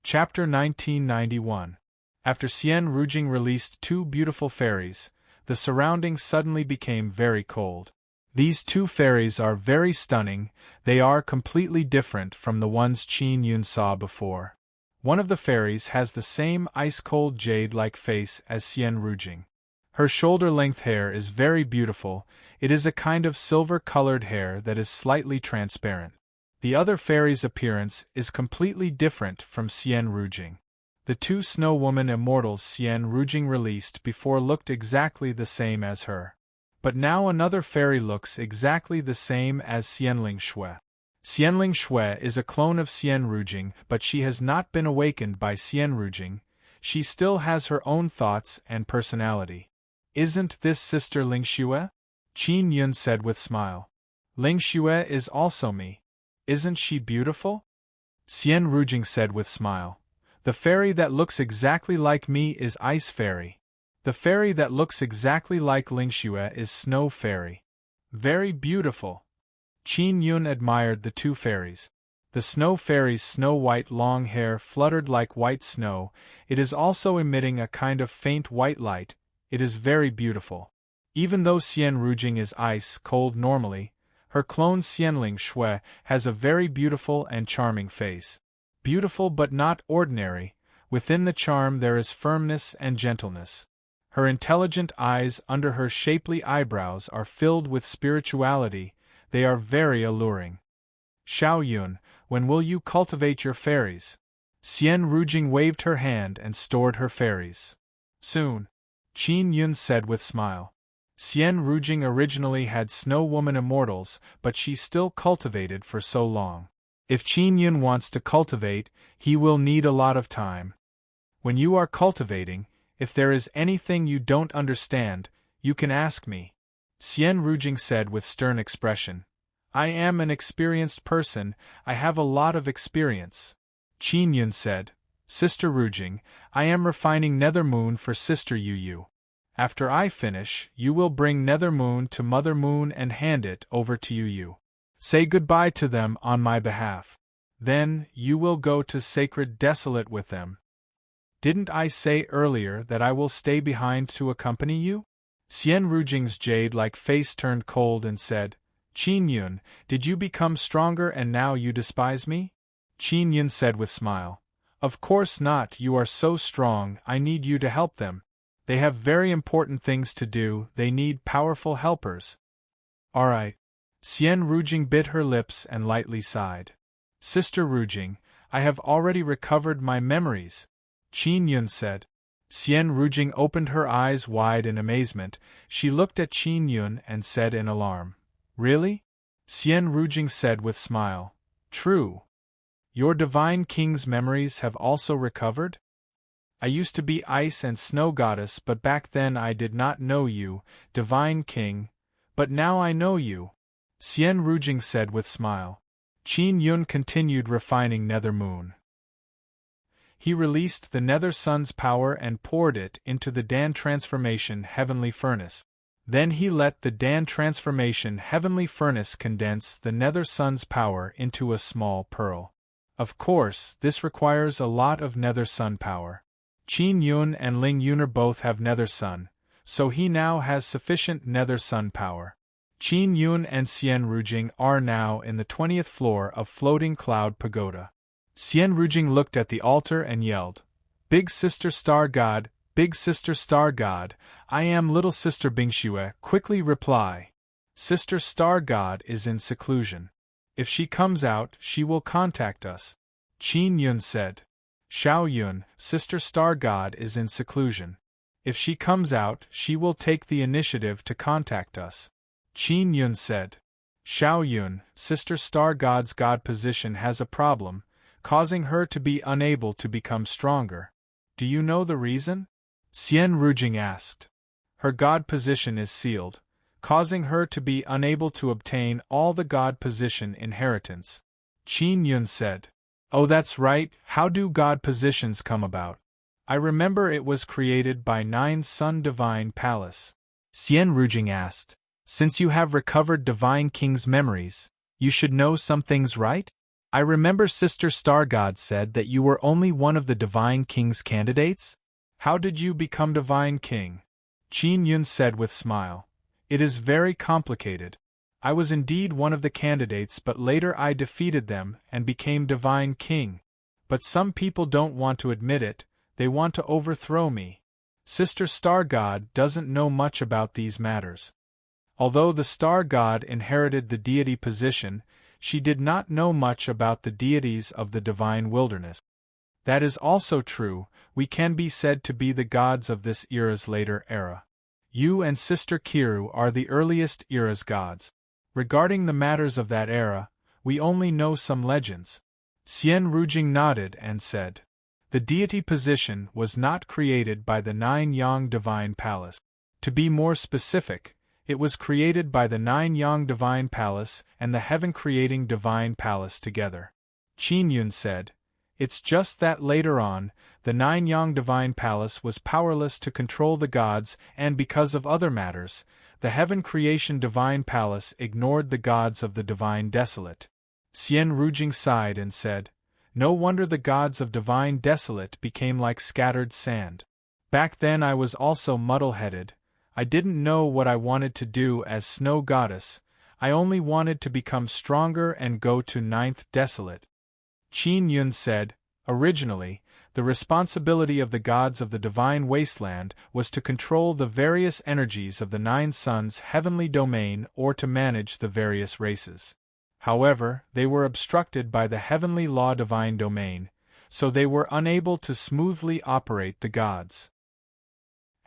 Chapter 1991. After Xian Rujing released two beautiful fairies, the surroundings suddenly became very cold. These two fairies are very stunning, they are completely different from the ones Qin Yun saw before. One of the fairies has the same ice-cold jade-like face as Xian Rujing. Her shoulder-length hair is very beautiful, it is a kind of silver-colored hair that is slightly transparent. The other fairy's appearance is completely different from Xian Rujing. The two Snow Woman immortals Xian Rujing released before looked exactly the same as her. But now another fairy looks exactly the same as Xianling Shui. Xianling Shui is a clone of Xian Rujing, but she has not been awakened by Xian Rujing. She still has her own thoughts and personality. Isn't this sister Ling Xue? Qin Yun said with smile. Ling Xue is also me. Isn't she beautiful? Xian Rujing said with smile. The fairy that looks exactly like me is Ice Fairy. The fairy that looks exactly like Ling Xue is Snow Fairy. Very beautiful. Qin Yun admired the two fairies. The Snow Fairy's snow-white long hair fluttered like white snow, it is also emitting a kind of faint white light, it is very beautiful. Even though Xian Rujing is ice-cold normally, her clone Xianling Shui has a very beautiful and charming face. Beautiful but not ordinary, within the charm there is firmness and gentleness. Her intelligent eyes under her shapely eyebrows are filled with spirituality, they are very alluring. Xiao Yun, when will you cultivate your fairies? Xian Rujing waved her hand and stored her fairies. Soon. Qin Yun said with smile. Xian Rujing originally had Snow Woman immortals, but she still cultivated for so long. If Qin Yun wants to cultivate, he will need a lot of time. When you are cultivating, if there is anything you don't understand, you can ask me. Xian Rujing said with stern expression. I am an experienced person, I have a lot of experience. Qin Yun said. Sister Rujing, I am refining Nether Moon for Sister Yu. After I finish, you will bring Nether Moon to Mother Moon and hand it over to Yu. Say goodbye to them on my behalf. Then, you will go to Sacred Desolate with them. Didn't I say earlier that I will stay behind to accompany you? Xian Rujing's jade-like face turned cold and said, Qin Yun, did you become stronger and now you despise me? Qin Yun said with smile. Of course not, you are so strong, I need you to help them. They have very important things to do, they need powerful helpers. Alright. Xian Rujing bit her lips and lightly sighed. Sister Rujing, I have already recovered my memories. Qin Yun said. Xian Rujing opened her eyes wide in amazement, she looked at Qin Yun and said in alarm. Really? Xian Rujing said with smile. True. Your Divine King's memories have also recovered? I used to be Ice and Snow Goddess, but back then I did not know you, Divine King, but now I know you. Xian Rujing said with smile. Qin Yun continued refining Nether Moon. He released the Nether Sun's power and poured it into the Dan Transformation Heavenly Furnace. Then he let the Dan Transformation Heavenly Furnace condense the Nether Sun's power into a small pearl. Of course, this requires a lot of Nether Sun power. Qin Yun and Ling Yuner both have Nether Sun, so he now has sufficient Nether Sun power. Qin Yun and Xian Rujing are now in the 20th floor of Floating Cloud Pagoda. Xian Rujing looked at the altar and yelled, Big Sister Star God, Big Sister Star God, I am Little Sister Bingxue, quickly reply. Sister Star God is in seclusion. If she comes out, she will contact us. Qin Yun said. Xiao Yun, Sister Star God is in seclusion. If she comes out, she will take the initiative to contact us. Qin Yun said. Xiao Yun, Sister Star God's God position has a problem, causing her to be unable to become stronger. Do you know the reason? Xian Rujing asked. Her God position is sealed, causing her to be unable to obtain all the God position inheritance. Qin Yun said. Oh, that's right, how do God positions come about? I remember it was created by 9 Sun Divine Palace. Xian Rujing asked. Since you have recovered Divine King's memories, you should know some things, right? I remember Sister Star God said that you were only one of the Divine King's candidates? How did you become Divine King? Qin Yun said with smile. It is very complicated. I was indeed one of the candidates, but later I defeated them and became Divine King. But some people don't want to admit it, they want to overthrow me. Sister Star God doesn't know much about these matters. Although the Star God inherited the deity position, she did not know much about the deities of the divine wilderness. That is also true, we can be said to be the gods of this era's later era. You and Sister Kiru are the earliest era's gods. Regarding the matters of that era, we only know some legends. Xian Rujing nodded and said, the deity position was not created by the Nine-Yang Divine Palace. To be more specific, it was created by the Nine-Yang Divine Palace and the Heaven-Creating Divine Palace together. Qin Yun said, it's just that later on, the Nine-Yang Divine Palace was powerless to control the gods, and because of other matters, the Heaven Creation Divine Palace ignored the gods of the Divine Desolate. Xian Rujing sighed and said, no wonder the gods of Divine Desolate became like scattered sand. Back then I was also muddle-headed. I didn't know what I wanted to do as Snow Goddess, I only wanted to become stronger and go to Ninth Desolate. Qin Yun said, originally, the responsibility of the gods of the Divine Wasteland was to control the various energies of the Nine Suns' heavenly domain or to manage the various races. However, they were obstructed by the heavenly law divine domain, so they were unable to smoothly operate the gods.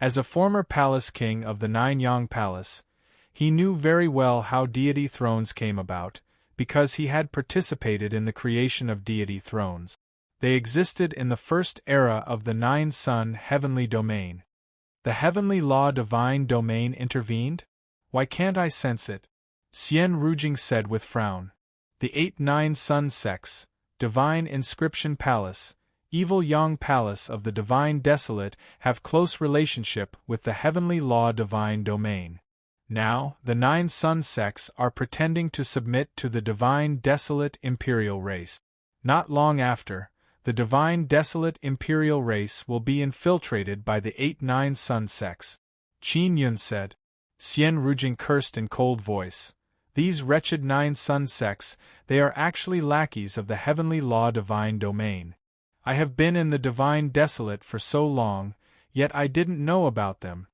As a former palace king of the Nine-Yang Palace, he knew very well how deity thrones came about, because he had participated in the creation of deity thrones. They existed in the first era of the Nine-Sun heavenly domain. The heavenly law divine domain intervened? Why can't I sense it? Xian Rujing said with frown. The 8-9 Sun sects, Divine Inscription Palace, Evil Yang Palace of the Divine Desolate have close relationship with the heavenly law divine domain. Now, the 9 Sun sects are pretending to submit to the Divine Desolate Imperial race. Not long after, the Divine Desolate Imperial race will be infiltrated by the 8-9 Sun sects. Qin Yun said. Xian Rujing cursed in cold voice. These wretched 9 Sun sects, they are actually lackeys of the heavenly law divine domain. I have been in the Divine Desolate for so long, yet I didn't know about them.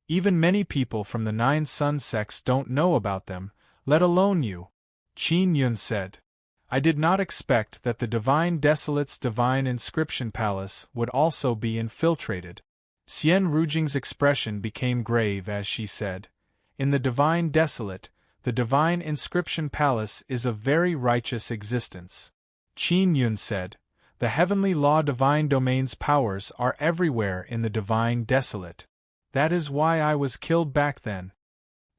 Even many people from the 9 Sun sects don't know about them, let alone you. Qin Yun said. I did not expect that the Divine Desolate's Divine Inscription Palace would also be infiltrated. Xian Rujing's expression became grave as she said, in the Divine Desolate, the Divine Inscription Palace is a very righteous existence. Qin Yun said, the heavenly law divine domain's powers are everywhere in the Divine Desolate. That is why I was killed back then.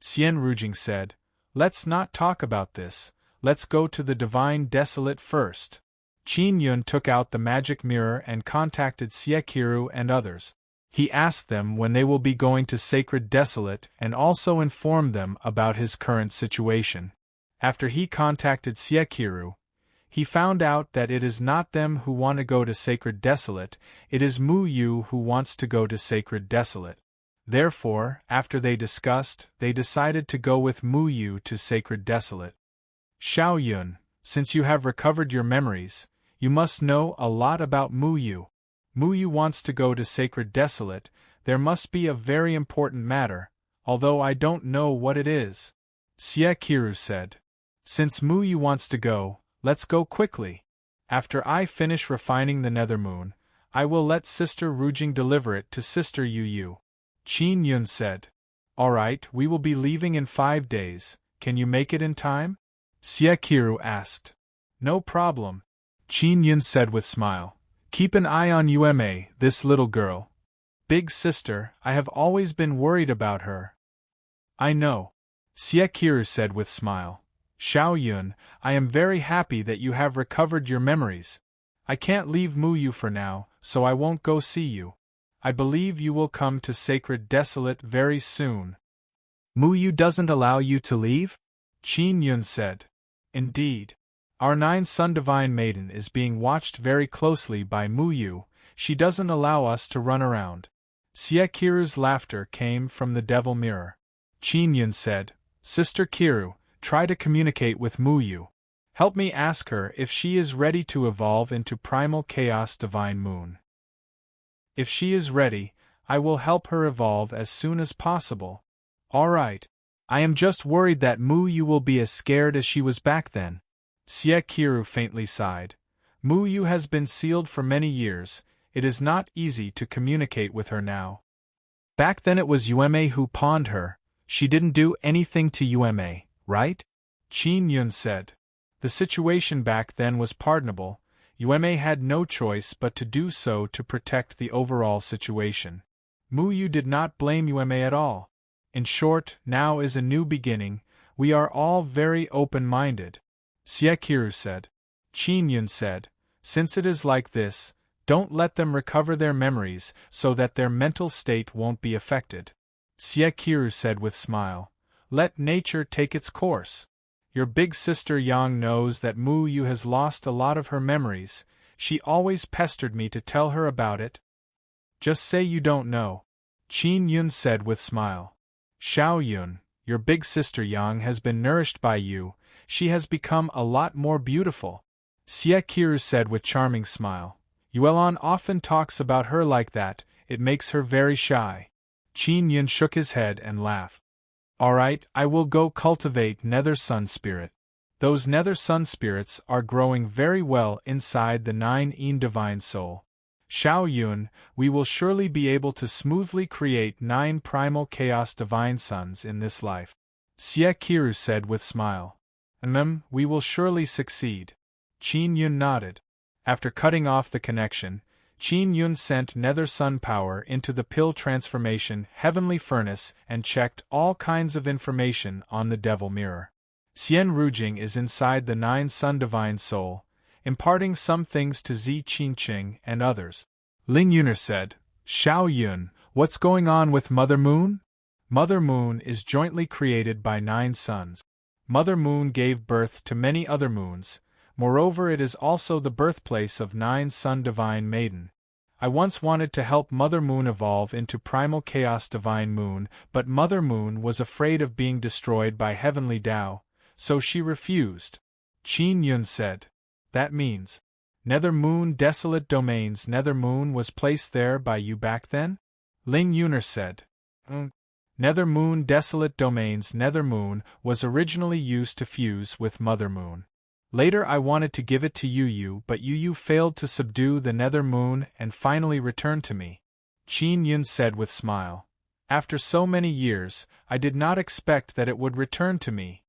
Xian Rujing said, let's not talk about this, let's go to the Divine Desolate first. Qin Yun took out the magic mirror and contacted Xie Qiru and others. He asked them when they will be going to Sacred Desolate and also informed them about his current situation. After he contacted Xie Qiru, he found out that it is not them who want to go to Sacred Desolate, it is Mu Yu who wants to go to Sacred Desolate. Therefore, after they discussed, they decided to go with Mu Yu to Sacred Desolate. Xiao Yun, since you have recovered your memories, you must know a lot about Mu Yu. Mu Yu wants to go to Sacred Desolate, there must be a very important matter, although I don't know what it is. Xie Qiru said. Since Mu Yu wants to go, let's go quickly. After I finish refining the Nethermoon, I will let Sister Rujing deliver it to Sister Yu Yu. Qin Yun said. Alright, we will be leaving in 5 days, can you make it in time? Xie Qiru asked. No problem. Qin Yun said with smile. Keep an eye on Uma, this little girl. Big sister, I have always been worried about her. I know. Xie Qiru said with smile. Xiao Yun, I am very happy that you have recovered your memories. I can't leave Mu Yu for now, so I won't go see you. I believe you will come to Sacred Desolate very soon. Mu Yu doesn't allow you to leave? Qin Yun said. Indeed. Our 9-sun divine maiden is being watched very closely by Mu Yu. She doesn't allow us to run around. Xie Qiru's laughter came from the devil mirror. Qin Yun said, Sister Qiru, try to communicate with Mu Yu. Help me ask her if she is ready to evolve into primal chaos divine moon. If she is ready, I will help her evolve as soon as possible. All right. I am just worried that Mu Yu will be as scared as she was back then. Xie Qiru faintly sighed. Mu Yu has been sealed for many years. It is not easy to communicate with her now. Back then it was Yueme who pawned her. She didn't do anything to Yueme, right? Qin Yun said. The situation back then was pardonable. Yueme had no choice but to do so to protect the overall situation. Mu Yu did not blame Yueme at all. In short, now is a new beginning. We are all very open-minded. Xie Qiru said. Qin Yun said, since it is like this, don't let them recover their memories so that their mental state won't be affected. Xie Qiru said with smile, let nature take its course. Your big sister Yang knows that Mu Yu has lost a lot of her memories. She always pestered me to tell her about it. Just say you don't know. Qin Yun said with smile. Xiao Yun, your big sister Yang has been nourished by you. She has become a lot more beautiful. Xie Qiru said with charming smile. Yuelon often talks about her like that, it makes her very shy. Qin Yun shook his head and laughed. All right, I will go cultivate Nether Sun Spirit. Those Nether Sun Spirits are growing very well inside the 9 Divine Soul. Xiao Yun, we will surely be able to smoothly create 9 primal chaos divine suns in this life. Xie Qiru said with smile. We will surely succeed. Qin Yun nodded. After cutting off the connection, Qin Yun sent Nether Sun Power into the pill transformation heavenly furnace and checked all kinds of information on the devil mirror. Xian Rujing is inside the 9 Sun Divine Soul, imparting some things to Zi Qingqing and others. Ling Yuner said, Xiao Yun, what's going on with Mother Moon? Mother Moon is jointly created by 9 suns. Mother Moon gave birth to many other moons. Moreover, it is also the birthplace of 9 Sun Divine Maiden. I once wanted to help Mother Moon evolve into Primal Chaos Divine Moon, but Mother Moon was afraid of being destroyed by Heavenly Tao, so she refused. Qin Yun said. That means Nether Moon Desolate Domains. Nether Moon was placed there by you back then? Ling Yuner said. Nether Moon Desolate Domains. Nether Moon was originally used to fuse with Mother Moon. Later I wanted to give it to Yu, but Yu failed to subdue the Nether Moon and finally returned to me. Qin Yun said with smile. After so many years, I did not expect that it would return to me.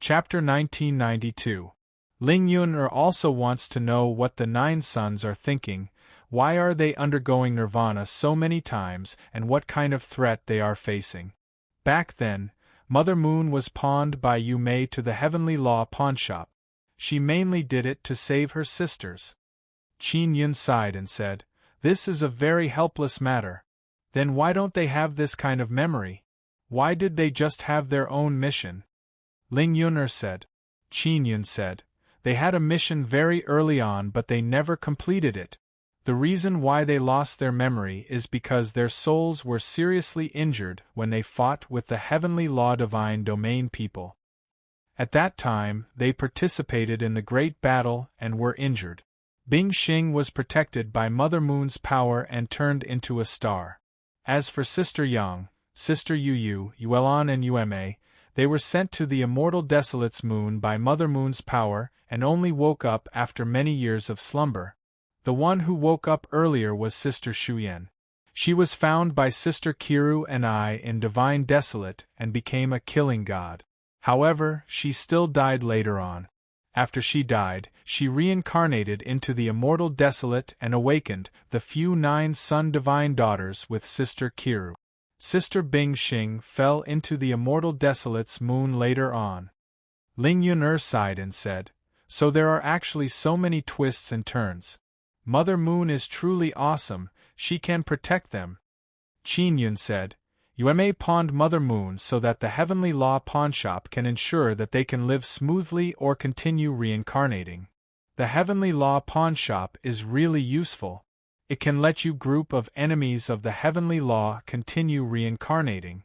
Chapter 1992. Ling Yuner also wants to know what the 9 suns are thinking, why are they undergoing nirvana so many times, and what kind of threat they are facing. Back then, Mother Moon was pawned by Yu Mei to the Heavenly Law pawnshop. She mainly did it to save her sisters. Qin Yun sighed and said, This is a very helpless matter. Then why don't they have this kind of memory? Why did they just have their own mission? Ling Yuner said. Qin Yun said, They had a mission very early on but they never completed it. The reason why they lost their memory is because their souls were seriously injured when they fought with the Heavenly Law Divine Domain people. At that time, they participated in the Great Battle and were injured. Bing Xing was protected by Mother Moon's power and turned into a star. As for Sister Yang, Sister Yu, Yuelon and Yueme, they were sent to the Immortal Desolate's moon by Mother Moon's power and only woke up after many years of slumber. The one who woke up earlier was Sister Shuyan. She was found by Sister Qiru and I in Divine Desolate and became a killing god. However, she still died later on. After she died, she reincarnated into the Immortal Desolate and awakened the few 9 Sun Divine Daughters with Sister Qiru. Sister Bing Xing fell into the Immortal Desolate's moon later on. Ling Yuner sighed and said, So there are actually so many twists and turns. Mother Moon is truly awesome, she can protect them. Qin Yun said, You may pawned Mother Moon so that the Heavenly Law pawnshop can ensure that they can live smoothly or continue reincarnating. The Heavenly Law pawnshop is really useful. It can let you group of enemies of the Heavenly Law continue reincarnating.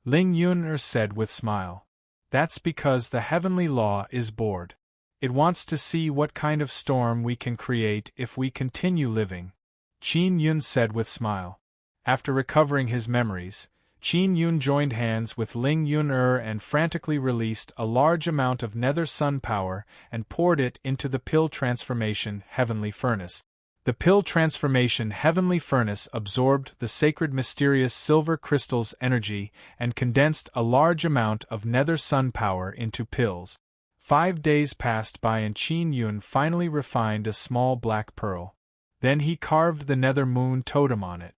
Ling Yun said with smile. That's because the Heavenly Law is bored. It wants to see what kind of storm we can create if we continue living. Qin Yun said with smile. After recovering his memories, Qin Yun joined hands with Ling Yun and frantically released a large amount of nether sun power and poured it into the pill transformation heavenly furnace. The pill transformation heavenly furnace absorbed the sacred mysterious silver crystal's energy and condensed a large amount of nether sun power into pills. 5 days passed by and Qin Yun finally refined a small black pearl. Then he carved the nether moon totem on it.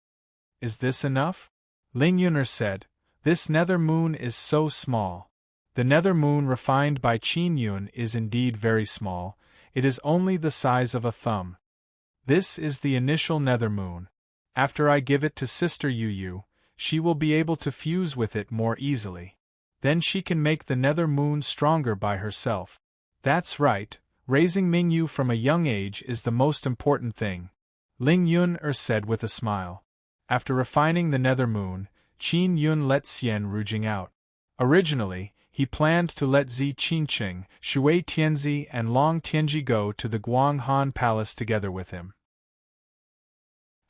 Is this enough? Ling Yun said, this nether moon is so small. The nether moon refined by Qin Yun is indeed very small, it is only the size of a thumb. This is the initial nether moon. After I give it to Sister Yu, she will be able to fuse with it more easily. Then she can make the nether moon stronger by herself. That's right, raising Mingyu from a young age is the most important thing. Ling Yun said with a smile. After refining the nether moon, Qin Yun let Xian Rujing out. Originally, he planned to let Zi Qingqing, Shui Tianzi and Long Tianji go to the Guanghan Palace together with him.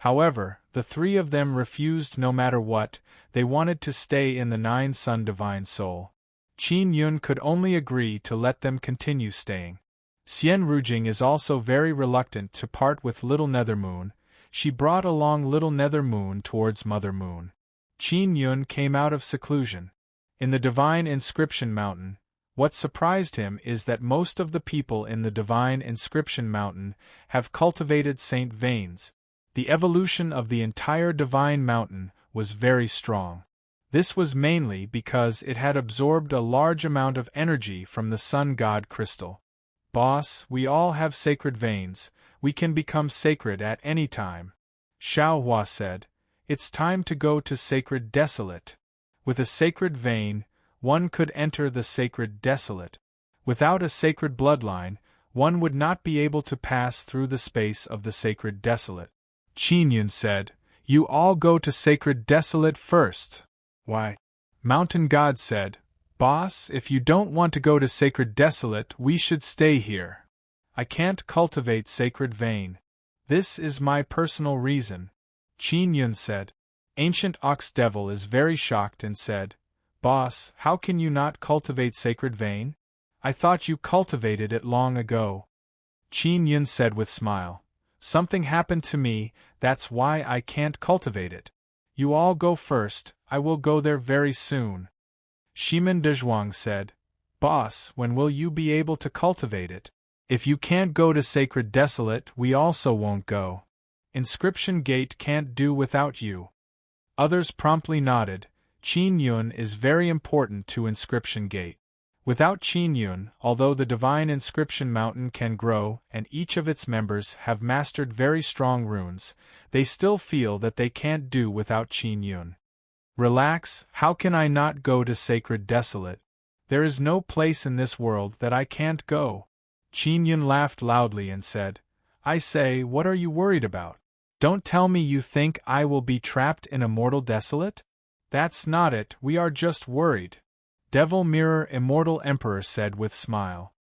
However, the three of them refused no matter what, they wanted to stay in the Nine Sun Divine Soul. Qin Yun could only agree to let them continue staying. Xian Rujing is also very reluctant to part with Little Nether Moon. She brought along Little Nether Moon towards Mother Moon. Qin Yun came out of seclusion. In the Divine Inscription Mountain, what surprised him is that most of the people in the Divine Inscription Mountain have cultivated saint veins. The evolution of the entire Divine Mountain was very strong. This was mainly because it had absorbed a large amount of energy from the Sun God crystal. Boss, we all have sacred veins, we can become sacred at any time. Xiao Hua said, it's time to go to Sacred Desolate. With a sacred vein, one could enter the Sacred Desolate. Without a sacred bloodline, one would not be able to pass through the space of the Sacred Desolate. Qin Yun said, you all go to Sacred Desolate first. Why? Mountain God said, Boss, if you don't want to go to Sacred Desolate, we should stay here. I can't cultivate sacred vein. This is my personal reason. Qin Yun said. Ancient Ox Devil is very shocked and said, Boss, how can you not cultivate sacred vein? I thought you cultivated it long ago. Qin Yun said with smile, something happened to me, that's why I can't cultivate it. You all go first, I will go there very soon. Shiman Dezhuang said, Boss, when will you be able to cultivate it? If you can't go to Sacred Desolate, we also won't go. Inscription Gate can't do without you. Others promptly nodded. Qin Yun is very important to Inscription Gate. Without Qin Yun, although the Divine Inscription Mountain can grow and each of its members have mastered very strong runes, they still feel that they can't do without Qin Yun. Relax, how can I not go to Sacred Desolate? There is no place in this world that I can't go. Qin Yun laughed loudly and said, I say, what are you worried about? Don't tell me you think I will be trapped in a mortal desolate? That's not it, we are just worried. Devil Mirror Immortal Emperor said with smile.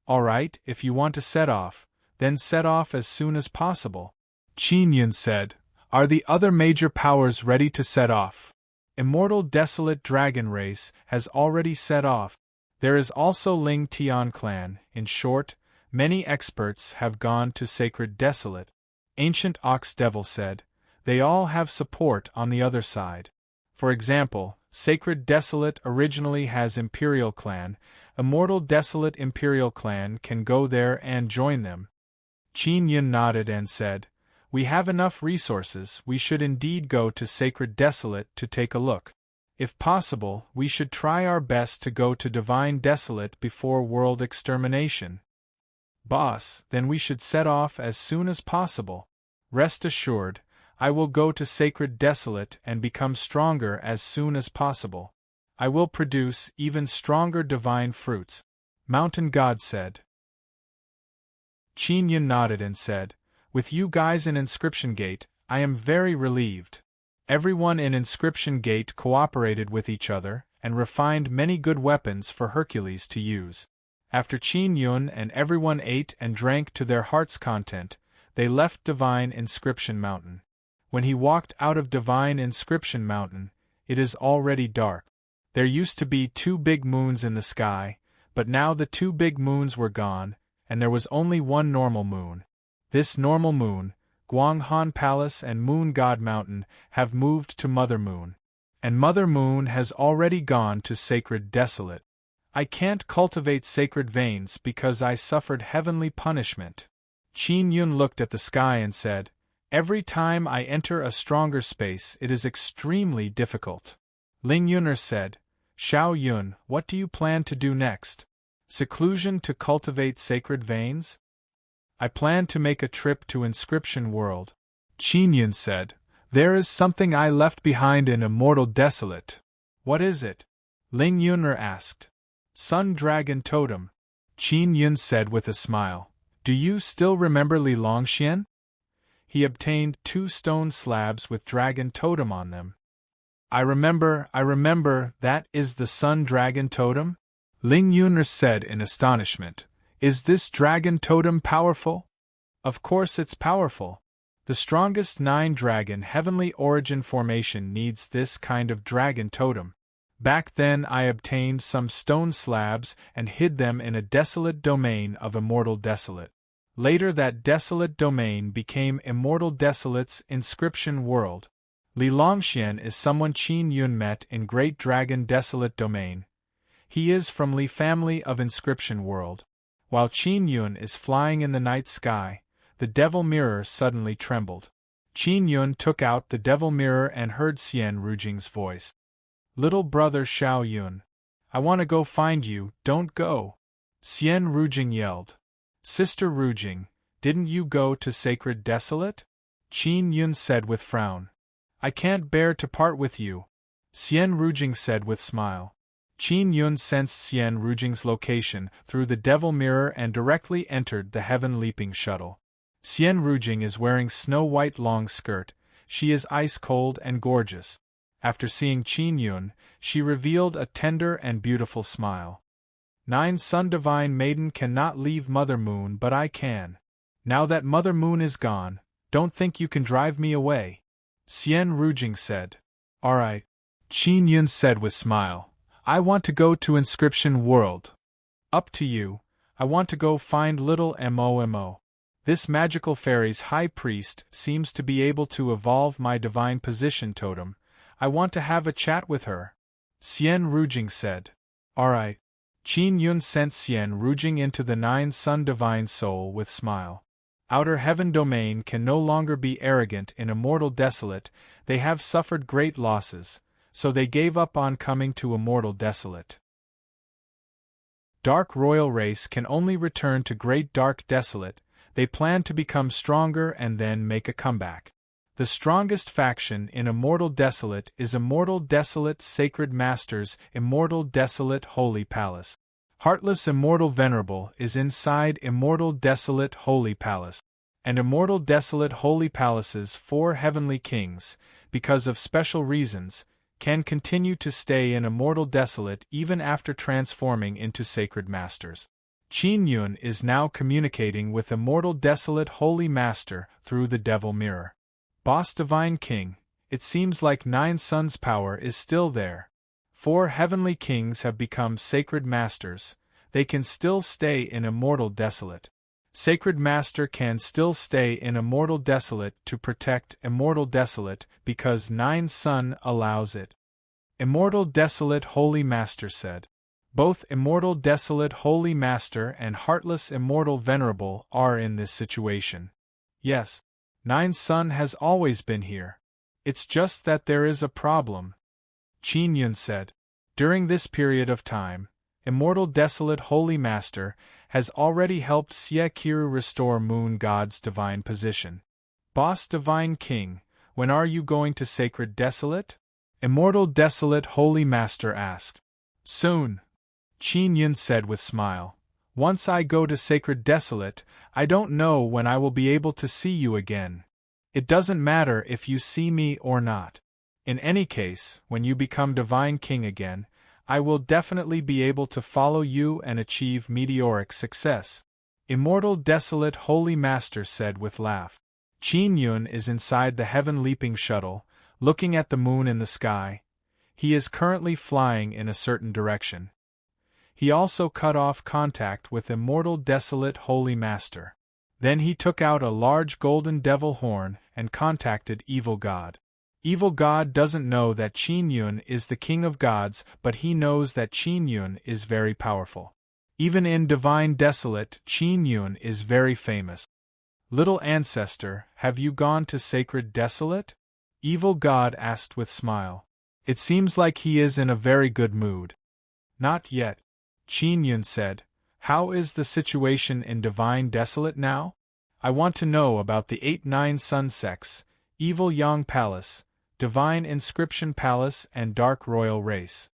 Alright, if you want to set off, then set off as soon as possible. Qin Yun said, are the other major powers ready to set off? Immortal Desolate Dragon Race has already set off. There is also Ling Tian Clan. In short, many experts have gone to Sacred Desolate. Ancient Ox Devil said, they all have support on the other side. For example, Sacred Desolate originally has Imperial Clan. Immortal Desolate Imperial Clan can go there and join them. Qin Yun nodded and said, we have enough resources, we should indeed go to Sacred Desolate to take a look. If possible, we should try our best to go to Divine Desolate before world extermination. Boss, then we should set off as soon as possible. Rest assured, I will go to sacred desolate and become stronger as soon as possible. I will produce even stronger divine fruits, Mountain God said. Qin Yun nodded and said, with you guys in Inscription Gate, I am very relieved. Everyone in Inscription Gate cooperated with each other and refined many good weapons for Hercules to use. After Qin Yun and everyone ate and drank to their heart's content, they left Divine Inscription Mountain. When he walked out of Divine Inscription Mountain, it is already dark. There used to be 2 big moons in the sky, but now the 2 big moons were gone, and there was only one normal moon. This normal moon, Guanghan Palace and Moon God Mountain have moved to Mother Moon. And Mother Moon has already gone to Sacred Desolate. I can't cultivate sacred veins because I suffered heavenly punishment. Qin Yun looked at the sky and said, every time I enter a stronger space it is extremely difficult. Ling Yun'er said, Xiao Yun, what do you plan to do next? Seclusion to cultivate sacred veins? I plan to make a trip to Inscription World. Qin Yun said, there is something I left behind in Immortal Desolate. What is it? Ling Yun'er asked. Sun Dragon Totem. Qin Yun said with a smile. Do you still remember Li Longxian? He obtained 2 stone slabs with dragon totem on them. I remember, that is the Sun Dragon Totem? Ling Yun'er said in astonishment. Is this dragon totem powerful? Of course it's powerful. The strongest 9 dragon heavenly origin formation needs this kind of dragon totem. Back then I obtained some stone slabs and hid them in a desolate domain of Immortal Desolate. Later that desolate domain became Immortal Desolate's Inscription World. Li Longxian is someone Qin Yun met in Great Dragon Desolate Domain. He is from Li family of Inscription World. While Qin Yun is flying in the night sky, the Devil Mirror suddenly trembled. Qin Yun took out the Devil Mirror and heard Xian Rujing's voice. Little brother Xiao Yun, I want to go find you, don't go. Xian Rujing yelled. Sister Rujing, didn't you go to Sacred Desolate? Qin Yun said with frown. I can't bear to part with you. Xian Rujing said with smile. Qin Yun sensed Xian Rujing's location through the Devil Mirror and directly entered the heaven-leaping shuttle. Xian Rujing is wearing snow-white long skirt, she is ice-cold and gorgeous. After seeing Qin Yun, she revealed a tender and beautiful smile. 9 Sun Divine Maiden cannot leave Mother Moon but I can. Now that Mother Moon is gone, don't think you can drive me away. Xian Rujing said. Alright. Qin Yun said with smile. I want to go to Inscription World. Up to you, I want to go find little Mo. This magical fairy's high priest seems to be able to evolve my divine position totem. I want to have a chat with her. Xian Rujing said. Alright. Qin Yun sent Xian Rujing into the 9 Sun Divine Soul with smile. Outer Heaven Domain can no longer be arrogant in Immortal Desolate, they have suffered great losses, so they gave up on coming to Immortal Desolate. Dark Royal Race can only return to Great Dark Desolate, they plan to become stronger and then make a comeback. The strongest faction in Immortal Desolate is Immortal Desolate Sacred Masters, Immortal Desolate Holy Palace. Heartless Immortal Venerable is inside Immortal Desolate Holy Palace. And Immortal Desolate Holy Palace's 4 heavenly kings, because of special reasons, can continue to stay in Immortal Desolate even after transforming into Sacred Masters. Qin Yun is now communicating with Immortal Desolate Holy Master through the Devil Mirror. Boss Divine King, it seems like 9 Suns' power is still there. 4 heavenly kings have become Sacred Masters, they can still stay in Immortal Desolate. Sacred Master can still stay in Immortal Desolate to protect Immortal Desolate because 9 Sun allows it. Immortal Desolate Holy Master said. Both Immortal Desolate Holy Master and Heartless Immortal Venerable are in this situation. Yes. 9 Sun has always been here. It's just that there is a problem. Qin Yun said. During this period of time, Immortal Desolate Holy Master has already helped Xie Qiru restore Moon God's divine position. Boss Divine King, when are you going to Sacred Desolate? Immortal Desolate Holy Master asked. Soon, Qin Yun said with smile. Once I go to Sacred Desolate, I don't know when I will be able to see you again. It doesn't matter if you see me or not. In any case, when you become Divine King again, I will definitely be able to follow you and achieve meteoric success. Immortal Desolate Holy Master said with laugh. Qin Yun is inside the heaven-leaping shuttle, looking at the moon in the sky. He is currently flying in a certain direction. He also cut off contact with Immortal Desolate Holy Master. Then he took out a large golden devil horn and contacted Evil God. Evil God doesn't know that Qin Yun is the king of gods, but he knows that Qin Yun is very powerful. Even in Divine Desolate, Qin Yun is very famous. Little ancestor, have you gone to Sacred Desolate? Evil God asked with smile. It seems like he is in a very good mood. Not yet, Qin Yun said. How is the situation in Divine Desolate now? I want to know about the 8-9 Sun sects, Evil Yang Palace, Divine Inscription Palace and Dark Royal Race.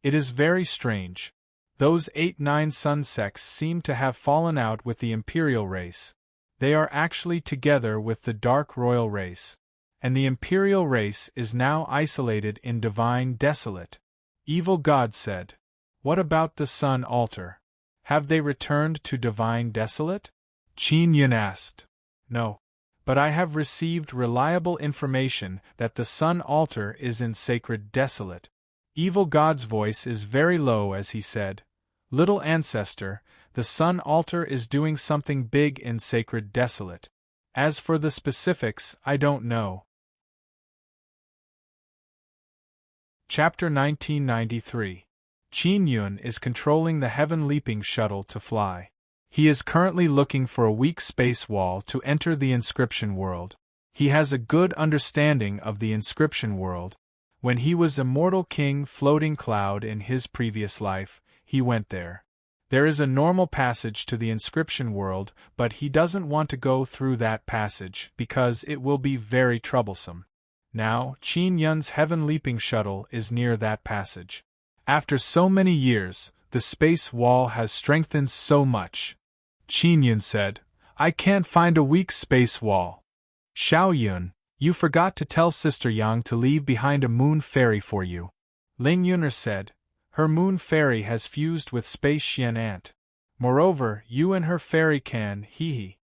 It is very strange. Those 8-9 Sun sects seem to have fallen out with the Imperial race. They are actually together with the Dark Royal race. And the Imperial race is now isolated in Divine Desolate. Evil God said. What about the Sun Altar? Have they returned to Divine Desolate? Qin Yun asked. No. But I have received reliable information that the Sun Altar is in Sacred Desolate. Evil God's voice is very low as he said, Little ancestor, the Sun Altar is doing something big in Sacred Desolate. As for the specifics, I don't know. Chapter 1993. Qin Yun is controlling the heaven-leaping shuttle to fly. He is currently looking for a weak space wall to enter the inscription world. He has a good understanding of the inscription world. When he was Immortal King Floating Cloud in his previous life, he went there. There is a normal passage to the inscription world, but he doesn't want to go through that passage because it will be very troublesome. Now, Qin Yun's heaven-leaping shuttle is near that passage. After so many years, the space wall has strengthened so much. Qin Yun said, I can't find a weak space wall. Xiao Yun, you forgot to tell Sister Yang to leave behind a moon fairy for you. Ling Yuner said, her moon fairy has fused with space Xian ant. Moreover, you and her fairy can, hee.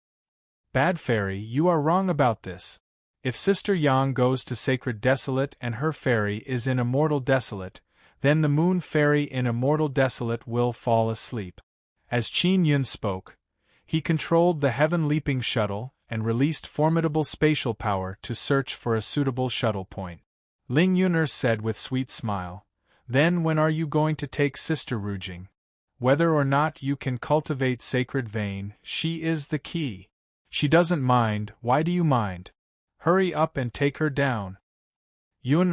Bad fairy, you are wrong about this. If Sister Yang goes to Sacred Desolate and her fairy is in Immortal Desolate, then the moon fairy in Immortal Desolate will fall asleep. As Qin Yun spoke, he controlled the heaven-leaping shuttle and released formidable spatial power to search for a suitable shuttle point. Ling Yuner said with sweet smile, Then when are you going to take Sister Rujing? Whether or not you can cultivate Sacred Vein, she is the key. She doesn't mind, why do you mind? Hurry up and take her down. Yun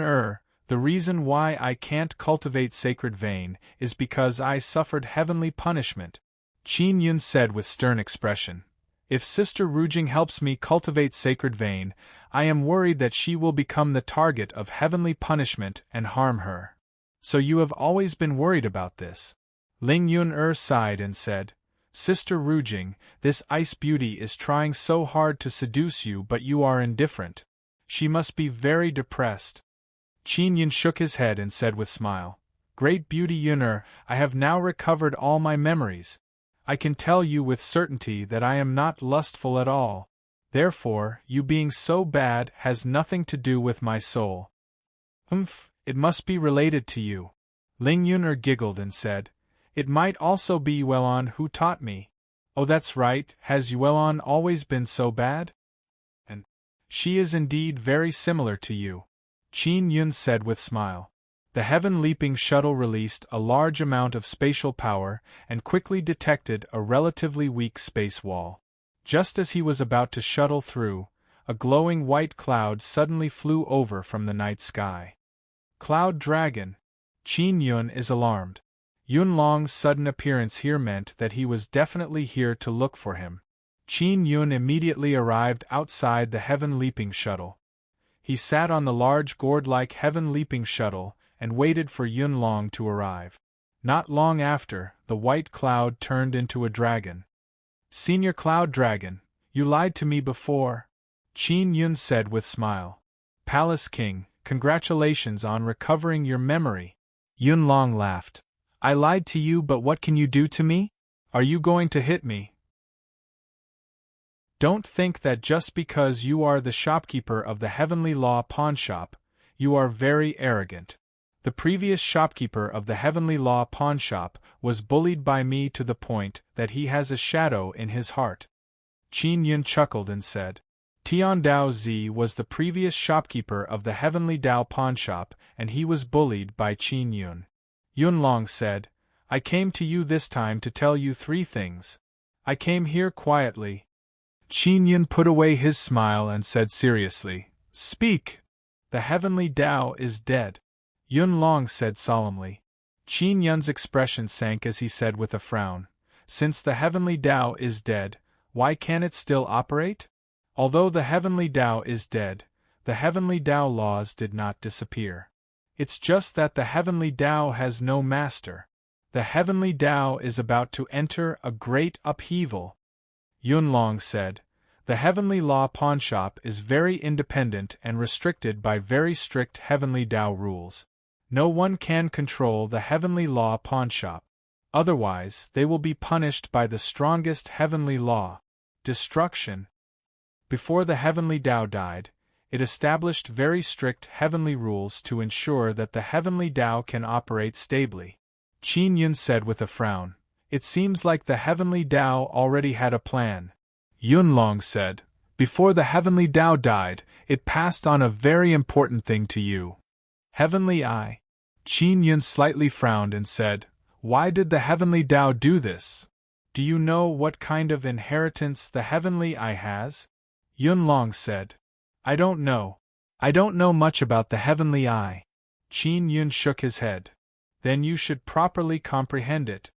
the reason why I can't cultivate Sacred Vein is because I suffered heavenly punishment, Qin Yun said with stern expression. If Sister Rujing helps me cultivate Sacred Vein, I am worried that she will become the target of heavenly punishment and harm her. So you have always been worried about this. Ling Yun sighed and said, Sister Rujing, this ice beauty is trying so hard to seduce you but you are indifferent. She must be very depressed. Qin Yun shook his head and said with smile, Great Beauty Yuner, I have now recovered all my memories. I can tell you with certainty that I am not lustful at all. Therefore, you being so bad has nothing to do with my soul. It must be related to you. Ling Yuner giggled and said, It might also be Yuelon who taught me. Oh, that's right, has Yuelon always been so bad? And she is indeed very similar to you, Qin Yun said with smile. The heaven-leaping shuttle released a large amount of spatial power and quickly detected a relatively weak space wall. Just as he was about to shuttle through, a glowing white cloud suddenly flew over from the night sky. Cloud Dragon! Qin Yun is alarmed. Yun Long's sudden appearance here meant that he was definitely here to look for him. Qin Yun immediately arrived outside the heaven-leaping shuttle. He sat on the large gourd-like heaven-leaping shuttle and waited for Yun Long to arrive. Not long after, the white cloud turned into a dragon. "Senior Cloud Dragon, you lied to me before," Qin Yun said with smile. "Palace King, congratulations on recovering your memory." Yun Long laughed. "I lied to you, but what can you do to me? Are you going to hit me?" "Don't think that just because you are the shopkeeper of the Heavenly Law pawnshop, you are very arrogant. The previous shopkeeper of the Heavenly Law pawnshop was bullied by me to the point that he has a shadow in his heart." Qin Yun chuckled and said, "Tian Dao Zi was the previous shopkeeper of the Heavenly Dao pawnshop, and he was bullied by Qin Yun." Yun Long said, "I came to you this time to tell you 3 things. I came here quietly." Qin Yun put away his smile and said seriously, "Speak! The Heavenly Dao is dead." Yun Long said solemnly. Qin Yun's expression sank as he said with a frown, "Since the Heavenly Dao is dead, why can't it still operate? Although the Heavenly Dao is dead, the Heavenly Dao laws did not disappear. It's just that the Heavenly Dao has no master. The Heavenly Dao is about to enter a great upheaval." Yun Long said, "The Heavenly Law pawnshop is very independent and restricted by very strict Heavenly Dao rules. No one can control the Heavenly Law pawnshop. Otherwise, they will be punished by the strongest Heavenly Law: destruction." Before the Heavenly Dao died, it established very strict heavenly rules to ensure that the Heavenly Dao can operate stably. Qin Yun said with a frown, "It seems like the Heavenly Dao already had a plan." Yun Long said, "Before the Heavenly Dao died, it passed on a very important thing to you. Heavenly Eye." Qin Yun slightly frowned and said, "Why did the Heavenly Dao do this? Do you know what kind of inheritance the Heavenly Eye has?" Yun Long said, "I don't know. I don't know much about the Heavenly Eye." Qin Yun shook his head. "Then you should properly comprehend it."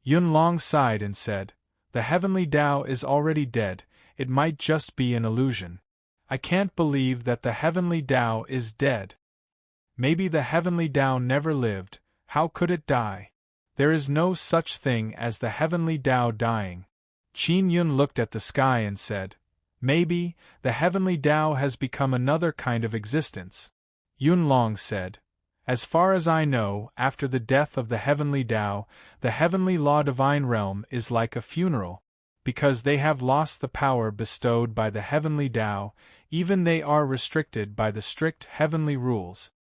Yun Long sighed and said, "The Heavenly Dao is already dead, it might just be an illusion. I can't believe that the Heavenly Dao is dead. Maybe the Heavenly Dao never lived, how could it die? There is no such thing as the Heavenly Dao dying." Qin Yun looked at the sky and said, "Maybe, the Heavenly Dao has become another kind of existence." Yun Long said, "As far as I know, after the death of the Heavenly Dao, the Heavenly Law Divine Realm is like a funeral. Because they have lost the power bestowed by the Heavenly Dao, even they are restricted by the strict heavenly rules.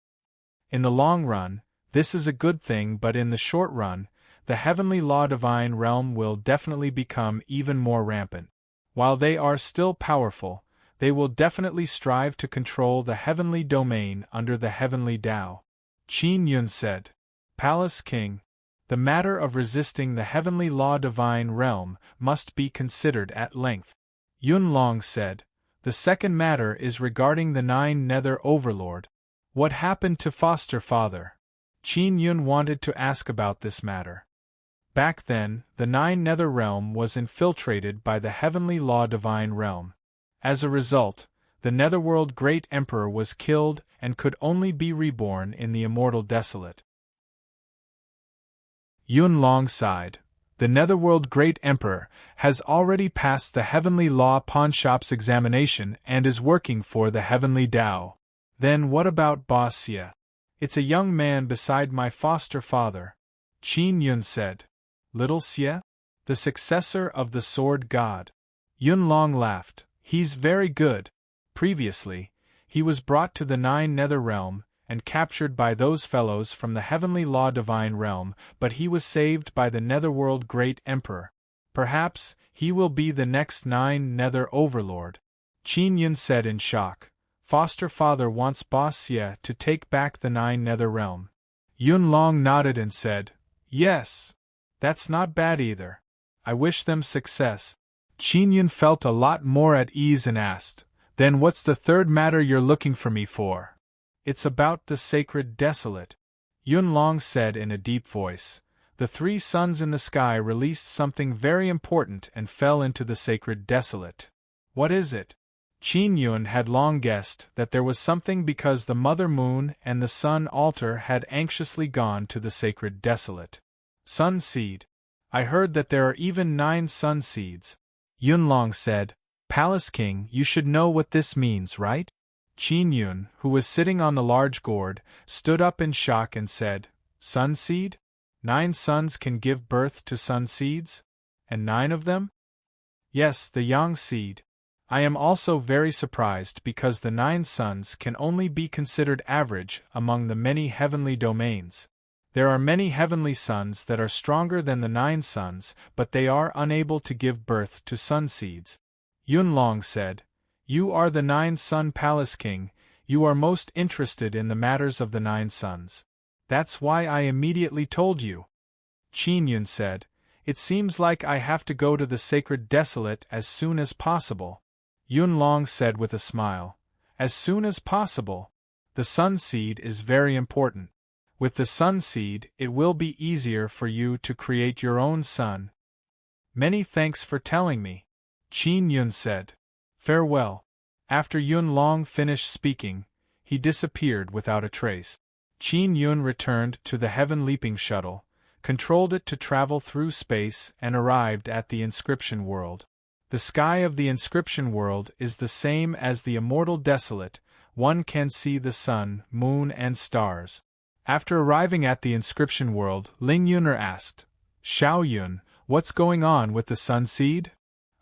In the long run, this is a good thing, but in the short run, the Heavenly Law Divine Realm will definitely become even more rampant. While they are still powerful, they will definitely strive to control the heavenly domain under the Heavenly Dao." Qin Yun said, "Palace King, the matter of resisting the Heavenly Law Divine Realm must be considered at length." Yun Long said, "The second matter is regarding the 9 Nether Overlord. What happened to foster father?" Qin Yun wanted to ask about this matter. Back then, the 9 Nether Realm was infiltrated by the Heavenly Law Divine Realm. As a result, the Netherworld Great Emperor was killed and could only be reborn in the Immortal Desolate. Yun Long sighed. The Netherworld Great Emperor has already passed the Heavenly Law pawnshop's examination and is working for the Heavenly Dao. Then what about Boss Xie? It's a young man beside my foster father. Qin Yun said. Little Xie? The successor of the Sword God. Yun Long laughed. He's very good. Previously, he was brought to the 9 Nether Realm and captured by those fellows from the Heavenly Law Divine Realm, but he was saved by the Netherworld Great Emperor. Perhaps he will be the next 9 Nether Overlord. Qin Yun said in shock. Foster father wants Boss Xie to take back the 9 Nether Realm. Yun Long nodded and said, Yes. That's not bad either. I wish them success. Qin Yun felt a lot more at ease and asked, Then what's the third matter you're looking for me for? It's about the Sacred Desolate. Yun Long said in a deep voice. The 3 suns in the sky released something very important and fell into the Sacred Desolate. What is it? Qin Yun had long guessed that there was something because the Mother Moon and the Sun altar had anxiously gone to the sacred desolate. Sun seed. I heard that there are even 9 sun seeds. Yunlong said, Palace King, you should know what this means, right? Qin Yun, who was sitting on the large gourd, stood up in shock and said, Sun seed? 9 suns can give birth to sun seeds? And 9 of them? Yes, the yang seed. I am also very surprised because the 9 suns can only be considered average among the many heavenly domains. There are many heavenly suns that are stronger than the 9 suns, but they are unable to give birth to sun seeds. Yunlong said, You are the 9 sun palace king, you are most interested in the matters of the 9 suns. That's why I immediately told you. Qin Yun said, It seems like I have to go to the sacred desolate as soon as possible. Yunlong said with a smile, As soon as possible. The sun seed is very important. With the sun seed, it will be easier for you to create your own sun. Many thanks for telling me. Qin Yun said. Farewell. After Yunlong finished speaking, he disappeared without a trace. Qin Yun returned to the heaven leaping shuttle, controlled it to travel through space and arrived at the inscription world. The sky of the inscription world is the same as the immortal desolate, one can see the sun, moon and stars. After arriving at the inscription world, Ling Yuner asked, Xiao Yun, what's going on with the sun seed?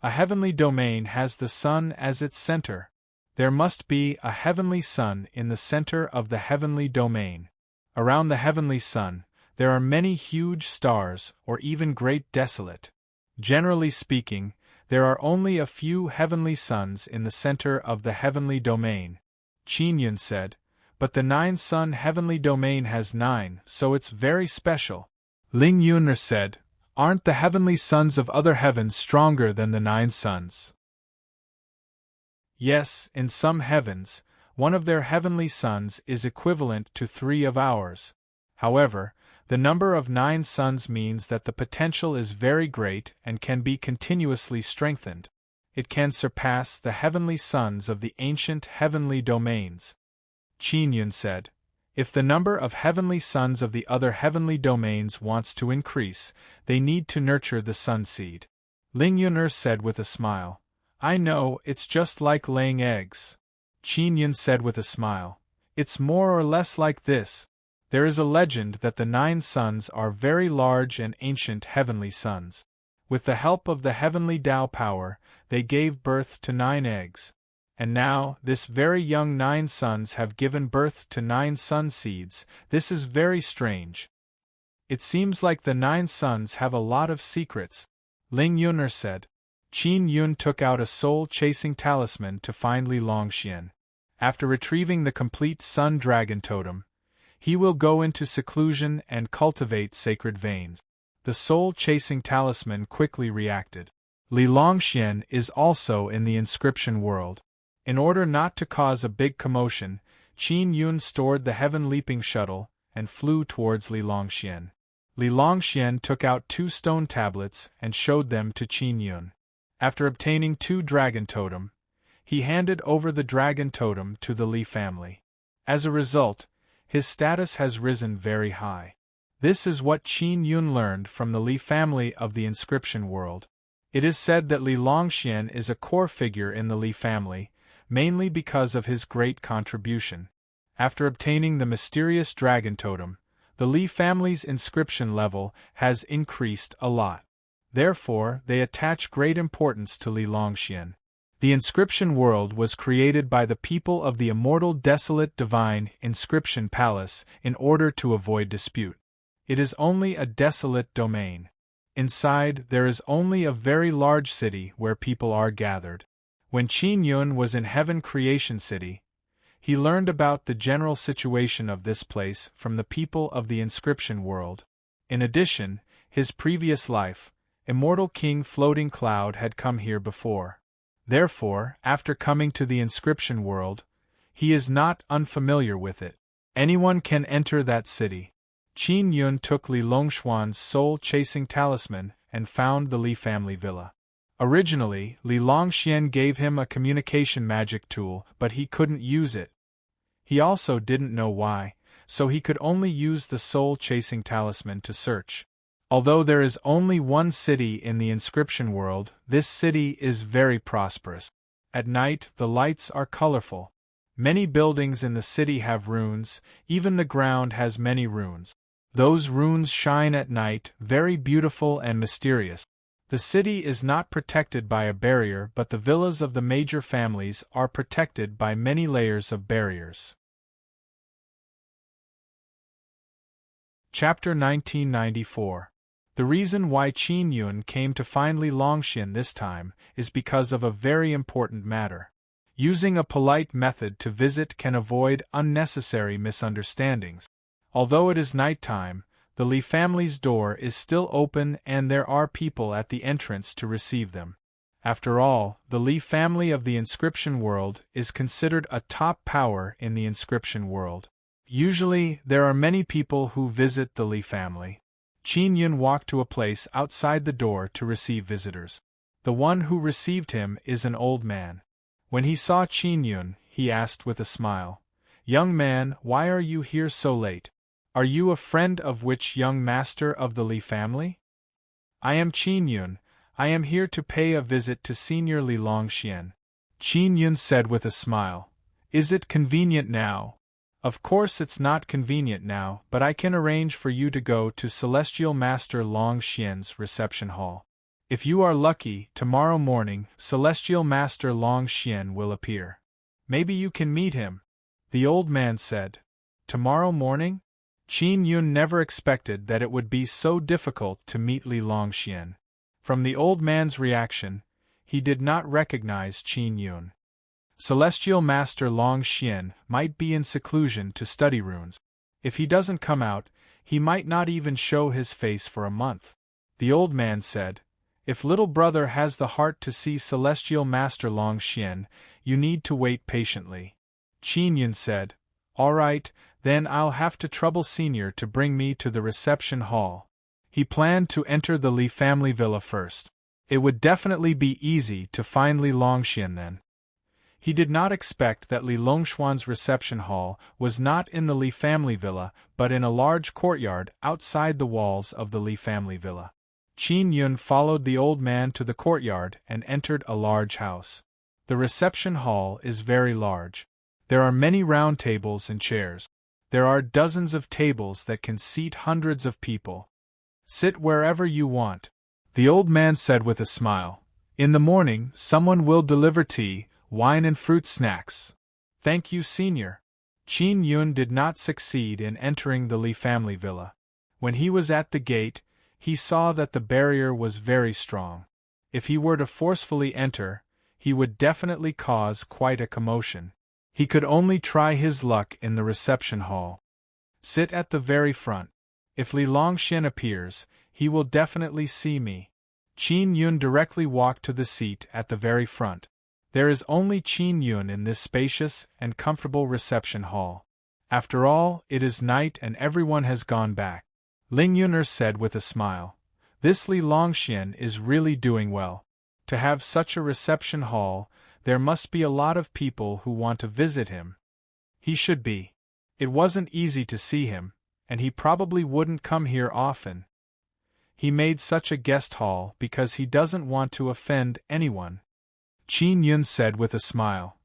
A heavenly domain has the sun as its center. There must be a heavenly sun in the center of the heavenly domain. Around the heavenly sun, there are many huge stars or even great desolate. Generally speaking, there are only a few heavenly suns in the center of the heavenly domain. Qin Yun said, But the 9 sun heavenly domain has 9, so it's very special. Ling Yuner said, Aren't the heavenly suns of other heavens stronger than the 9 suns? Yes, in some heavens, one of their heavenly suns is equivalent to 3 of ours. However, the number of 9 suns means that the potential is very great and can be continuously strengthened. It can surpass the heavenly suns of the ancient heavenly domains. Qin Yun said, If the number of heavenly suns of the other heavenly domains wants to increase, they need to nurture the sun seed. Ling Yuner said with a smile, I know, it's just like laying eggs. Qin Yun said with a smile, It's more or less like this. There is a legend that the 9 suns are very large and ancient heavenly suns. With the help of the heavenly Tao power, they gave birth to 9 eggs. And now, this very young 9 suns have given birth to 9 sun seeds. This is very strange. It seems like the 9 suns have a lot of secrets. Ling Yuner said. Qin Yun took out a soul-chasing talisman to find Li Longxian. After retrieving the complete sun dragon totem, he will go into seclusion and cultivate sacred veins. The soul-chasing talisman quickly reacted. Li Longxian is also in the inscription world. In order not to cause a big commotion, Qin Yun stored the heaven-leaping shuttle and flew towards Li Longxian. Li Longxian took out 2 stone tablets and showed them to Qin Yun. After obtaining 2 dragon totem, he handed over the dragon totem to the Li family. As a result, his status has risen very high. This is what Qin Yun learned from the Li family of the inscription world. It is said that Li Longxian is a core figure in the Li family, mainly because of his great contribution. After obtaining the mysterious dragon totem, the Li family's inscription level has increased a lot. Therefore, they attach great importance to Li Longxian. The inscription world was created by the people of the immortal desolate divine inscription palace in order to avoid dispute. It is only a desolate domain. Inside, there is only a very large city where people are gathered. When Qin Yun was in Heaven Creation City, he learned about the general situation of this place from the people of the inscription world. In addition, his previous life, Immortal King Floating Cloud had come here before. Therefore, after coming to the inscription world, he is not unfamiliar with it. Anyone can enter that city. Qin Yun took Li Longxuan's soul-chasing talisman and found the Li family villa. Originally, Li Longxian gave him a communication magic tool, but he couldn't use it. He also didn't know why, so he could only use the soul-chasing talisman to search. Although there is only one city in the inscription world, this city is very prosperous. At night, the lights are colorful. Many buildings in the city have runes, even the ground has many runes. Those runes shine at night, very beautiful and mysterious. The city is not protected by a barrier, but the villas of the major families are protected by many layers of barriers. Chapter 1994. The reason why Qin Yun came to find Li Longxian this time is because of a very important matter. Using a polite method to visit can avoid unnecessary misunderstandings. Although it is nighttime, the Li family's door is still open and there are people at the entrance to receive them. After all, the Li family of the inscription world is considered a top power in the inscription world. Usually, there are many people who visit the Li family. Qin Yun walked to a place outside the door to receive visitors. The one who received him is an old man. When he saw Qin Yun, he asked with a smile, "Young man, why are you here so late? Are you a friend of which young master of the Li family?" "I am Qin Yun. I am here to pay a visit to Senior Li Longxian," Qin Yun said with a smile. "Is it convenient now?" "Of course it's not convenient now, but I can arrange for you to go to Celestial Master Longxian's reception hall. If you are lucky, tomorrow morning, Celestial Master Longxian will appear. Maybe you can meet him," the old man said. "Tomorrow morning?" Qin Yun never expected that it would be so difficult to meet Li Longxian. From the old man's reaction, he did not recognize Qin Yun. Celestial Master Longxian might be in seclusion to study runes. If he doesn't come out, he might not even show his face for a month. The old man said, "If little brother has the heart to see Celestial Master Longxian, you need to wait patiently." Qin Yun said, "All right, then I'll have to trouble Senior to bring me to the reception hall." He planned to enter the Li family villa first. It would definitely be easy to find Li Longxian then. He did not expect that Li Longxuan's reception hall was not in the Li family villa, but in a large courtyard outside the walls of the Li family villa. Qin Yun followed the old man to the courtyard and entered a large house. The reception hall is very large. There are many round tables and chairs. There are dozens of tables that can seat hundreds of people. "Sit wherever you want," the old man said with a smile. "In the morning, someone will deliver tea, wine and fruit snacks." "Thank you, Senior." Qin Yun did not succeed in entering the Li family villa. When he was at the gate, he saw that the barrier was very strong. If he were to forcefully enter, he would definitely cause quite a commotion. He could only try his luck in the reception hall. "Sit at the very front. If Li Longxian appears, he will definitely see me." Qin Yun directly walked to the seat at the very front. There is only Qin Yun in this spacious and comfortable reception hall. After all, it is night and everyone has gone back. Ling Yuner said with a smile, "This Li Longxian is really doing well. To have such a reception hall, there must be a lot of people who want to visit him. He should be. It wasn't easy to see him, and he probably wouldn't come here often. He made such a guest hall because he doesn't want to offend anyone," Qin Yun said with a smile.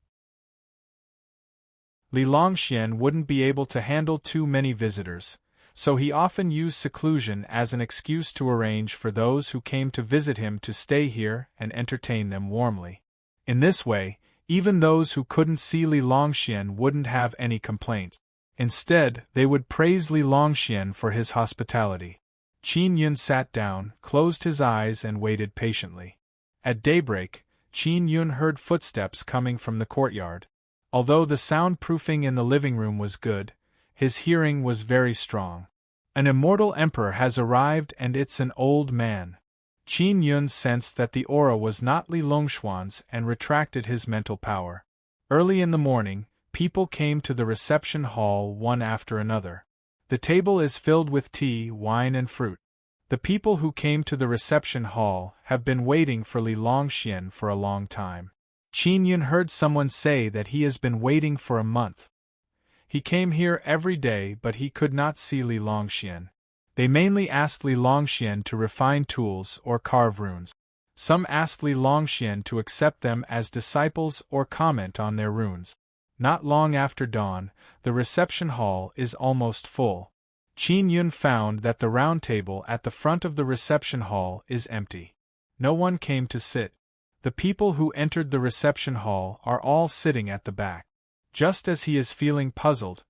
Li Longxian wouldn't be able to handle too many visitors, so he often used seclusion as an excuse to arrange for those who came to visit him to stay here and entertain them warmly. In this way, even those who couldn't see Li Longxian wouldn't have any complaints. Instead, they would praise Li Longxian for his hospitality. Qin Yun sat down, closed his eyes and waited patiently. At daybreak, Qin Yun heard footsteps coming from the courtyard. Although the soundproofing in the living room was good, his hearing was very strong. An immortal emperor has arrived and it's an old man. Qin Yun sensed that the aura was not Li Longxuan's and retracted his mental power. Early in the morning, people came to the reception hall one after another. The table is filled with tea, wine and fruit. The people who came to the reception hall have been waiting for Li Longxian for a long time. Qin Yun heard someone say that he has been waiting for a month. He came here every day, but he could not see Li Longxian. They mainly asked Li Longxian to refine tools or carve runes. Some asked Li Longxian to accept them as disciples or comment on their runes. Not long after dawn, the reception hall is almost full. Qin Yun found that the round table at the front of the reception hall is empty. No one came to sit. The people who entered the reception hall are all sitting at the back. Just as he is feeling puzzled,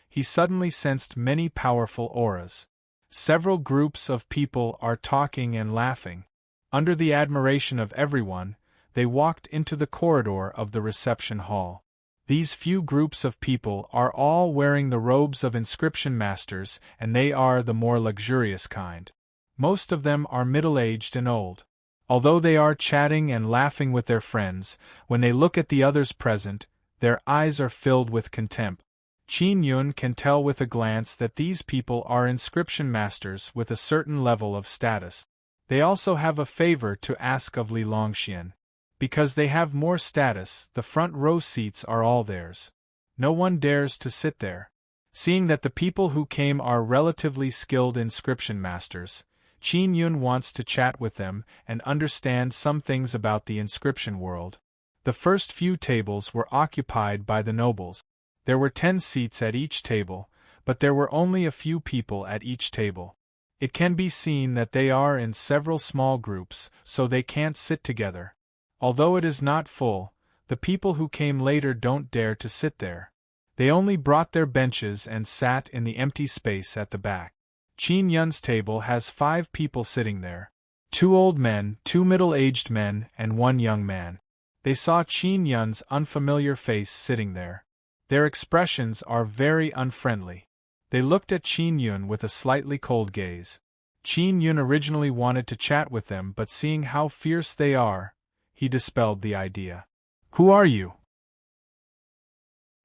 he suddenly sensed many powerful auras. Several groups of people are talking and laughing. Under the admiration of everyone, they walked into the corridor of the reception hall. These few groups of people are all wearing the robes of inscription masters, and they are the more luxurious kind. Most of them are middle-aged and old. Although they are chatting and laughing with their friends, when they look at the others present, their eyes are filled with contempt. Qin Yun can tell with a glance that these people are inscription masters with a certain level of status. They also have a favor to ask of Li Longxian. Because they have more status, the front row seats are all theirs. No one dares to sit there. Seeing that the people who came are relatively skilled inscription masters, Qin Yun wants to chat with them and understand some things about the inscription world. The first few tables were occupied by the nobles. There were 10 seats at each table, but there were only a few people at each table. It can be seen that they are in several small groups, so they can't sit together. Although it is not full, the people who came later don't dare to sit there. They only brought their benches and sat in the empty space at the back. Qin Yun's table has 5 people sitting there. 2 old men, 2 middle-aged men, and 1 young man. They saw Qin Yun's unfamiliar face sitting there. Their expressions are very unfriendly. They looked at Qin Yun with a slightly cold gaze. Qin Yun originally wanted to chat with them, but seeing how fierce they are, he dispelled the idea. Who are you?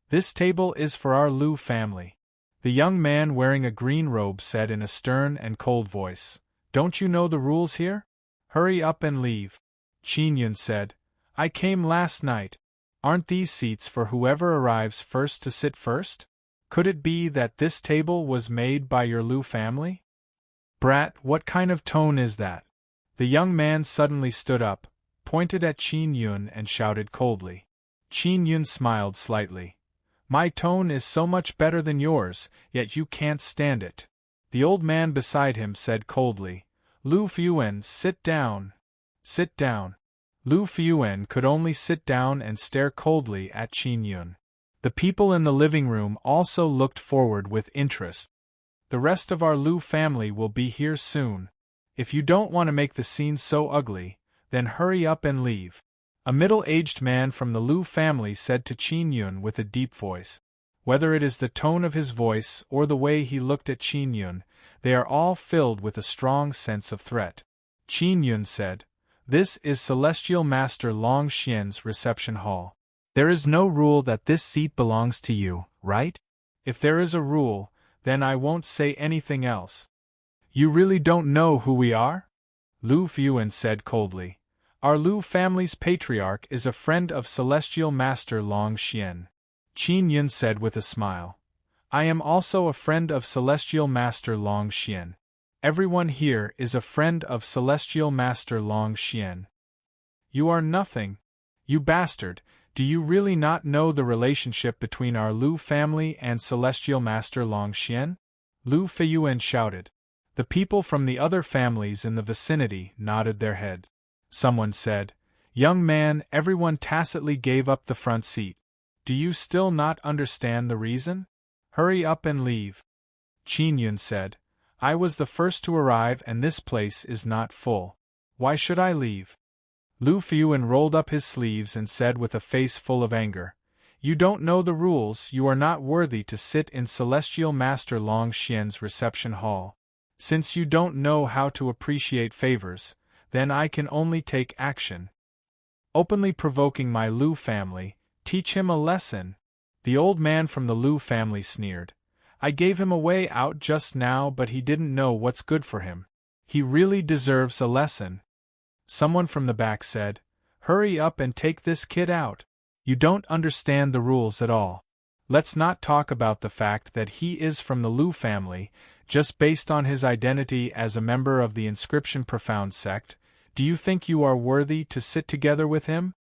This table is for our Lu family. The young man wearing a green robe said in a stern and cold voice. Don't you know the rules here? Hurry up and leave. Qin Yun said, I came last night. Aren't these seats for whoever arrives first to sit first? Could it be that this table was made by your Lu family? Brat, what kind of tone is that? The young man suddenly stood up, pointed at Qin Yun and shouted coldly. Qin Yun smiled slightly. My tone is so much better than yours, yet you can't stand it. The old man beside him said coldly, Lu Fuan, sit down. Sit down. Lu Fuan could only sit down and stare coldly at Qin Yun. The people in the living room also looked forward with interest. The rest of our Lu family will be here soon. If you don't want to make the scene so ugly, then hurry up and leave. A middle-aged man from the Lu family said to Qin Yun with a deep voice. Whether it is the tone of his voice or the way he looked at Qin Yun, they are all filled with a strong sense of threat. Qin Yun said, This is Celestial Master Long Xian's reception hall. There is no rule that this seat belongs to you, right? If there is a rule, then I won't say anything else. You really don't know who we are? Lu Fuan said coldly. Our Lu family's patriarch is a friend of Celestial Master Long Xian. Qin Yun said with a smile. I am also a friend of Celestial Master Long Xian. Everyone here is a friend of Celestial Master Long Xian. You are nothing. You bastard, do you really not know the relationship between our Lu family and Celestial Master Long Xian? Lu Fuan shouted. The people from the other families in the vicinity nodded their heads. Someone said, Young man, everyone tacitly gave up the front seat. Do you still not understand the reason? Hurry up and leave. Qin Yun said, I was the first to arrive and this place is not full. Why should I leave? Lu Fuan rolled up his sleeves and said with a face full of anger, You don't know the rules, you are not worthy to sit in Celestial Master Long Xian's reception hall. Since you don't know how to appreciate favors, then I can only take action. Openly provoking my Lu family, teach him a lesson. The old man from the Lu family sneered. I gave him a way out just now, but he didn't know what's good for him. He really deserves a lesson. Someone from the back said, "Hurry up and take this kid out. You don't understand the rules at all. Let's not talk about the fact that he is from the Lu family, just based on his identity as a member of the Inscription Profound sect. Do you think you are worthy to sit together with him?"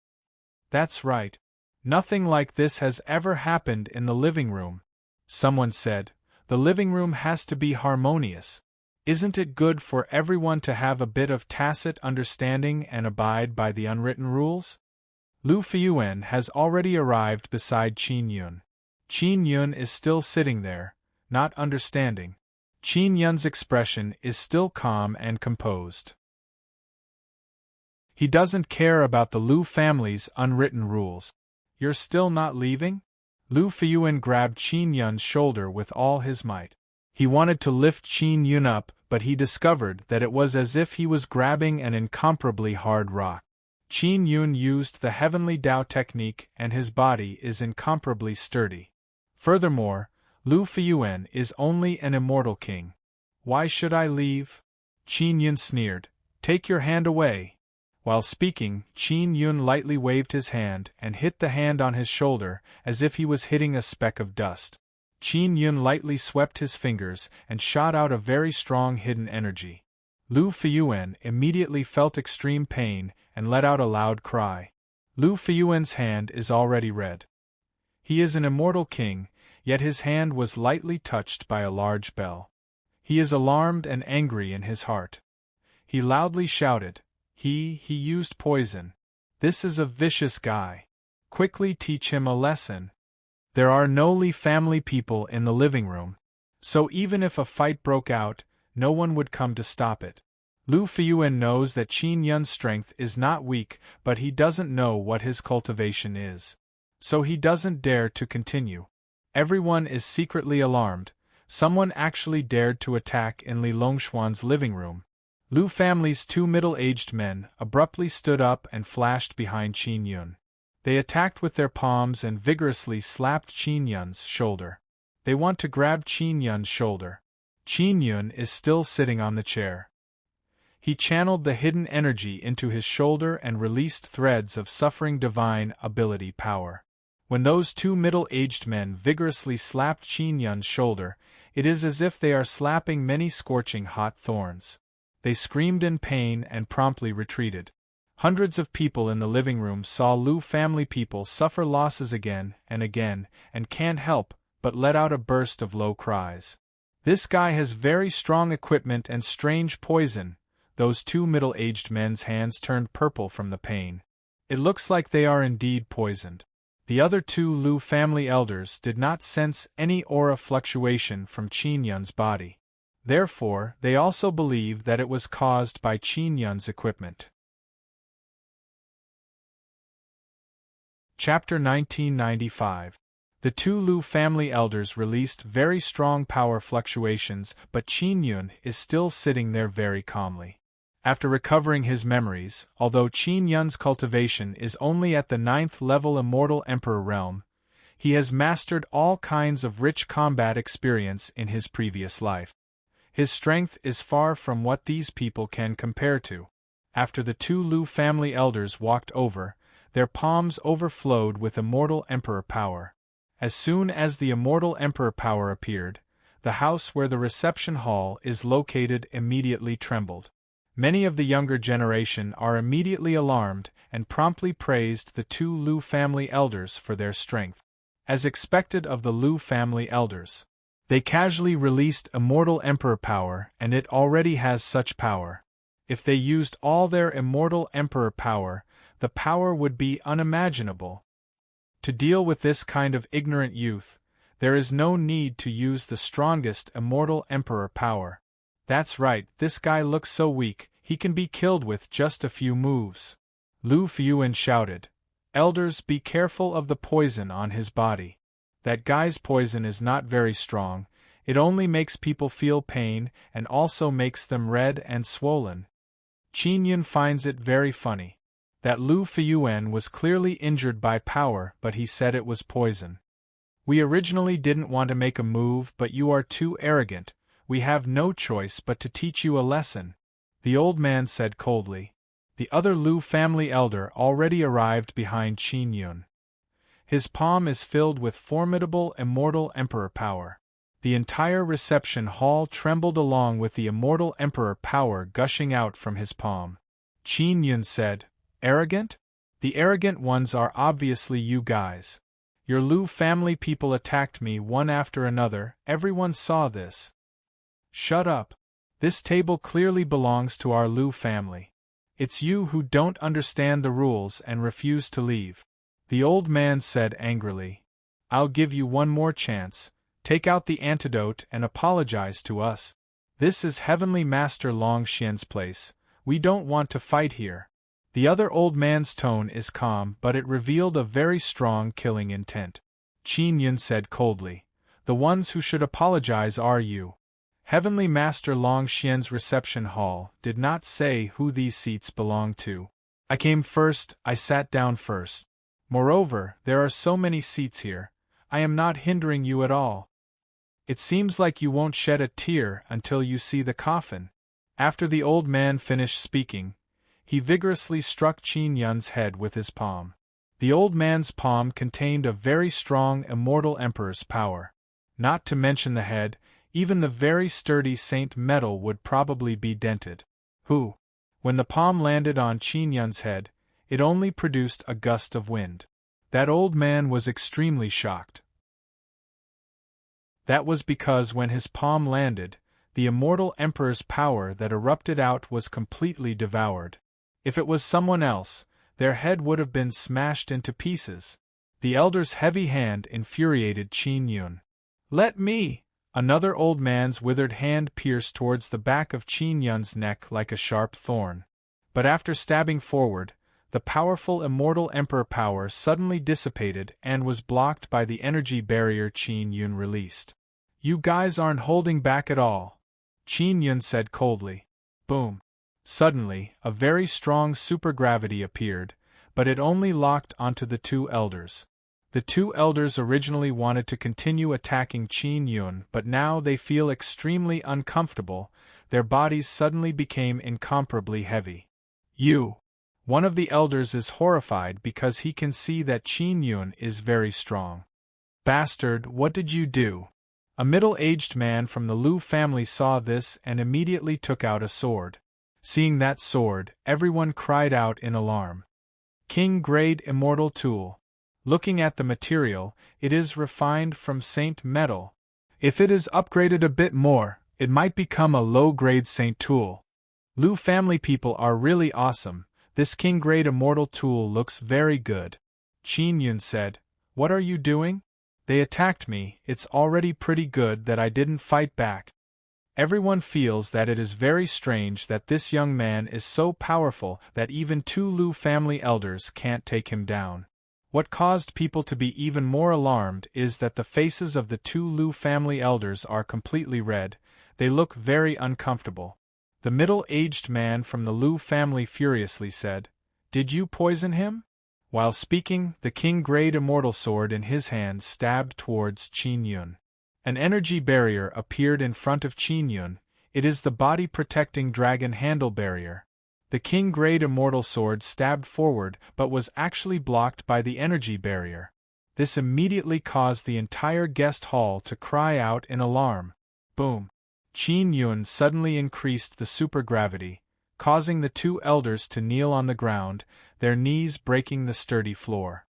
"That's right. Nothing like this has ever happened in the living room." Someone said, "The living room has to be harmonious. Isn't it good for everyone to have a bit of tacit understanding and abide by the unwritten rules?" Lu Fiyuan has already arrived beside Qin Yun. Qin Yun is still sitting there, not understanding. Qin Yun's expression is still calm and composed. He doesn't care about the Lu family's unwritten rules. "You're still not leaving?" Lu Fiyuan grabbed Qin Yun's shoulder with all his might. He wanted to lift Qin Yun up, but he discovered that it was as if he was grabbing an incomparably hard rock. Qin Yun used the heavenly Tao technique and his body is incomparably sturdy. Furthermore, Lu Fiyuan is only an immortal king. "Why should I leave?" Qin Yun sneered. "Take your hand away." While speaking, Qin Yun lightly waved his hand and hit the hand on his shoulder as if he was hitting a speck of dust. Qin Yun lightly swept his fingers and shot out a very strong hidden energy. Lu Fiyuan immediately felt extreme pain and let out a loud cry. Lu Fiyuan's hand is already red. He is an immortal king, yet his hand was lightly touched by a large bell. He is alarmed and angry in his heart. He loudly shouted, He used poison. This is a vicious guy. Quickly teach him a lesson." There are no Li family people in the living room, so even if a fight broke out, no one would come to stop it. Lu Fiyuan knows that Qin Yun's strength is not weak, but he doesn't know what his cultivation is. So he doesn't dare to continue. Everyone is secretly alarmed. Someone actually dared to attack in Li Longshuan's living room. Lu family's two middle-aged men abruptly stood up and flashed behind Qin Yun. They attacked with their palms and vigorously slapped Qin Yun's shoulder. They want to grab Qin Yun's shoulder. Qin Yun is still sitting on the chair. He channeled the hidden energy into his shoulder and released threads of suffering divine ability power. When those two middle-aged men vigorously slapped Qin Yun's shoulder, it is as if they are slapping many scorching hot thorns. They screamed in pain and promptly retreated. Hundreds of people in the living room saw Lu family people suffer losses again and can't help but let out a burst of low cries. "This guy has very strong equipment and strange poison." Those two middle-aged men's hands turned purple from the pain. It looks like they are indeed poisoned. The other two Lu family elders did not sense any aura fluctuation from Qin Yun's body. Therefore, they also believe that it was caused by Qin Yun's equipment. Chapter 1995. The two Lu family elders released very strong power fluctuations, but Qin Yun is still sitting there very calmly. After recovering his memories, although Qin Yun's cultivation is only at the 9th level Immortal Emperor realm, he has mastered all kinds of rich combat experience in his previous life. His strength is far from what these people can compare to. After the two Lu family elders walked over, their palms overflowed with Immortal Emperor power. As soon as the Immortal Emperor power appeared, the house where the reception hall is located immediately trembled. Many of the younger generation are immediately alarmed and promptly praised the two Lu family elders for their strength. As expected of the Lu family elders, they casually released Immortal Emperor power, and it already has such power. If they used all their Immortal Emperor power, the power would be unimaginable. To deal with this kind of ignorant youth, there is no need to use the strongest Immortal Emperor power. That's right, this guy looks so weak, he can be killed with just a few moves. Lu Fiyuan shouted, "Elders, be careful of the poison on his body. That guy's poison is not very strong, it only makes people feel pain and also makes them red and swollen." Qin Yun finds it very funny that Lu Fiyuan was clearly injured by power, but he said it was poison. "We originally didn't want to make a move, but you are too arrogant. We have no choice but to teach you a lesson." the old man said coldly. The other Lu family elder already arrived behind Qin Yun. His palm is filled with formidable immortal emperor power. The entire reception hall trembled along with the immortal emperor power gushing out from his palm. Qin Yun said, "Arrogant? The arrogant ones are obviously you guys. Your Lu family people attacked me one after another, everyone saw this." "Shut up. This table clearly belongs to our Lu family. It's you who don't understand the rules and refuse to leave," the old man said angrily. "I'll give you one more chance. Take out the antidote and apologize to us. This is Heavenly Master Long Xian's place. We don't want to fight here." The other old man's tone is calm, but it revealed a very strong killing intent. Qin Yun said coldly, "The ones who should apologize are you. Heavenly Master Long Xian's reception hall did not say who these seats belong to. I came first, I sat down first. Moreover, there are so many seats here, I am not hindering you at all. It seems like you won't shed a tear until you see the coffin." After the old man finished speaking, he vigorously struck Qin Yun's head with his palm. The old man's palm contained a very strong immortal emperor's power. Not to mention the head, even the very sturdy saint metal would probably be dented. When the palm landed on Qin Yun's head, it only produced a gust of wind. That old man was extremely shocked. That was because when his palm landed, the immortal emperor's power that erupted out was completely devoured. If it was someone else, their head would have been smashed into pieces. The elder's heavy hand infuriated Qin Yun. "Let me!" Another old man's withered hand pierced towards the back of Qin Yun's neck like a sharp thorn. But after stabbing forward, the powerful immortal emperor power suddenly dissipated and was blocked by the energy barrier Qin Yun released. "You guys aren't holding back at all," Qin Yun said coldly. Boom. Suddenly, a very strong supergravity appeared, but it only locked onto the two elders. The two elders originally wanted to continue attacking Qin Yun, but now they feel extremely uncomfortable, their bodies suddenly became incomparably heavy. One of the elders is horrified because he can see that Qin Yun is very strong. "Bastard, what did you do?" A middle-aged man from the Lu family saw this and immediately took out a sword. Seeing that sword, everyone cried out in alarm. King-grade immortal tool. Looking at the material, it is refined from saint metal. If it is upgraded a bit more, it might become a low-grade saint tool. Lu family people are really awesome. This king-grade immortal tool looks very good. Qin Yun said, "What are you doing?" "They attacked me, it's already pretty good that I didn't fight back." Everyone feels that it is very strange that this young man is so powerful that even two Lu family elders can't take him down. What caused people to be even more alarmed is that the faces of the two Lu family elders are completely red, they look very uncomfortable. The middle-aged man from the Lu family furiously said, "Did you poison him?" While speaking, the king-grade immortal sword in his hand stabbed towards Qin Yun. An energy barrier appeared in front of Qin Yun. It is the body-protecting dragon handle barrier. The king-grade immortal sword stabbed forward but was actually blocked by the energy barrier. This immediately caused the entire guest hall to cry out in alarm. Boom! Qin Yun suddenly increased the supergravity, causing the two elders to kneel on the ground, their knees breaking the sturdy floor.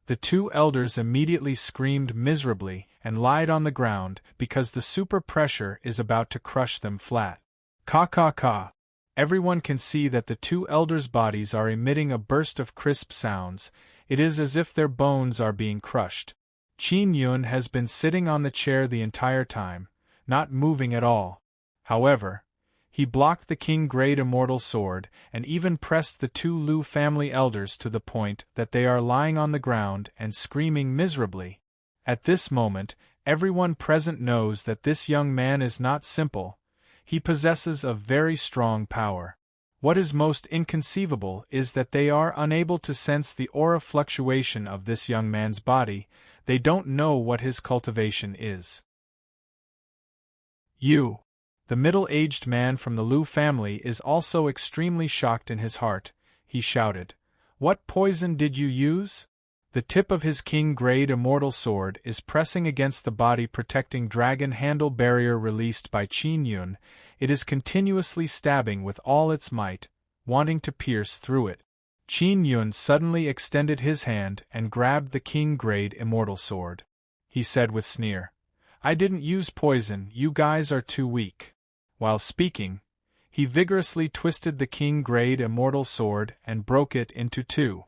The two elders immediately screamed miserably and lied on the ground because the super pressure is about to crush them flat. Ka ka ka! Everyone can see that the two elders' bodies are emitting a burst of crisp sounds. It is as if their bones are being crushed. Qin Yun has been sitting on the chair the entire time, not moving at all. However, he blocked the king-grade immortal sword and even pressed the two Lu family elders to the point that they are lying on the ground and screaming miserably. At this moment, everyone present knows that this young man is not simple. He possesses a very strong power. What is most inconceivable is that they are unable to sense the aura fluctuation of this young man's body. They don't know what his cultivation is. The middle-aged man from the Liu family is also extremely shocked in his heart. He shouted, "What poison did you use?" The tip of his king-grade immortal sword is pressing against the body-protecting dragon handle barrier released by Qin Yun. It is continuously stabbing with all its might, wanting to pierce through it. Qin Yun suddenly extended his hand and grabbed the king-grade immortal sword. He said with sneer, "I didn't use poison, you guys are too weak." While speaking, he vigorously twisted the king-grade immortal sword and broke it into two.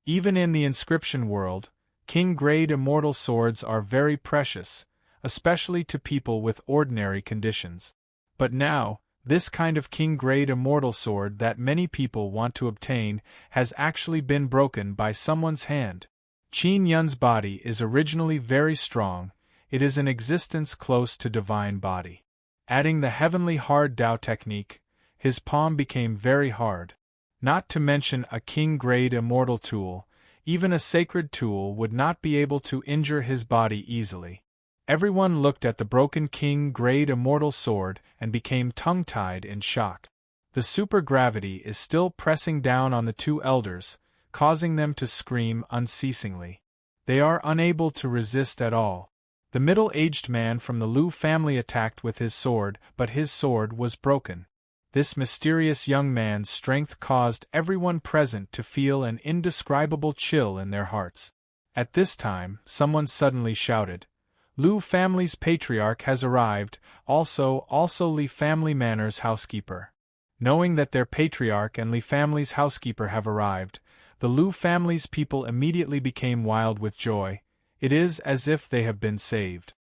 Even in the inscription world, king-grade immortal swords are very precious, especially to people with ordinary conditions. But now, this kind of king-grade immortal sword that many people want to obtain has actually been broken by someone's hand. Qin Yun's body is originally very strong, it is an existence close to divine body. Adding the heavenly hard Dao technique, his palm became very hard. Not to mention a king-grade immortal tool, even a sacred tool would not be able to injure his body easily. Everyone looked at the broken king-grade immortal sword and became tongue-tied in shock. The supergravity is still pressing down on the two elders, causing them to scream unceasingly. They are unable to resist at all. The middle-aged man from the Liu family attacked with his sword, but his sword was broken. This mysterious young man's strength caused everyone present to feel an indescribable chill in their hearts. At this time, someone suddenly shouted, "Liu family's patriarch has arrived, also Li family manor's housekeeper." Knowing that their patriarch and Li family's housekeeper have arrived, the Liu family's people immediately became wild with joy. It is as if they have been saved.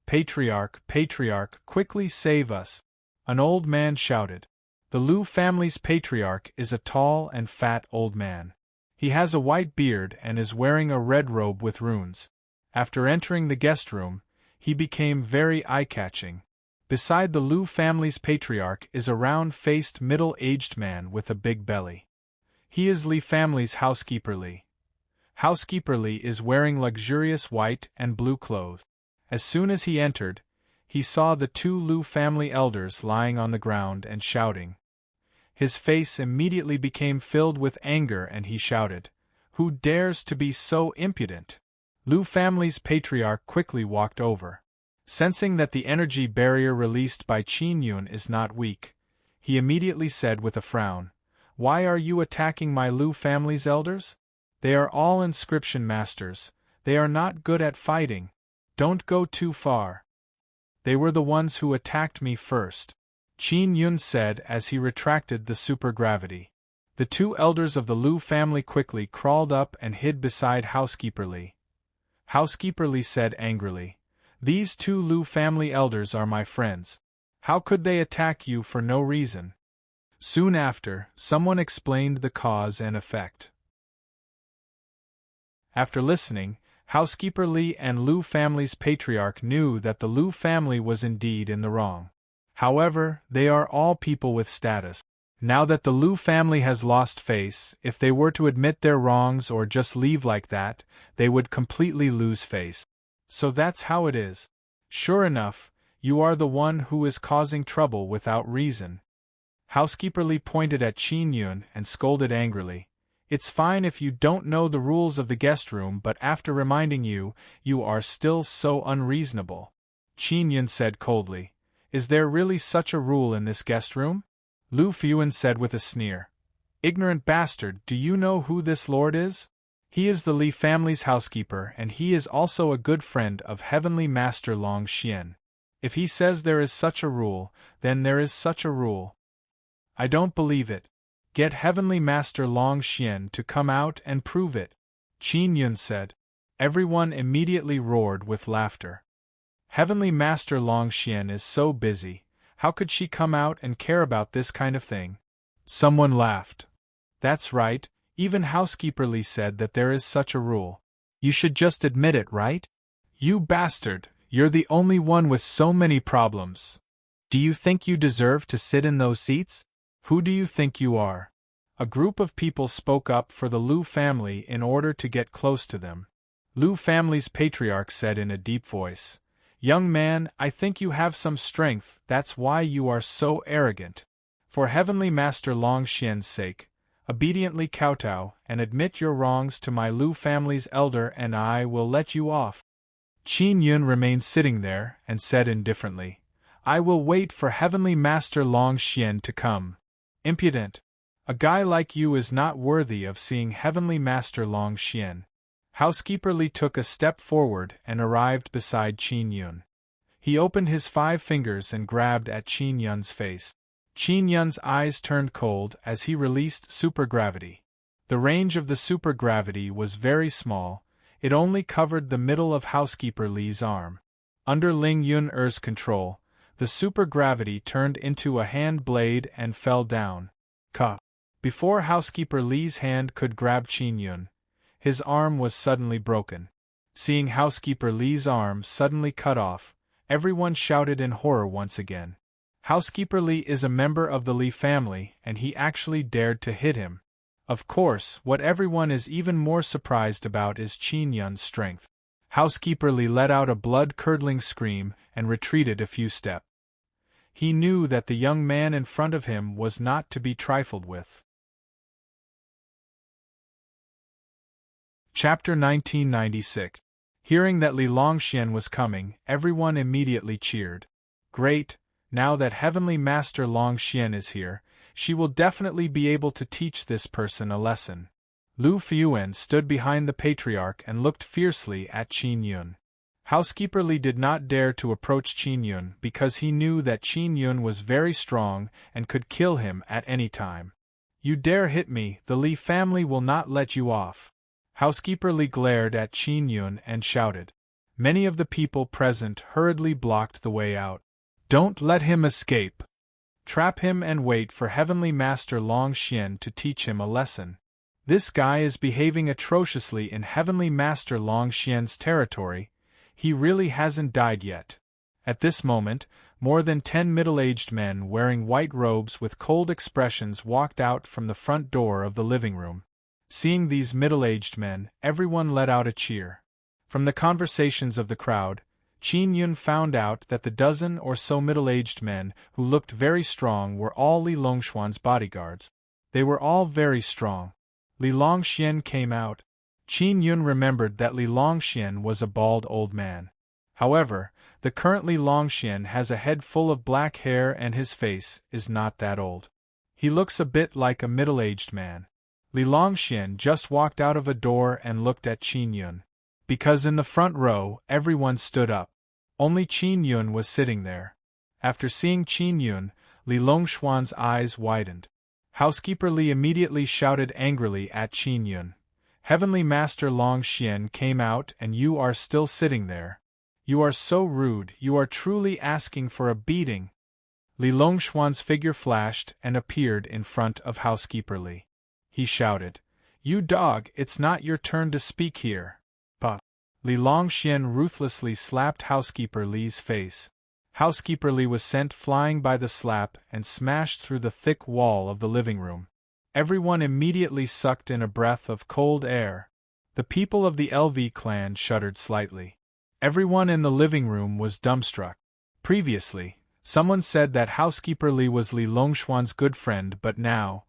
"Patriarch, patriarch, quickly save us!" an old man shouted. The Liu family's patriarch is a tall and fat old man. He has a white beard and is wearing a red robe with runes. After entering the guest room, he became very eye-catching. Beside the Liu family's patriarch is a round-faced middle-aged man with a big belly. He is Li family's housekeeper Li. Housekeeper Li is wearing luxurious white and blue clothes. As soon as he entered, he saw the two Liu family elders lying on the ground and shouting. His face immediately became filled with anger and he shouted, "Who dares to be so impudent?" Liu family's patriarch quickly walked over. Sensing that the energy barrier released by Qin Yun is not weak, he immediately said with a frown, "Why are you attacking my Liu family's elders? They are all inscription masters, they are not good at fighting. Don't go too far. They were the ones who attacked me first," Qin Yun said as he retracted the supergravity. The two elders of the Liu family quickly crawled up and hid beside Housekeeper Li. Housekeeper Li said angrily, "These two Liu family elders are my friends. How could they attack you for no reason?" Soon after, someone explained the cause and effect. After listening, Housekeeper Li and Liu family's patriarch knew that the Liu family was indeed in the wrong. However, they are all people with status. Now that the Liu family has lost face, if they were to admit their wrongs or just leave like that, they would completely lose face. So that's how it is. Sure enough, you are the one who is causing trouble without reason. Housekeeper Li pointed at Qin Yun and scolded angrily. "It's fine if you don't know the rules of the guest room, but after reminding you, you are still so unreasonable." Qin Yun said coldly, "Is there really such a rule in this guest room?" Liu Fuan said with a sneer, "Ignorant bastard, do you know who this lord is? He is the Li family's housekeeper and he is also a good friend of Heavenly Master Long Xian. If he says there is such a rule, then there is such a rule. I don't believe it. Get Heavenly Master Long Xian to come out and prove it," Qin Yun said. Everyone immediately roared with laughter. Heavenly Master Long Xian is so busy, how could she come out and care about this kind of thing? Someone laughed. "That's right, even Housekeeper Li said that there is such a rule. You should just admit it, right? You bastard, you're the only one with so many problems. Do you think you deserve to sit in those seats? Who do you think you are?" A group of people spoke up for the Liu family in order to get close to them. Liu family's patriarch said in a deep voice, Young man, I think you have some strength, that's why you are so arrogant. For Heavenly Master Long Xian's sake, obediently kowtow and admit your wrongs to my Lu family's elder and I will let you off. Qin Yun remained sitting there and said indifferently, I will wait for Heavenly Master Long Xian to come. Impudent! A guy like you is not worthy of seeing Heavenly Master Long Xian. Housekeeper Li took a step forward and arrived beside Qin Yun. He opened his 5 fingers and grabbed at Qin Yun's face. Qin Yun's eyes turned cold as he released supergravity. The range of the supergravity was very small, it only covered the middle of Housekeeper Li's arm. Under Ling Yun-er's control, the supergravity turned into a hand blade and fell down. Ka! Before Housekeeper Li's hand could grab Qin Yun, his arm was suddenly broken. Seeing Housekeeper Li's arm suddenly cut off, everyone shouted in horror once again. Housekeeper Li is a member of the Li family and he actually dared to hit him. Of course, what everyone is even more surprised about is Qin Yun's strength. Housekeeper Li let out a blood-curdling scream and retreated a few steps. He knew that the young man in front of him was not to be trifled with. Chapter 1996. Hearing that Li Longxian was coming, everyone immediately cheered. Great, now that Heavenly Master Longxian is here, she will definitely be able to teach this person a lesson. Lu Fuyuan stood behind the patriarch and looked fiercely at Qin Yun. Housekeeper Li did not dare to approach Qin Yun because he knew that Qin Yun was very strong and could kill him at any time. You dare hit me, the Li family will not let you off. Housekeeper Li glared at Qin Yun and shouted. Many of the people present hurriedly blocked the way out. Don't let him escape. Trap him and wait for Heavenly Master Long Xian to teach him a lesson. This guy is behaving atrociously in Heavenly Master Long Xian's territory. He really hasn't died yet. At this moment, more than 10 middle-aged men wearing white robes with cold expressions walked out from the front door of the living room. Seeing these middle-aged men, everyone let out a cheer. From the conversations of the crowd, Qin Yun found out that the dozen or so middle-aged men who looked very strong were all Li Longxuan's bodyguards. They were all very strong. Li Longxian came out. Qin Yun remembered that Li Longxian was a bald old man. However, the current Li Longxian has a head full of black hair and his face is not that old. He looks a bit like a middle-aged man. Li Longxian just walked out of a door and looked at Qin Yun. Because in the front row, everyone stood up. Only Qin Yun was sitting there. After seeing Qin Yun, Li Longxuan's eyes widened. Housekeeper Li immediately shouted angrily at Qin Yun. Heavenly Master Long Xian came out and you are still sitting there. You are so rude, you are truly asking for a beating. Li Longxuan's figure flashed and appeared in front of Housekeeper Li. He shouted, You dog, it's not your turn to speak here. Bah! Li Longxian ruthlessly slapped Housekeeper Li's face. Housekeeper Li was sent flying by the slap and smashed through the thick wall of the living room. Everyone immediately sucked in a breath of cold air. The people of the LV clan shuddered slightly. Everyone in the living room was dumbstruck. Previously, someone said that Housekeeper Li was Li Longxuan's good friend, but now,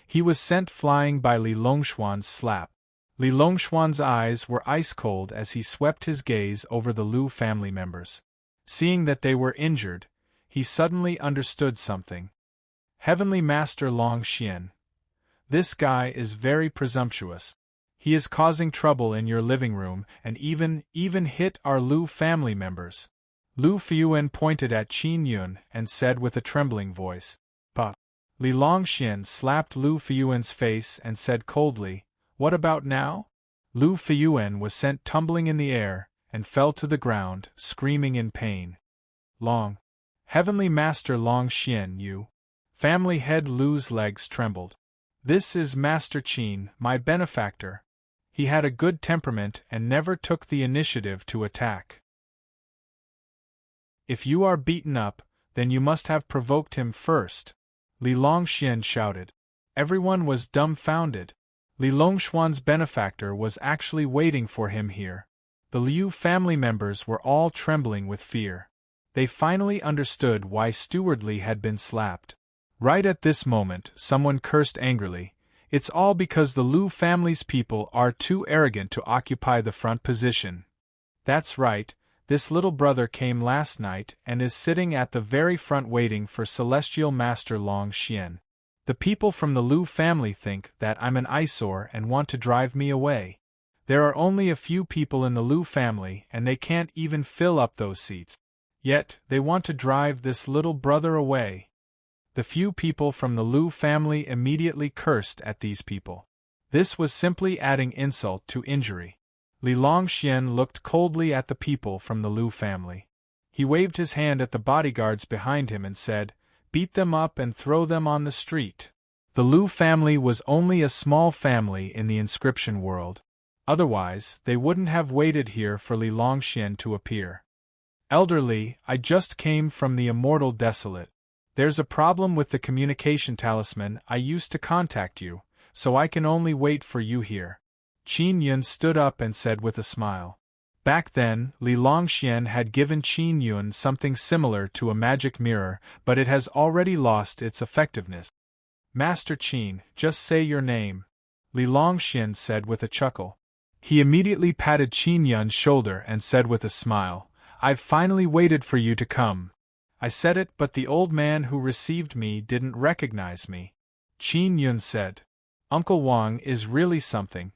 he was sent flying by Li Longxuan's slap. Li Longxuan's eyes were ice-cold as he swept his gaze over the Lu family members. Seeing that they were injured, he suddenly understood something. Heavenly Master Long Xian. This guy is very presumptuous. He is causing trouble in your living room and even hit our Lu family members. Lu Fuyuan pointed at Qin Yun and said with a trembling voice, Bah! Li Longxian slapped Lu Fuyuan's face and said coldly, What about now? Lu Fuyuan was sent tumbling in the air and fell to the ground, screaming in pain. Heavenly Master Long Xian, you. Family head Lu's legs trembled. This is Master Qin, my benefactor. He had a good temperament and never took the initiative to attack. If you are beaten up, then you must have provoked him first. Li Longxian shouted. Everyone was dumbfounded. Li Longxuan's benefactor was actually waiting for him here. The Liu family members were all trembling with fear. They finally understood why Steward Li had been slapped. Right at this moment, someone cursed angrily. It's all because the Liu family's people are too arrogant to occupy the front position. That's right, this little brother came last night and is sitting at the very front waiting for Celestial Master Long Xian. The people from the Liu family think that I'm an eyesore and want to drive me away. There are only a few people in the Liu family and they can't even fill up those seats. Yet, they want to drive this little brother away. The few people from the Liu family immediately cursed at these people. This was simply adding insult to injury. Li Longxian looked coldly at the people from the Liu family. He waved his hand at the bodyguards behind him and said, "Beat them up and throw them on the street." The Liu family was only a small family in the inscription world. Otherwise, they wouldn't have waited here for Li Longxian to appear. "Elder Li, I just came from the Immortal Desolate. There's a problem with the communication talisman. I used to contact you, so I can only wait for you here." Qin Yun stood up and said with a smile. Back then, Li Longxian had given Qin Yun something similar to a magic mirror, but it has already lost its effectiveness. "Master Qin, just say your name," Li Longxian said with a chuckle. He immediately patted Qin Yun's shoulder and said with a smile, "I've finally waited for you to come. I said it, but the old man who received me didn't recognize me." Qin Yun said, "Uncle Wang is really something.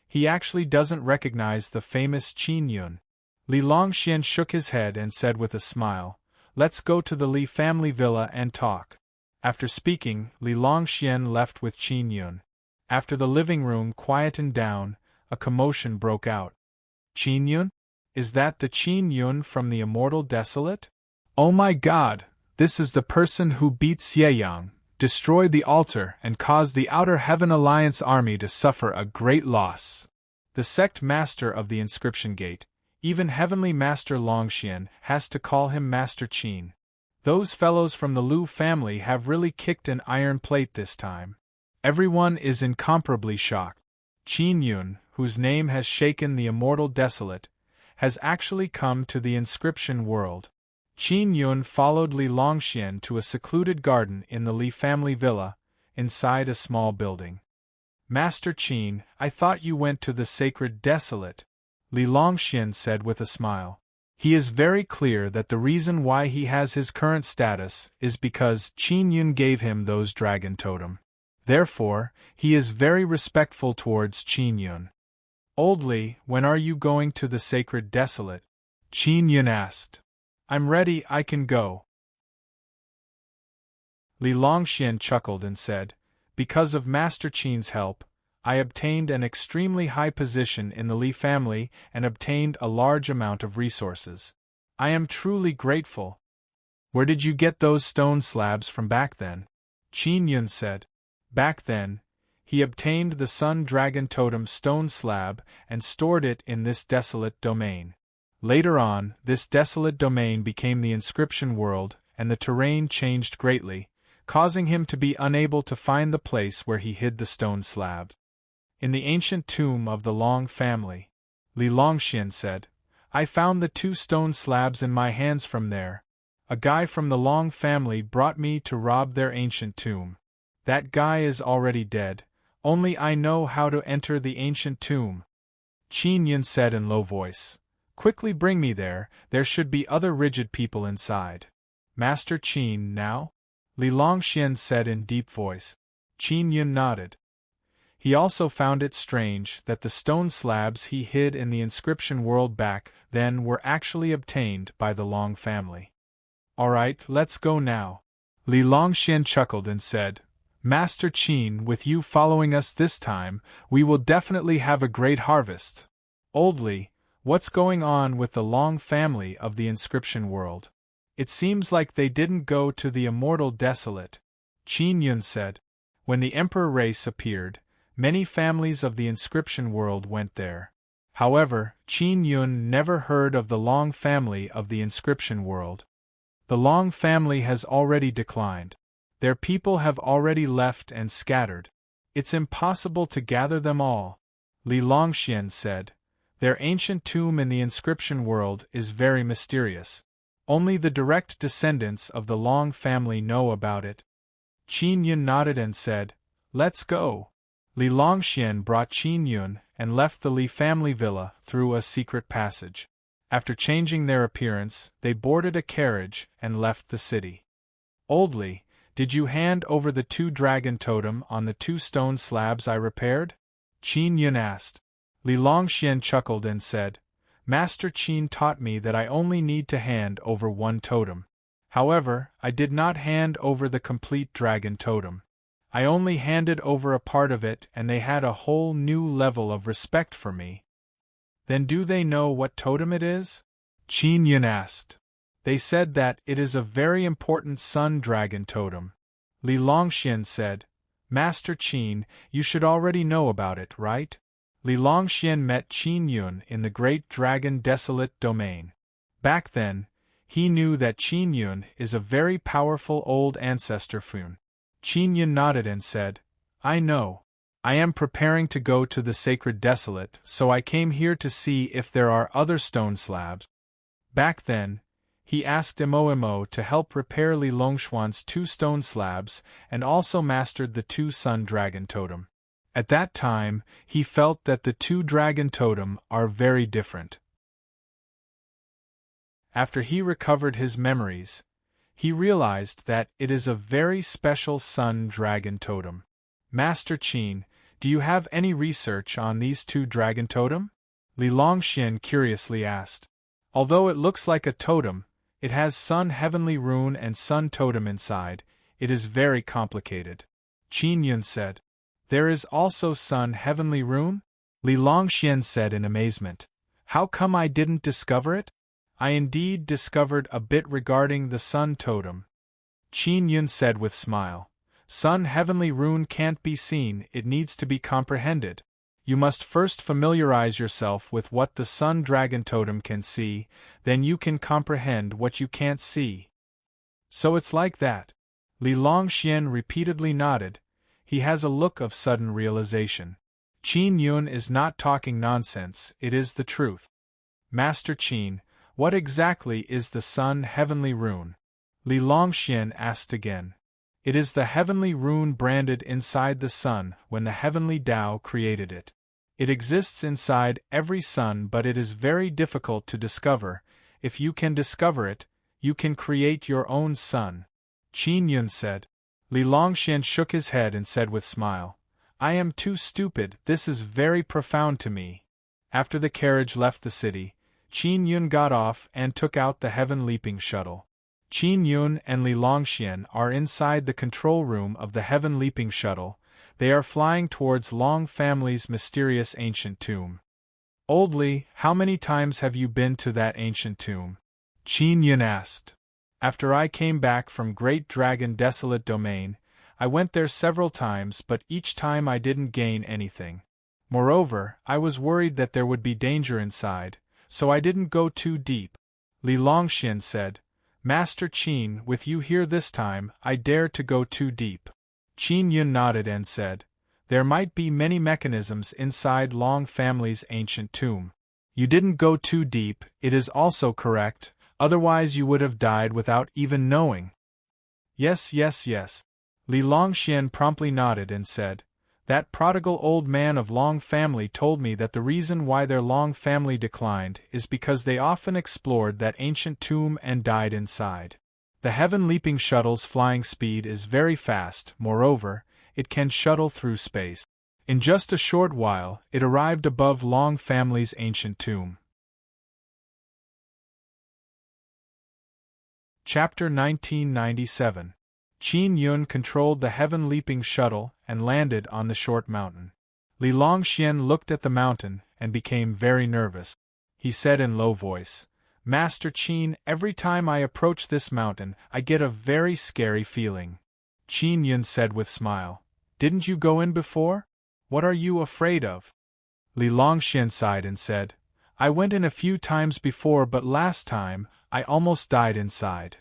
He actually doesn't recognize the famous Qin Yun." Li Longxian shook his head and said with a smile, "Let's go to the Li family villa and talk." After speaking, Li Longxian left with Qin Yun. After the living room quietened down, a commotion broke out. "Qin Yun? Is that the Qin Yun from the Immortal Desolate? Oh my god, this is the person who beat Xieyang, destroyed the altar and caused the Outer Heaven Alliance army to suffer a great loss. The sect master of the Inscription Gate, even Heavenly Master Longxian, has to call him Master Qin. Those fellows from the Liu family have really kicked an iron plate this time." Everyone is incomparably shocked. Qin Yun, whose name has shaken the Immortal Desolate, has actually come to the inscription world. Qin Yun followed Li Longxian to a secluded garden in the Li family villa, inside a small building. "Master Qin, I thought you went to the sacred Desolate," Li Longxian said with a smile. He is very clear that the reason why he has his current status is because Qin Yun gave him those dragon totem. Therefore, he is very respectful towards Qin Yun. "Old Li, when are you going to the sacred Desolate?" Qin Yun asked. "I'm ready, I can go." Li Longxian chuckled and said, "Because of Master Qin's help, I obtained an extremely high position in the Li family and obtained a large amount of resources. I am truly grateful." "Where did you get those stone slabs from back then?" Qin Yun said. Back then, he obtained the Sun Dragon Totem stone slab and stored it in this desolate domain. Later on, this desolate domain became the inscription world, and the terrain changed greatly, causing him to be unable to find the place where he hid the stone slab. "In the ancient tomb of the Long family," Li Longxian said, "I found the 2 stone slabs in my hands from there. A guy from the Long family brought me to rob their ancient tomb. That guy is already dead, only I know how to enter the ancient tomb." Qin Yun said in low voice, "Quickly bring me there should be other rigid people inside." "Master Qin now?" Li Longxian said in deep voice. Qin Yun nodded. He also found it strange that the stone slabs he hid in the inscription world back then were actually obtained by the Long family. "Alright, let's go now." Li Longxian chuckled and said, "Master Qin, with you following us this time, we will definitely have a great harvest. Old Li, what's going on with the Long family of the inscription world? It seems like they didn't go to the Immortal Desolate." Qin Yun said. When the Emperor race appeared, many families of the inscription world went there. However, Qin Yun never heard of the Long family of the inscription world. The Long family has already declined. Their people have already left and scattered. It's impossible to gather them all, Li Longxian said. Their ancient tomb in the inscription world is very mysterious. Only the direct descendants of the Long family know about it. Qin Yun nodded and said, "Let's go." Li Longxian brought Qin Yun and left the Li family villa through a secret passage. After changing their appearance, they boarded a carriage and left the city. "Old Li, did you hand over the 2 dragon totem on the 2 stone slabs I repaired?" Qin Yun asked. Li Longxian chuckled and said, "Master Qin taught me that I only need to hand over 1 totem. However, I did not hand over the complete dragon totem. I only handed over a part of it, and they had a whole new level of respect for me." "Then do they know what totem it is?" Qin Yun asked. "They said that it is a very important sun dragon totem." Li Longxian said, "Master Qin, you should already know about it, right?" Li Longxian met Qin Yun in the great dragon desolate domain. Back then, he knew that Qin Yun is a very powerful old ancestor Fun. Qin Yun nodded and said, "I know. I am preparing to go to the sacred desolate, so I came here to see if there are other stone slabs." Back then, he asked Imo to help repair Li Longxuan's 2 stone slabs and also mastered the 2 sun dragon totem. At that time, he felt that the 2 dragon totem are very different. After he recovered his memories, he realized that it is a very special sun dragon totem. "Master Qin, do you have any research on these 2 dragon totem?" Li Longxian curiously asked. "Although it looks like a totem, it has sun heavenly rune and sun totem inside. It is very complicated." Qin Yun said. "There is also sun heavenly rune?" Li Longxian said in amazement. "How come I didn't discover it?" "I indeed discovered a bit regarding the sun totem," Qin Yun said with smile. "Sun heavenly rune can't be seen, it needs to be comprehended. You must first familiarize yourself with what the sun dragon totem can see, then you can comprehend what you can't see." "So it's like that?" Li Longxian repeatedly nodded. He has a look of sudden realization. Qin Yun is not talking nonsense, it is the truth. "Master Qin, what exactly is the sun heavenly rune?" Li Longxian asked again. "It is the heavenly rune branded inside the sun when the heavenly Tao created it. It exists inside every sun, but it is very difficult to discover. If you can discover it, you can create your own sun," Qin Yun said. Li Longxian shook his head and said with smile, "I am too stupid, this is very profound to me." After the carriage left the city, Qin Yun got off and took out the heaven leaping shuttle. Qin Yun and Li Longxian are inside the control room of the heaven leaping shuttle. They are flying towards Long family's mysterious ancient tomb. "Old Li, how many times have you been to that ancient tomb?" Qin Yun asked. "After I came back from Great Dragon Desolate Domain, I went there several times, but each time I didn't gain anything. Moreover, I was worried that there would be danger inside, so I didn't go too deep." Li Longxian said, "Master Qin, with you here this time, I dare to go too deep." Qin Yun nodded and said, "There might be many mechanisms inside Long family's ancient tomb. You didn't go too deep, it is also correct, otherwise you would have died without even knowing." Yes. Li Longxian promptly nodded and said, "That prodigal old man of Long family told me that the reason why their Long family declined is because they often explored that ancient tomb and died inside. The heaven-leaping shuttle's flying speed is very fast, moreover, it can shuttle through space. In just a short while, it arrived above Long family's ancient tomb." Chapter 1997. Qin Yun controlled the heaven-leaping shuttle and landed on the short mountain. Li Longxian looked at the mountain and became very nervous. He said in low voice, "Master Qin, every time I approach this mountain, I get a very scary feeling." Qin Yun said with smile, "Didn't you go in before? What are you afraid of?" Li Longxian sighed and said, "I went in a few times before, but last time, I almost died inside."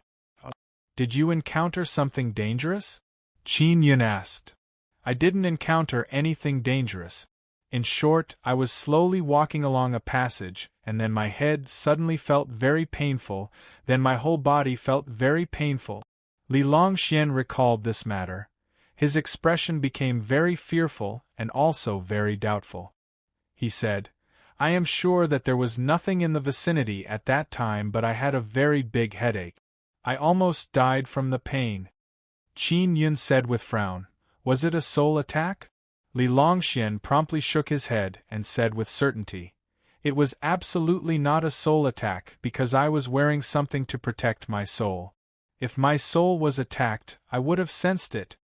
"Did you encounter something dangerous?" Qin Yun asked. "I didn't encounter anything dangerous. In short, I was slowly walking along a passage, and then my head suddenly felt very painful, then my whole body felt very painful. Li Longxian recalled this matter. His expression became very fearful and also very doubtful. He said, I am sure that there was nothing in the vicinity at that time, but I had a very big headache. I almost died from the pain. Qin Yun said with frown, Was it a soul attack? Li Longxian promptly shook his head and said with certainty, It was absolutely not a soul attack because I was wearing something to protect my soul. If my soul was attacked, I would have sensed it.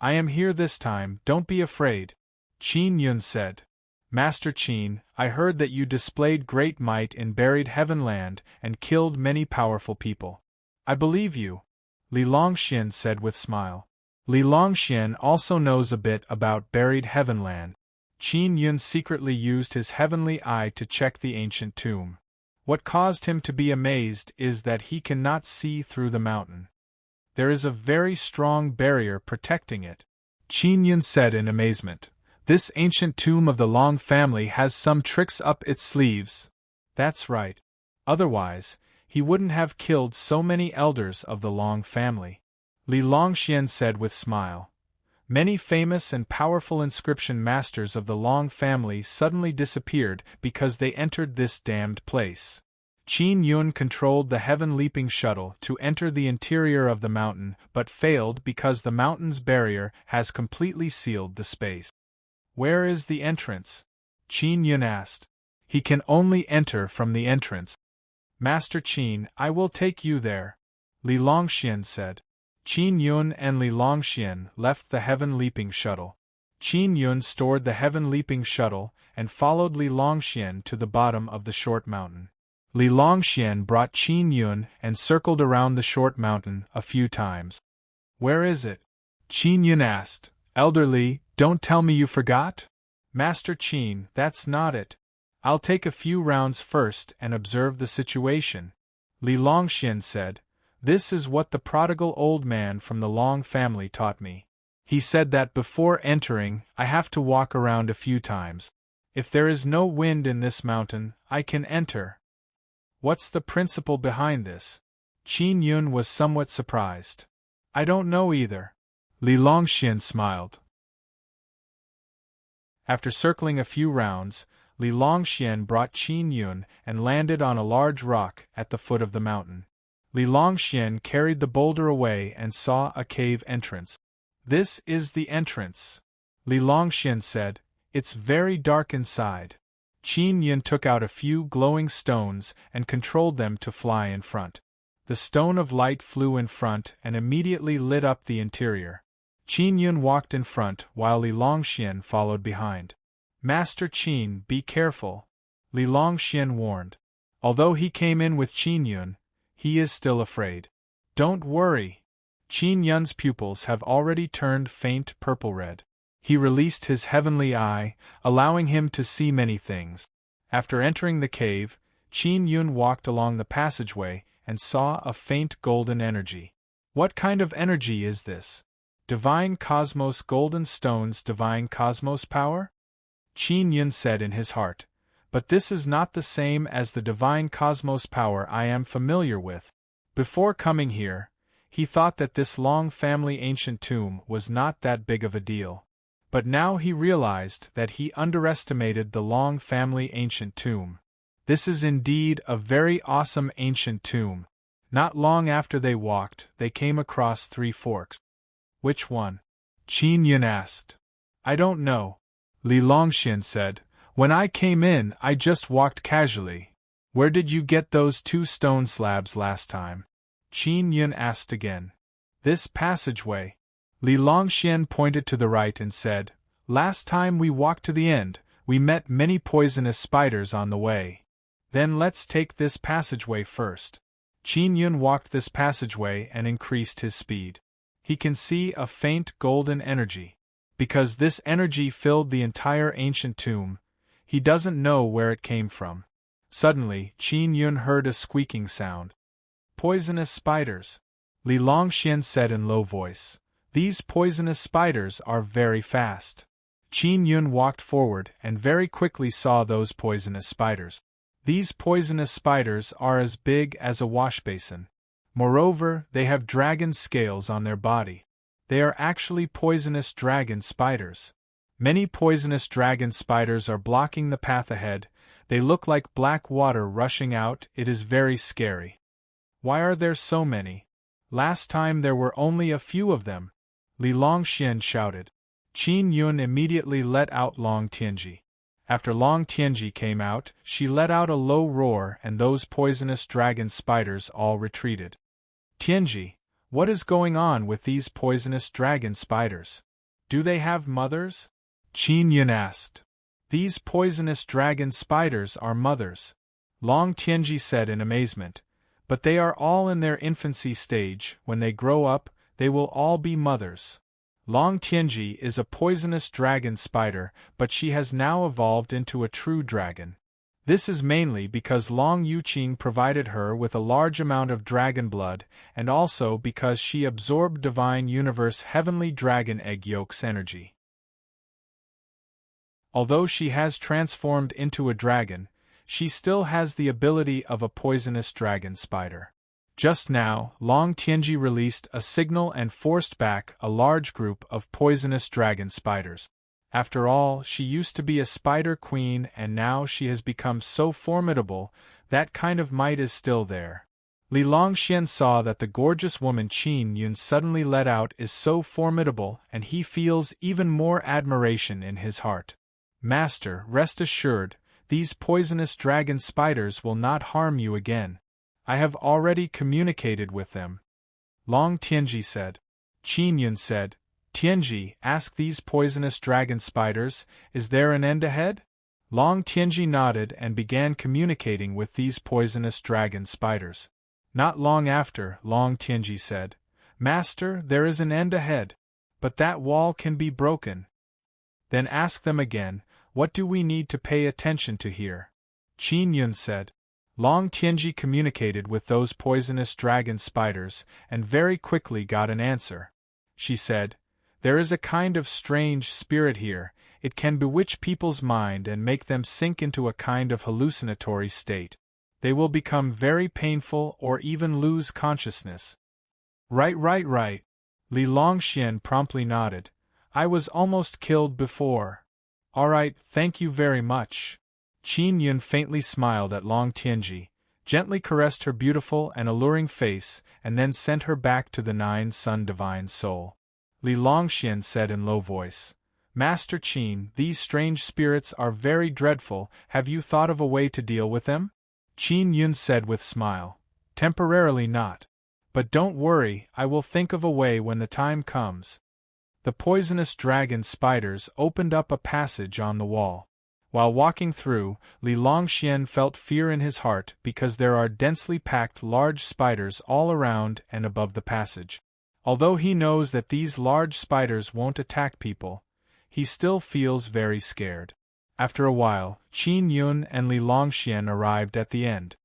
I am here this time, don't be afraid. Qin Yun said. Master Qin, I heard that you displayed great might in buried heavenland and killed many powerful people. I believe you. Li Longxian said with smile. Li Longxian also knows a bit about buried heavenland. Qin Yun secretly used his heavenly eye to check the ancient tomb. What caused him to be amazed is that he cannot see through the mountain. There is a very strong barrier protecting it. Qin Yun said in amazement. This ancient tomb of the Long family has some tricks up its sleeves. That's right. Otherwise, he wouldn't have killed so many elders of the Long family. Li Longxian said with smile. Many famous and powerful inscription masters of the Long family suddenly disappeared because they entered this damned place. Qin Yun controlled the heaven-leaping shuttle to enter the interior of the mountain but failed because the mountain's barrier has completely sealed the space. Where is the entrance? Qin Yun asked. He can only enter from the entrance. Master Qin, I will take you there. Li Longxian said. Qin Yun and Li Longxian left the heaven-leaping shuttle. Qin Yun stored the heaven-leaping shuttle and followed Li Longxian to the bottom of the short mountain. Li Longxian brought Qin Yun and circled around the short mountain a few times. Where is it? Qin Yun asked. Elder Li, don't tell me you forgot? Master Qin, that's not it. I'll take a few rounds first and observe the situation. Li Longxian said. This is what the prodigal old man from the Long family taught me. He said that before entering, I have to walk around a few times. If there is no wind in this mountain, I can enter. What's the principle behind this? Qin Yun was somewhat surprised. I don't know either. Li Longxian smiled. After circling a few rounds, Li Longxian brought Qin Yun and landed on a large rock at the foot of the mountain. Li Longxian carried the boulder away and saw a cave entrance. This is the entrance. Li Longxian said. It's very dark inside. Qin Yun took out a few glowing stones and controlled them to fly in front. The stone of light flew in front and immediately lit up the interior. Qin Yun walked in front while Li Longxian followed behind. Master Qin, be careful, Li Longxian warned. Although he came in with Qin Yun, he is still afraid. Don't worry. Qin Yun's pupils have already turned faint purple-red. He released his heavenly eye, allowing him to see many things. After entering the cave, Qin Yun walked along the passageway and saw a faint golden energy. What kind of energy is this? Divine Cosmos Golden Stone's Divine Cosmos power? Qin Yun said in his heart. But this is not the same as the Divine Cosmos power I am familiar with. Before coming here, he thought that this Long family ancient tomb was not that big of a deal. But now he realized that he underestimated the Long family ancient tomb. This is indeed a very awesome ancient tomb. Not long after they walked, they came across 3 forks. Which one? Qin Yun asked. I don't know. Li Longxian said. When I came in, I just walked casually. Where did you get those 2 stone slabs last time? Qin Yun asked again. This passageway. Li Longxian pointed to the right and said, Last time we walked to the end, we met many poisonous spiders on the way. Then let's take this passageway first. Qin Yun walked this passageway and increased his speed. He can see a faint golden energy. Because this energy filled the entire ancient tomb, he doesn't know where it came from. Suddenly, Qin Yun heard a squeaking sound. Poisonous spiders, Li Longxian said in low voice. These poisonous spiders are very fast. Qin Yun walked forward and very quickly saw those poisonous spiders. These poisonous spiders are as big as a washbasin. Moreover, they have dragon scales on their body. They are actually poisonous dragon spiders. Many poisonous dragon spiders are blocking the path ahead. They look like black water rushing out. It is very scary. Why are there so many? Last time there were only a few of them. Li Longxian shouted. Qin Yun immediately let out Long Tianji. After Long Tianji came out, she let out a low roar and those poisonous dragon spiders all retreated. Tianji, what is going on with these poisonous dragon spiders? Do they have mothers? Qin Yun asked. These poisonous dragon spiders are mothers, Long Tianji said in amazement, but they are all in their infancy stage. When they grow up, they will all be mothers. Long Tianji is a poisonous dragon spider, but she has now evolved into a true dragon. This is mainly because Long Yuqing provided her with a large amount of dragon blood, and also because she absorbed Divine Universe Heavenly Dragon Egg Yolk's energy. Although she has transformed into a dragon, she still has the ability of a poisonous dragon spider. Just now, Long Tianji released a signal and forced back a large group of poisonous dragon spiders. After all, she used to be a spider queen and now she has become so formidable. That kind of might is still there. Li Longxian saw that the gorgeous woman Qin Yun suddenly let out is so formidable and he feels even more admiration in his heart. Master, rest assured, these poisonous dragon spiders will not harm you again. I have already communicated with them. Long Tianji said. Qin Yun said, Tianji, ask these poisonous dragon spiders, is there an end ahead? Long Tianji nodded and began communicating with these poisonous dragon spiders. Not long after, Long Tianji said, Master, there is an end ahead. But that wall can be broken. Then ask them again, what do we need to pay attention to here? Qin Yun said. Long Tianji communicated with those poisonous dragon spiders and very quickly got an answer. She said, there is a kind of strange spirit here. It can bewitch people's mind and make them sink into a kind of hallucinatory state. They will become very painful or even lose consciousness. Right. Li Longxian promptly nodded. I was almost killed before. Alright, thank you very much. Qin Yun faintly smiled at Long Tianji, gently caressed her beautiful and alluring face, and then sent her back to the Nine-Sun Divine Soul. Li Longxian said in low voice, Master Qin, these strange spirits are very dreadful. Have you thought of a way to deal with them? Qin Yun said with smile, temporarily not. But don't worry, I will think of a way when the time comes. The poisonous dragon spiders opened up a passage on the wall. While walking through, Li Longxian felt fear in his heart because there are densely packed large spiders all around and above the passage. Although he knows that these large spiders won't attack people, he still feels very scared. After a while, Qin Yun and Li Longxian arrived at the end.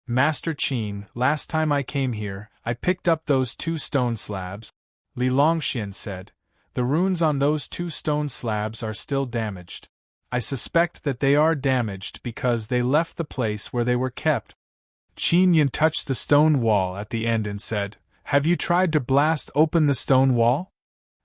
Master Qin, last time I came here, I picked up those 2 stone slabs, Li Longxian said. The runes on those 2 stone slabs are still damaged. I suspect that they are damaged because they left the place where they were kept. Qin Yun touched the stone wall at the end and said, Have you tried to blast open the stone wall?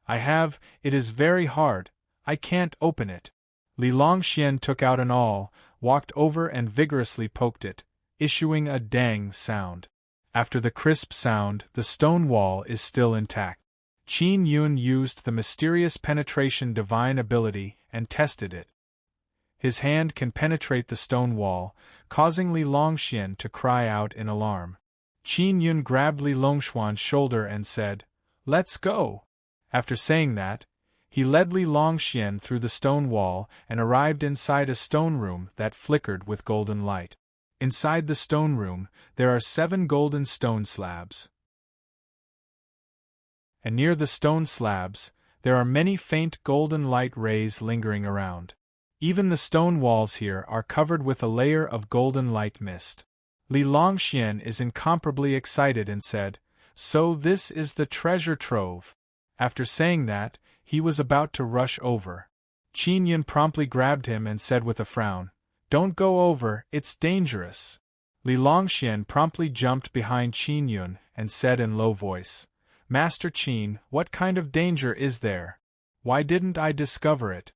I have, it is very hard, I can't open it. Li Longxian took out an awl, walked over and vigorously poked it, issuing a dang sound. After the crisp sound, the stone wall is still intact. Qin Yun used the mysterious penetration divine ability and tested it. His hand can penetrate the stone wall, causing Li Longxian to cry out in alarm. Qin Yun grabbed Li Longxuan's shoulder and said, Let's go. After saying that, he led Li Longxian through the stone wall and arrived inside a stone room that flickered with golden light. Inside the stone room, there are 7 golden stone slabs. And near the stone slabs, there are many faint golden light rays lingering around. Even the stone walls here are covered with a layer of golden light mist. Li Longxian is incomparably excited and said, So this is the treasure trove. After saying that, he was about to rush over. Qin Yun promptly grabbed him and said with a frown, "Don't go over, it's dangerous." Li Longxian promptly jumped behind Qin Yun and said in low voice, "Master Qin, what kind of danger is there? Why didn't I discover it?"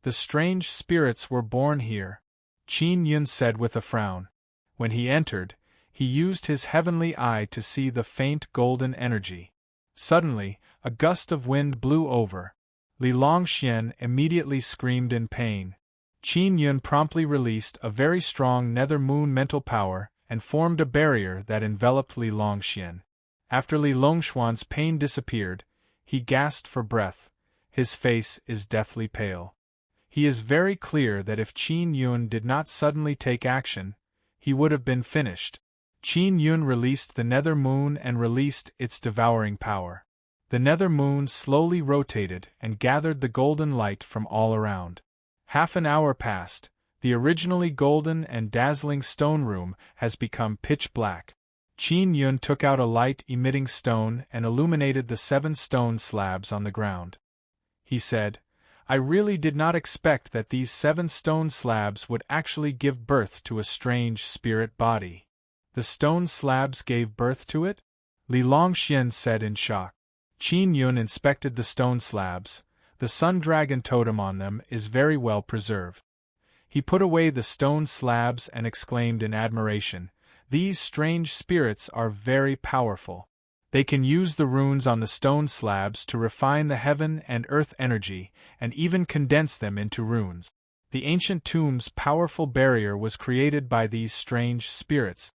"The strange spirits were born here," Qin Yun said with a frown. When he entered, he used his heavenly eye to see the faint golden energy. Suddenly, a gust of wind blew over. Li Longxian immediately screamed in pain. Qin Yun promptly released a very strong nether moon mental power and formed a barrier that enveloped Li Longxian. After Li Longxuan's pain disappeared, he gasped for breath. His face is deathly pale. He is very clear that if Qin Yun did not suddenly take action, he would have been finished. Qin Yun released the nether moon and released its devouring power. The nether moon slowly rotated and gathered the golden light from all around. Half an hour passed. The originally golden and dazzling stone room has become pitch black. Qin Yun took out a light-emitting stone and illuminated the 7 stone slabs on the ground. He said, "I really did not expect that these 7 stone slabs would actually give birth to a strange spirit body." "The stone slabs gave birth to it?" Li Longxian said in shock. Qin Yun inspected the stone slabs. The sun dragon totem on them is very well preserved. He put away the stone slabs and exclaimed in admiration, "These strange spirits are very powerful. They can use the runes on the stone slabs to refine the heaven and earth energy, and even condense them into runes. The ancient tomb's powerful barrier was created by these strange spirits.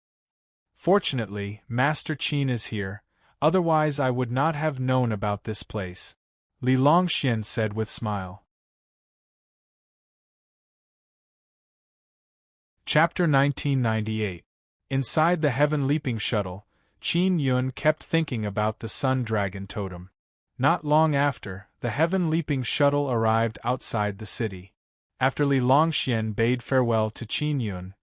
Fortunately, Master Qin is here, otherwise I would not have known about this place," Li Longxian said with smile. Chapter 1998. Inside the Heaven Leaping Shuttle, Qin Yun kept thinking about the Sun Dragon Totem. Not long after, the Heaven Leaping Shuttle arrived outside the city. After Li Longxian bade farewell to Qin Yun,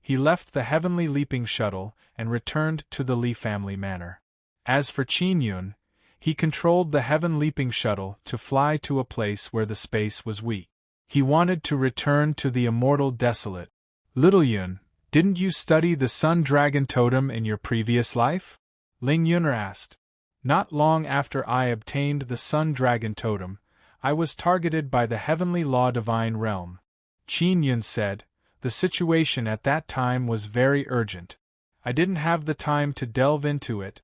he left the Heavenly Leaping Shuttle and returned to the Li family manor. As for Qin Yun, he controlled the Heaven Leaping Shuttle to fly to a place where the space was weak. He wanted to return to the immortal desolate. "Little Yun, didn't you study the Sun Dragon Totem in your previous life?" Ling Yuner asked. "Not long after I obtained the Sun Dragon Totem, I was targeted by the Heavenly Law Divine Realm," Qin Yun said. "The situation at that time was very urgent. I didn't have the time to delve into it."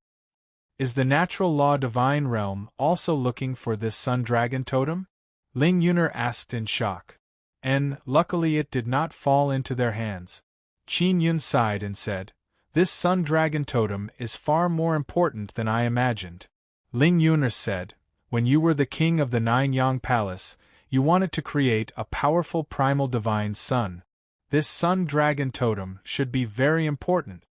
"Is the Natural Law Divine Realm also looking for this Sun Dragon Totem?" Ling Yuner asked in shock. "And, luckily it did not fall into their hands." Qin Yun sighed and said, "This Sun Dragon Totem is far more important than I imagined." Ling Yuner said, "When you were the king of the Nine Yang Palace, you wanted to create a powerful primal divine sun. This Sun Dragon Totem should be very important.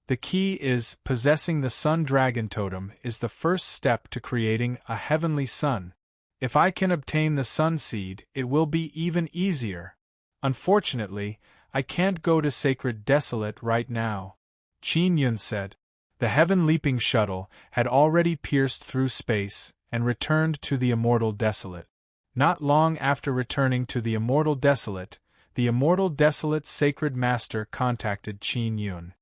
The key is, possessing the Sun Dragon Totem is the first step to creating a heavenly sun. If I can obtain the Sun Seed, it will be even easier. Unfortunately, I can't go to Sacred Desolate right now," Qin Yun said. The Heaven Leaping Shuttle had already pierced through space and returned to the Immortal Desolate. Not long after returning to the Immortal Desolate Sacred Master contacted Qin Yun.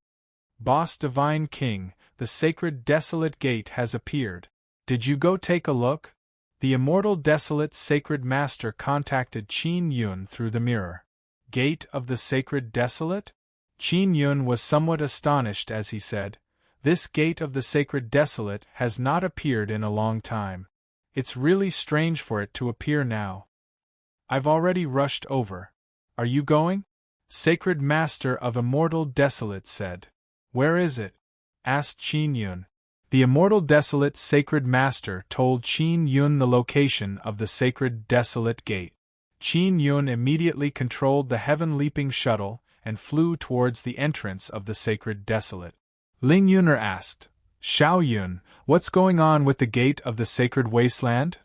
"Boss Divine King, the Sacred Desolate Gate has appeared. Did you go take a look?" The Immortal Desolate Sacred Master contacted Qin Yun through the mirror. "Gate of the Sacred Desolate?" Qin Yun was somewhat astonished as he said, "This Gate of the Sacred Desolate has not appeared in a long time. It's really strange for it to appear now. I've already rushed over. Are you going?" Sacred Master of Immortal Desolate said. "Where is it?" asked Qin Yun. The Immortal Desolate Sacred Master told Qin Yun the location of the Sacred Desolate Gate. Qin Yun immediately controlled the Heaven Leaping Shuttle and flew towards the entrance of the Sacred Desolate. Ling Yuner asked, "Xiao Yun, what's going on with the Gate of the Sacred Wasteland?"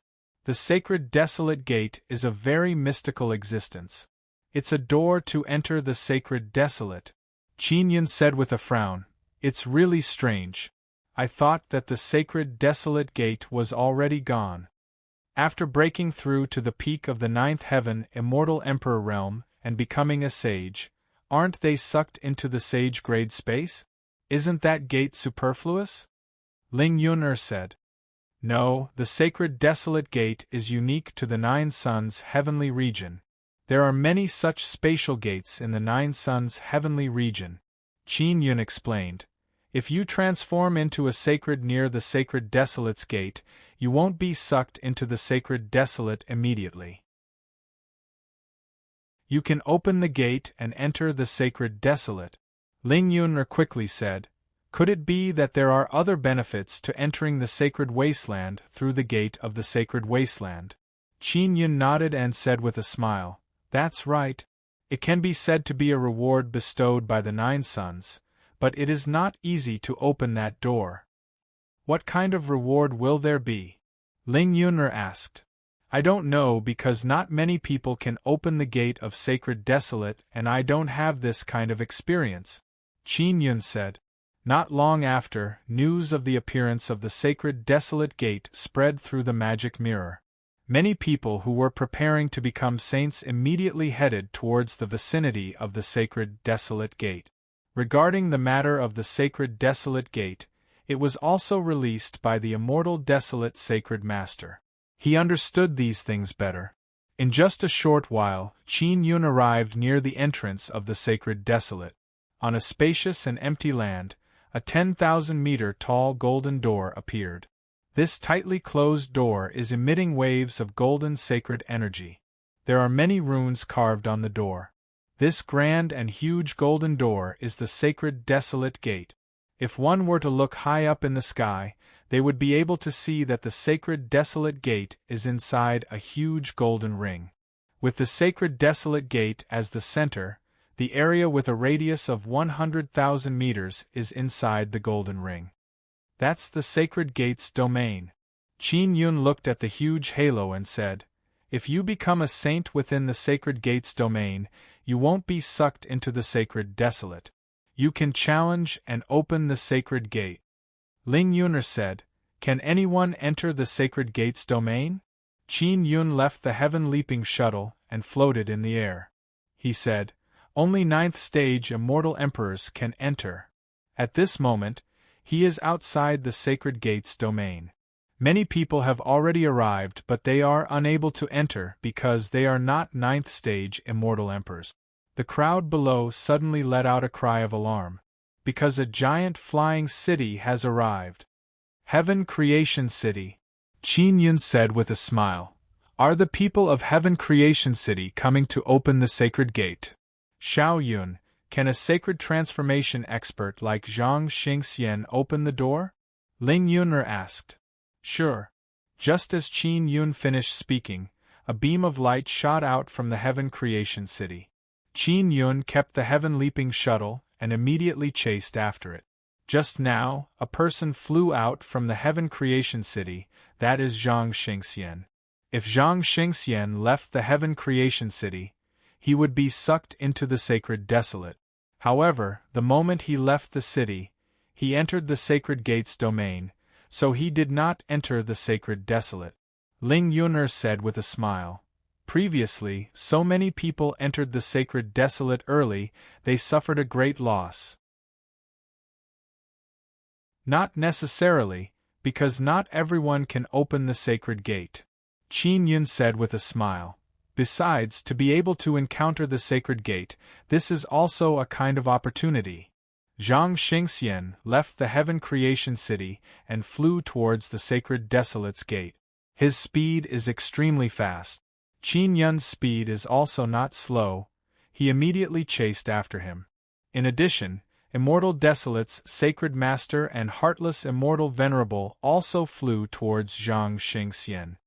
The Sacred Desolate Gate is a very mystical existence. It's a door to enter the Sacred Desolate, Qin Yun said with a frown. "It's really strange. I thought that the Sacred Desolate Gate was already gone." After breaking through to the peak of the ninth heaven, immortal emperor realm, and becoming a sage, aren't they sucked into the sage-grade space? Isn't that gate superfluous? Ling Yun'er said. No, the sacred desolate gate is unique to the Nine Suns heavenly region. There are many such spatial gates in the Nine Suns heavenly region. Qin Yun explained. If you transform into a sacred near the sacred desolate's gate, you won't be sucked into the sacred desolate immediately. You can open the gate and enter the sacred desolate. Ling Yun'er quickly said. Could it be that there are other benefits to entering the sacred wasteland through the gate of the sacred wasteland? Qin Yun nodded and said with a smile, That's right. It can be said to be a reward bestowed by the Nine Suns, but it is not easy to open that door. What kind of reward will there be? Ling Yun'er asked. I don't know because not many people can open the gate of sacred desolate and I don't have this kind of experience. Qin Yun said. Not long after, news of the appearance of the sacred desolate gate spread through the magic mirror. Many people who were preparing to become saints immediately headed towards the vicinity of the sacred desolate gate. Regarding the matter of the sacred desolate gate, it was also released by the immortal desolate sacred master. He understood these things better. In just a short while, Qin Yun arrived near the entrance of the sacred desolate. On a spacious and empty land, a 10,000-meter tall golden door appeared. This tightly closed door is emitting waves of golden sacred energy. There are many runes carved on the door. This grand and huge golden door is the sacred desolate gate. If one were to look high up in the sky, they would be able to see that the sacred desolate gate is inside a huge golden ring. With the sacred desolate gate as the center, the area with a radius of 100,000 meters is inside the golden ring. That's the sacred gate's domain. Qin Yun looked at the huge halo and said, If you become a saint within the sacred gate's domain, you won't be sucked into the sacred desolate. You can challenge and open the sacred gate. Ling Yun'er said, Can anyone enter the sacred gate's domain? Qin Yun left the heaven-leaping shuttle and floated in the air. He said, Only ninth-stage immortal emperors can enter. At this moment, he is outside the sacred gate's domain. Many people have already arrived but they are unable to enter because they are not ninth-stage immortal emperors. The crowd below suddenly let out a cry of alarm, because a giant flying city has arrived. Heaven Creation City, Qin Yun said with a smile. Are the people of Heaven Creation City coming to open the sacred gate? Xiao Yun, can a sacred transformation expert like Zhang Xingxian open the door? Ling Yun'er asked. Sure. Just as Qin Yun finished speaking, a beam of light shot out from the Heaven Creation City. Qin Yun kept the heaven-leaping shuttle and immediately chased after it. Just now, a person flew out from the Heaven Creation City, that is Zhang Xingxian. If Zhang Xingxian left the Heaven Creation City, he would be sucked into the sacred desolate. However, the moment he left the city, he entered the sacred gate's domain, so he did not enter the sacred desolate. Ling Yun'er said with a smile. Previously, so many people entered the sacred desolate early, they suffered a great loss. Not necessarily, because not everyone can open the sacred gate. Qin Yun said with a smile. Besides, to be able to encounter the sacred gate, this is also a kind of opportunity. Zhang Xingxian left the Heaven Creation City and flew towards the sacred desolate's gate. His speed is extremely fast. Qin Yun's speed is also not slow. He immediately chased after him. In addition, Immortal Desolate's Sacred Master and Heartless Immortal Venerable also flew towards Zhang Xingxian.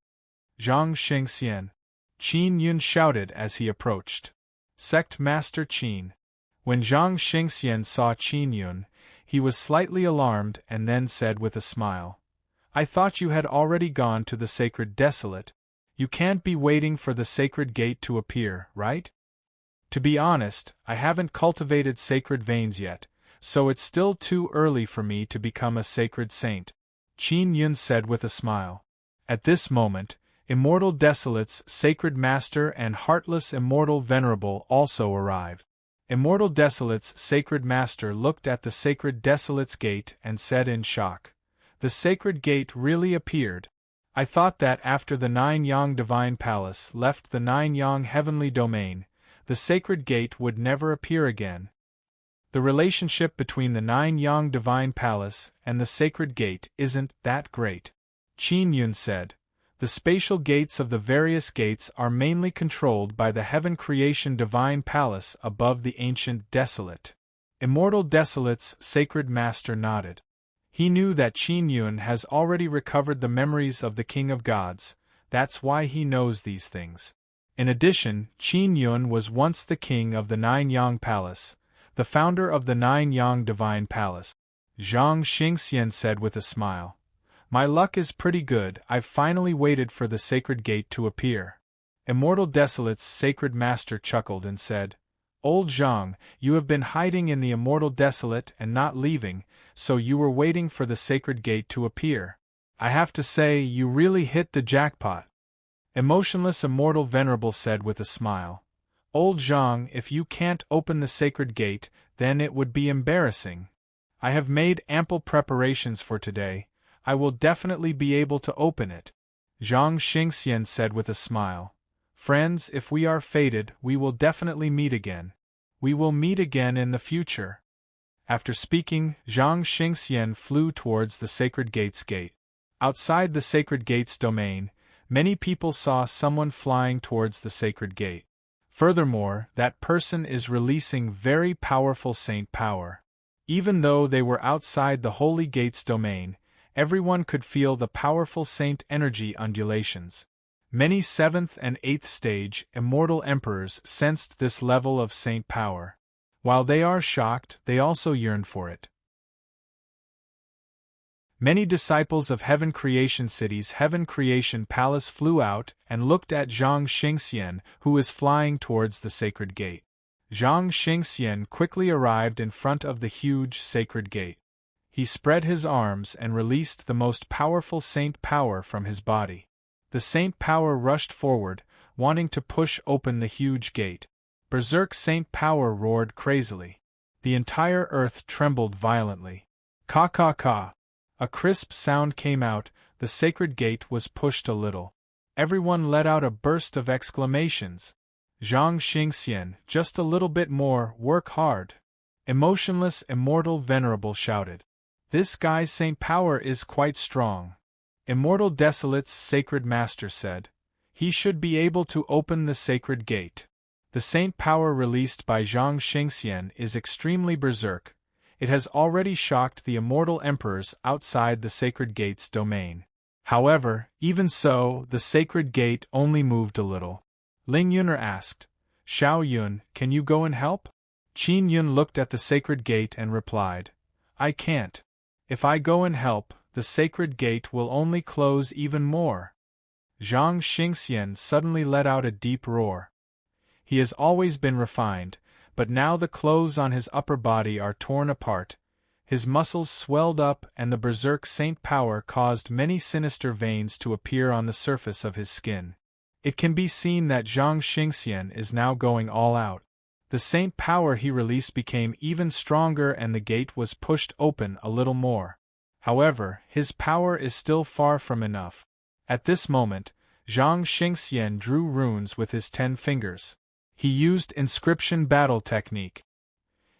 Zhang Xingxian, Qin Yun shouted as he approached. Sect Master Qin. When Zhang Xingxian saw Qin Yun, he was slightly alarmed and then said with a smile, I thought you had already gone to the Sacred Desolate. You can't be waiting for the sacred gate to appear, right? To be honest, I haven't cultivated sacred veins yet, so it's still too early for me to become a sacred saint. Qin Yun said with a smile. At this moment, Immortal Desolate's sacred master and heartless Immortal Venerable also arrived. Immortal Desolate's sacred master looked at the sacred Desolate's gate and said in shock, "The sacred gate really appeared. I thought that after the 9-yang divine palace left the 9-yang heavenly domain, the sacred gate would never appear again." The relationship between the 9-yang divine palace and the sacred gate isn't that great. Qin Yun said, "The spatial gates of the various gates are mainly controlled by the heaven creation divine palace above the ancient Desolate." Immortal Desolate's sacred master nodded. He knew that Qin Yun has already recovered the memories of the King of Gods, that's why he knows these things. In addition, Qin Yun was once the king of the 9-yang palace, the founder of the 9-yang divine palace. Zhang Xingxian said with a smile, "My luck is pretty good, I've finally waited for the sacred gate to appear." Immortal Desolate's sacred master chuckled and said, "Old Zhang, you have been hiding in the Immortal Desolate and not leaving, so you were waiting for the sacred gate to appear. I have to say, you really hit the jackpot." Emotionless Immortal Venerable said with a smile, "Old Zhang, if you can't open the sacred gate, then it would be embarrassing. I have made ample preparations for today, I will definitely be able to open it." Zhang Xingxian said with a smile, "Friends, if we are fated, we will definitely meet again. We will meet again in the future." After speaking, Zhang Xingxian flew towards the sacred gate's gate. Outside the sacred gate's domain, many people saw someone flying towards the sacred gate. Furthermore, that person is releasing very powerful saint power. Even though they were outside the holy gate's domain, everyone could feel the powerful saint energy undulations. Many 7th and 8th stage immortal emperors sensed this level of saint power. While they are shocked, they also yearn for it. Many disciples of Heaven Creation City's Heaven Creation Palace flew out and looked at Zhang Xingxian, who is flying towards the sacred gate. Zhang Xingxian quickly arrived in front of the huge sacred gate. He spread his arms and released the most powerful saint power from his body. The saint power rushed forward, wanting to push open the huge gate. Berserk saint power roared crazily. The entire earth trembled violently. Ka ka ka! A crisp sound came out, the sacred gate was pushed a little. Everyone let out a burst of exclamations. Zhang Xingxian, just a little bit more, work hard. Emotionless Immortal Venerable shouted. This guy's saint power is quite strong. Immortal Desolate's sacred master said, he should be able to open the sacred gate. The saint power released by Zhang Xingxian is extremely berserk. It has already shocked the immortal emperors outside the sacred gate's domain. However, even so, the sacred gate only moved a little. Ling Yuner asked, Xiao Yun, can you go and help? Qin Yun looked at the sacred gate and replied, I can't. If I go and help, the sacred gate will only close even more. Zhang Xingxian suddenly let out a deep roar. He has always been refined, but now the clothes on his upper body are torn apart, his muscles swelled up and the berserk saint power caused many sinister veins to appear on the surface of his skin. It can be seen that Zhang Xingxian is now going all out. The saint power he released became even stronger and the gate was pushed open a little more. However, his power is still far from enough. At this moment, Zhang Xingxian drew runes with his 10 fingers. He used inscription battle technique.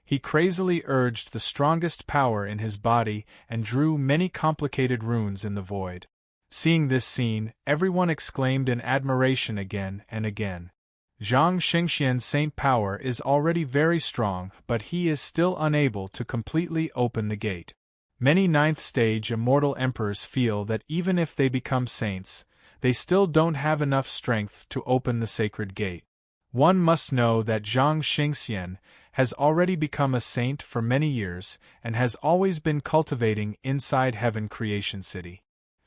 He crazily urged the strongest power in his body and drew many complicated runes in the void. Seeing this scene, everyone exclaimed in admiration again and again. Zhang Xingxian's saint power is already very strong, but he is still unable to completely open the gate. Many 9th stage immortal emperors feel that even if they become saints, they still don't have enough strength to open the sacred gate. One must know that Zhang Xingxian has already become a saint for many years and has always been cultivating inside Heaven Creation City.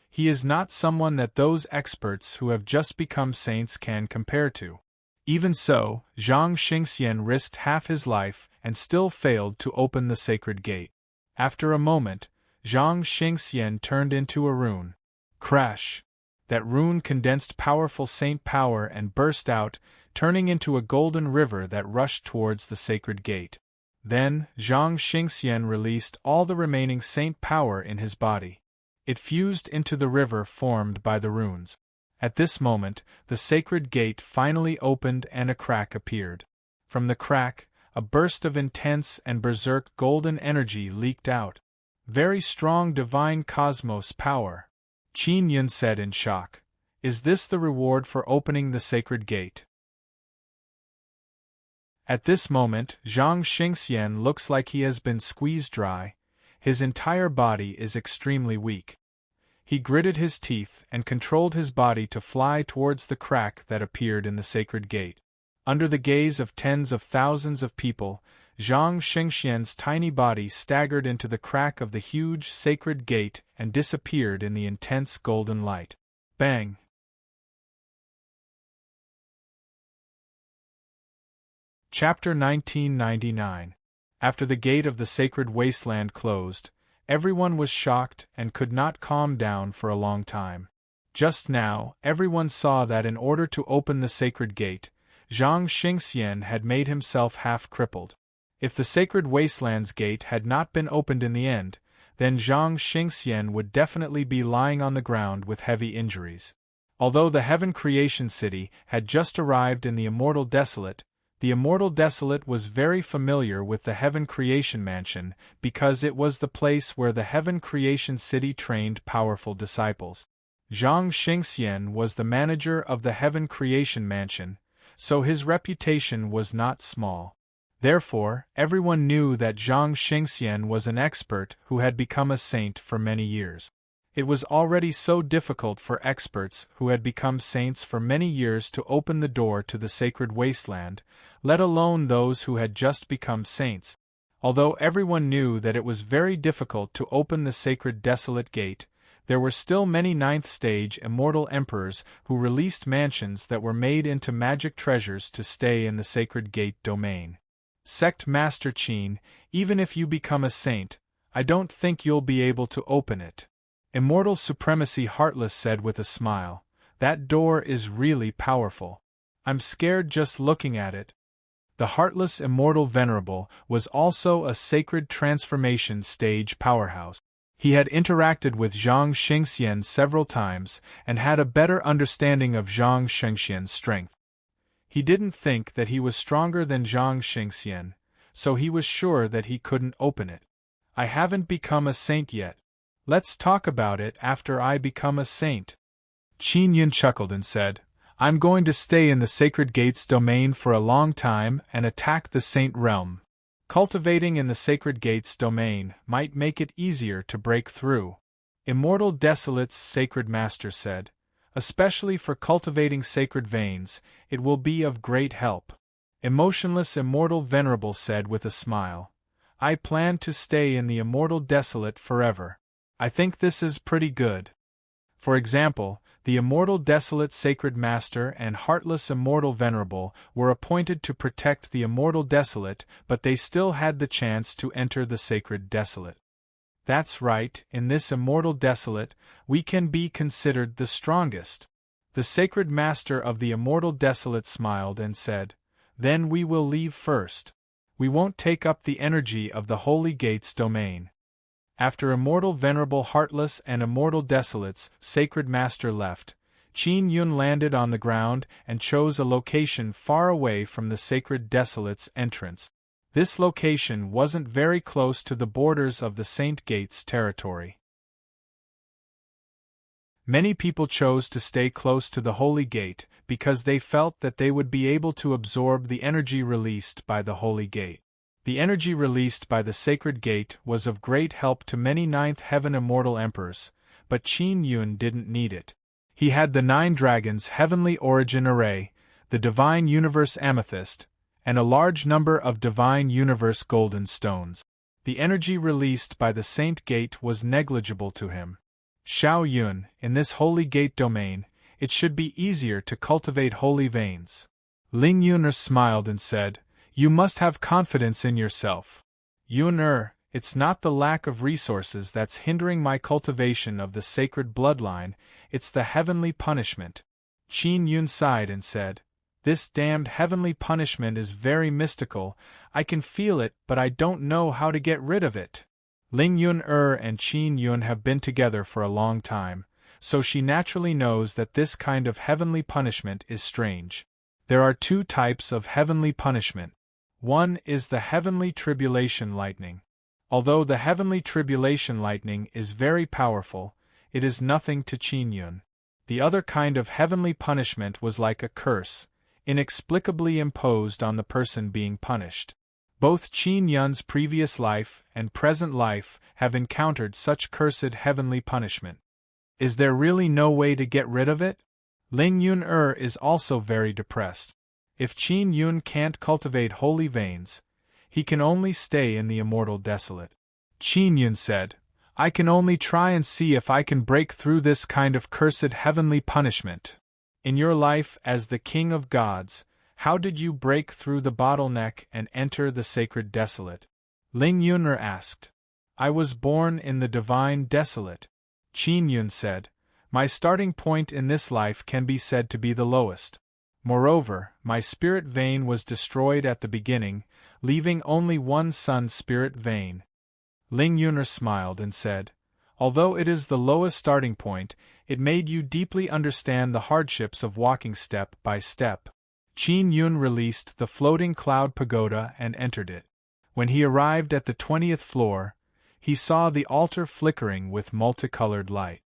He is not someone that those experts who have just become saints can compare to. Even so, Zhang Xingxian risked half his life and still failed to open the sacred gate. After a moment, Zhang Xingxian turned into a rune. Crash! That rune condensed powerful saint power and burst out, turning into a golden river that rushed towards the sacred gate. Then, Zhang Xingxian released all the remaining saint power in his body. It fused into the river formed by the runes. At this moment, the sacred gate finally opened and a crack appeared. From the crack, a burst of intense and berserk golden energy leaked out. Very strong divine cosmos power. Qin Yun said in shock. Is this the reward for opening the sacred gate? At this moment, Zhang Xingxian looks like he has been squeezed dry. His entire body is extremely weak. He gritted his teeth and controlled his body to fly towards the crack that appeared in the sacred gate. Under the gaze of tens of thousands of people, Zhang Xingxian's tiny body staggered into the crack of the huge sacred gate and disappeared in the intense golden light. Bang! Chapter 1999. After the gate of the sacred wasteland closed, everyone was shocked and could not calm down for a long time. Just now, everyone saw that in order to open the sacred gate, Zhang Xingxian had made himself half-crippled. If the sacred wasteland's gate had not been opened in the end, then Zhang Xingxian would definitely be lying on the ground with heavy injuries. Although the Heaven Creation City had just arrived in the Immortal Desolate, the Immortal Desolate was very familiar with the Heaven Creation Mansion because it was the place where the Heaven Creation City trained powerful disciples. Zhang Xingxian was the manager of the Heaven Creation Mansion, so his reputation was not small. Therefore, everyone knew that Zhang Xingxian was an expert who had become a saint for many years. It was already so difficult for experts who had become saints for many years to open the door to the sacred wasteland, let alone those who had just become saints. Although everyone knew that it was very difficult to open the sacred desolate gate, there were still many ninth-stage immortal emperors who released mansions that were made into magic treasures to stay in the sacred gate domain. Sect Master Qin, even if you become a saint, I don't think you'll be able to open it. Immortal Supremacy Heartless said with a smile. That door is really powerful. I'm scared just looking at it. The Heartless Immortal Venerable was also a sacred transformation stage powerhouse. He had interacted with Zhang Xingxian several times and had a better understanding of Zhang Xingxian's strength. He didn't think that he was stronger than Zhang Xingxian, so he was sure that he couldn't open it. I haven't become a saint yet. Let's talk about it after I become a saint. Qin Yun chuckled and said, I'm going to stay in the Sacred Gates domain for a long time and attack the Saint Realm. Cultivating in the Sacred Gates domain might make it easier to break through. Immortal Desolate's Sacred Master said, especially for cultivating sacred veins, it will be of great help. Emotionless Immortal Venerable said with a smile, I plan to stay in the Immortal Desolate forever. I think this is pretty good. For example, the Immortal Desolate Sacred Master and Heartless Immortal Venerable were appointed to protect the Immortal Desolate, but they still had the chance to enter the Sacred Desolate. That's right, in this Immortal Desolate, we can be considered the strongest. The Sacred Master of the Immortal Desolate smiled and said, Then we will leave first. We won't take up the energy of the Holy Gates domain. After Immortal Venerable Heartless and Immortal Desolate's Sacred Master left, Qin Yun landed on the ground and chose a location far away from the Sacred Desolate's entrance. This location wasn't very close to the borders of the Saint Gates territory. Many people chose to stay close to the Holy Gate because they felt that they would be able to absorb the energy released by the Holy Gate. The energy released by the Sacred Gate was of great help to many Ninth Heaven Immortal Emperors, but Qin Yun didn't need it. He had the 9 Dragons Heavenly Origin Array, the Divine Universe Amethyst, and a large number of Divine Universe Golden Stones. The energy released by the Saint Gate was negligible to him. Xiao Yun, in this Holy Gate domain, it should be easier to cultivate holy veins. Ling Yun'er smiled and said, You must have confidence in yourself. Yun'er, It's not the lack of resources that's hindering my cultivation of the sacred bloodline, it's the heavenly punishment. Qin Yun sighed and said, "This damned heavenly punishment is very mystical, I can feel it but I don't know how to get rid of it." Ling Yun and Qin Yun have been together for a long time, so she naturally knows that this kind of heavenly punishment is strange. There are two types of heavenly punishment. One is the heavenly tribulation lightning. Although the heavenly tribulation lightning is very powerful, it is nothing to Qin Yun. The other kind of heavenly punishment was like a curse, inexplicably imposed on the person being punished. Both Qin Yun's previous life and present life have encountered such cursed heavenly punishment. Is there really no way to get rid of it? Ling Yun is also very depressed. If Qin Yun can't cultivate holy veins, he can only stay in the immortal desolate. Qin Yun said, "I can only try and see if I can break through this kind of cursed heavenly punishment. In your life as the King of Gods, how did you break through the bottleneck and enter the sacred desolate?" Ling Yun asked. "I was born in the divine desolate." Qin Yun said, "My starting point in this life can be said to be the lowest. Moreover, my spirit vein was destroyed at the beginning, leaving only one sun spirit vein." Ling Yun smiled and said, "Although it is the lowest starting point, it made you deeply understand the hardships of walking step by step." Qin Yun released the floating cloud pagoda and entered it. When he arrived at the 20th floor, he saw the altar flickering with multicolored light.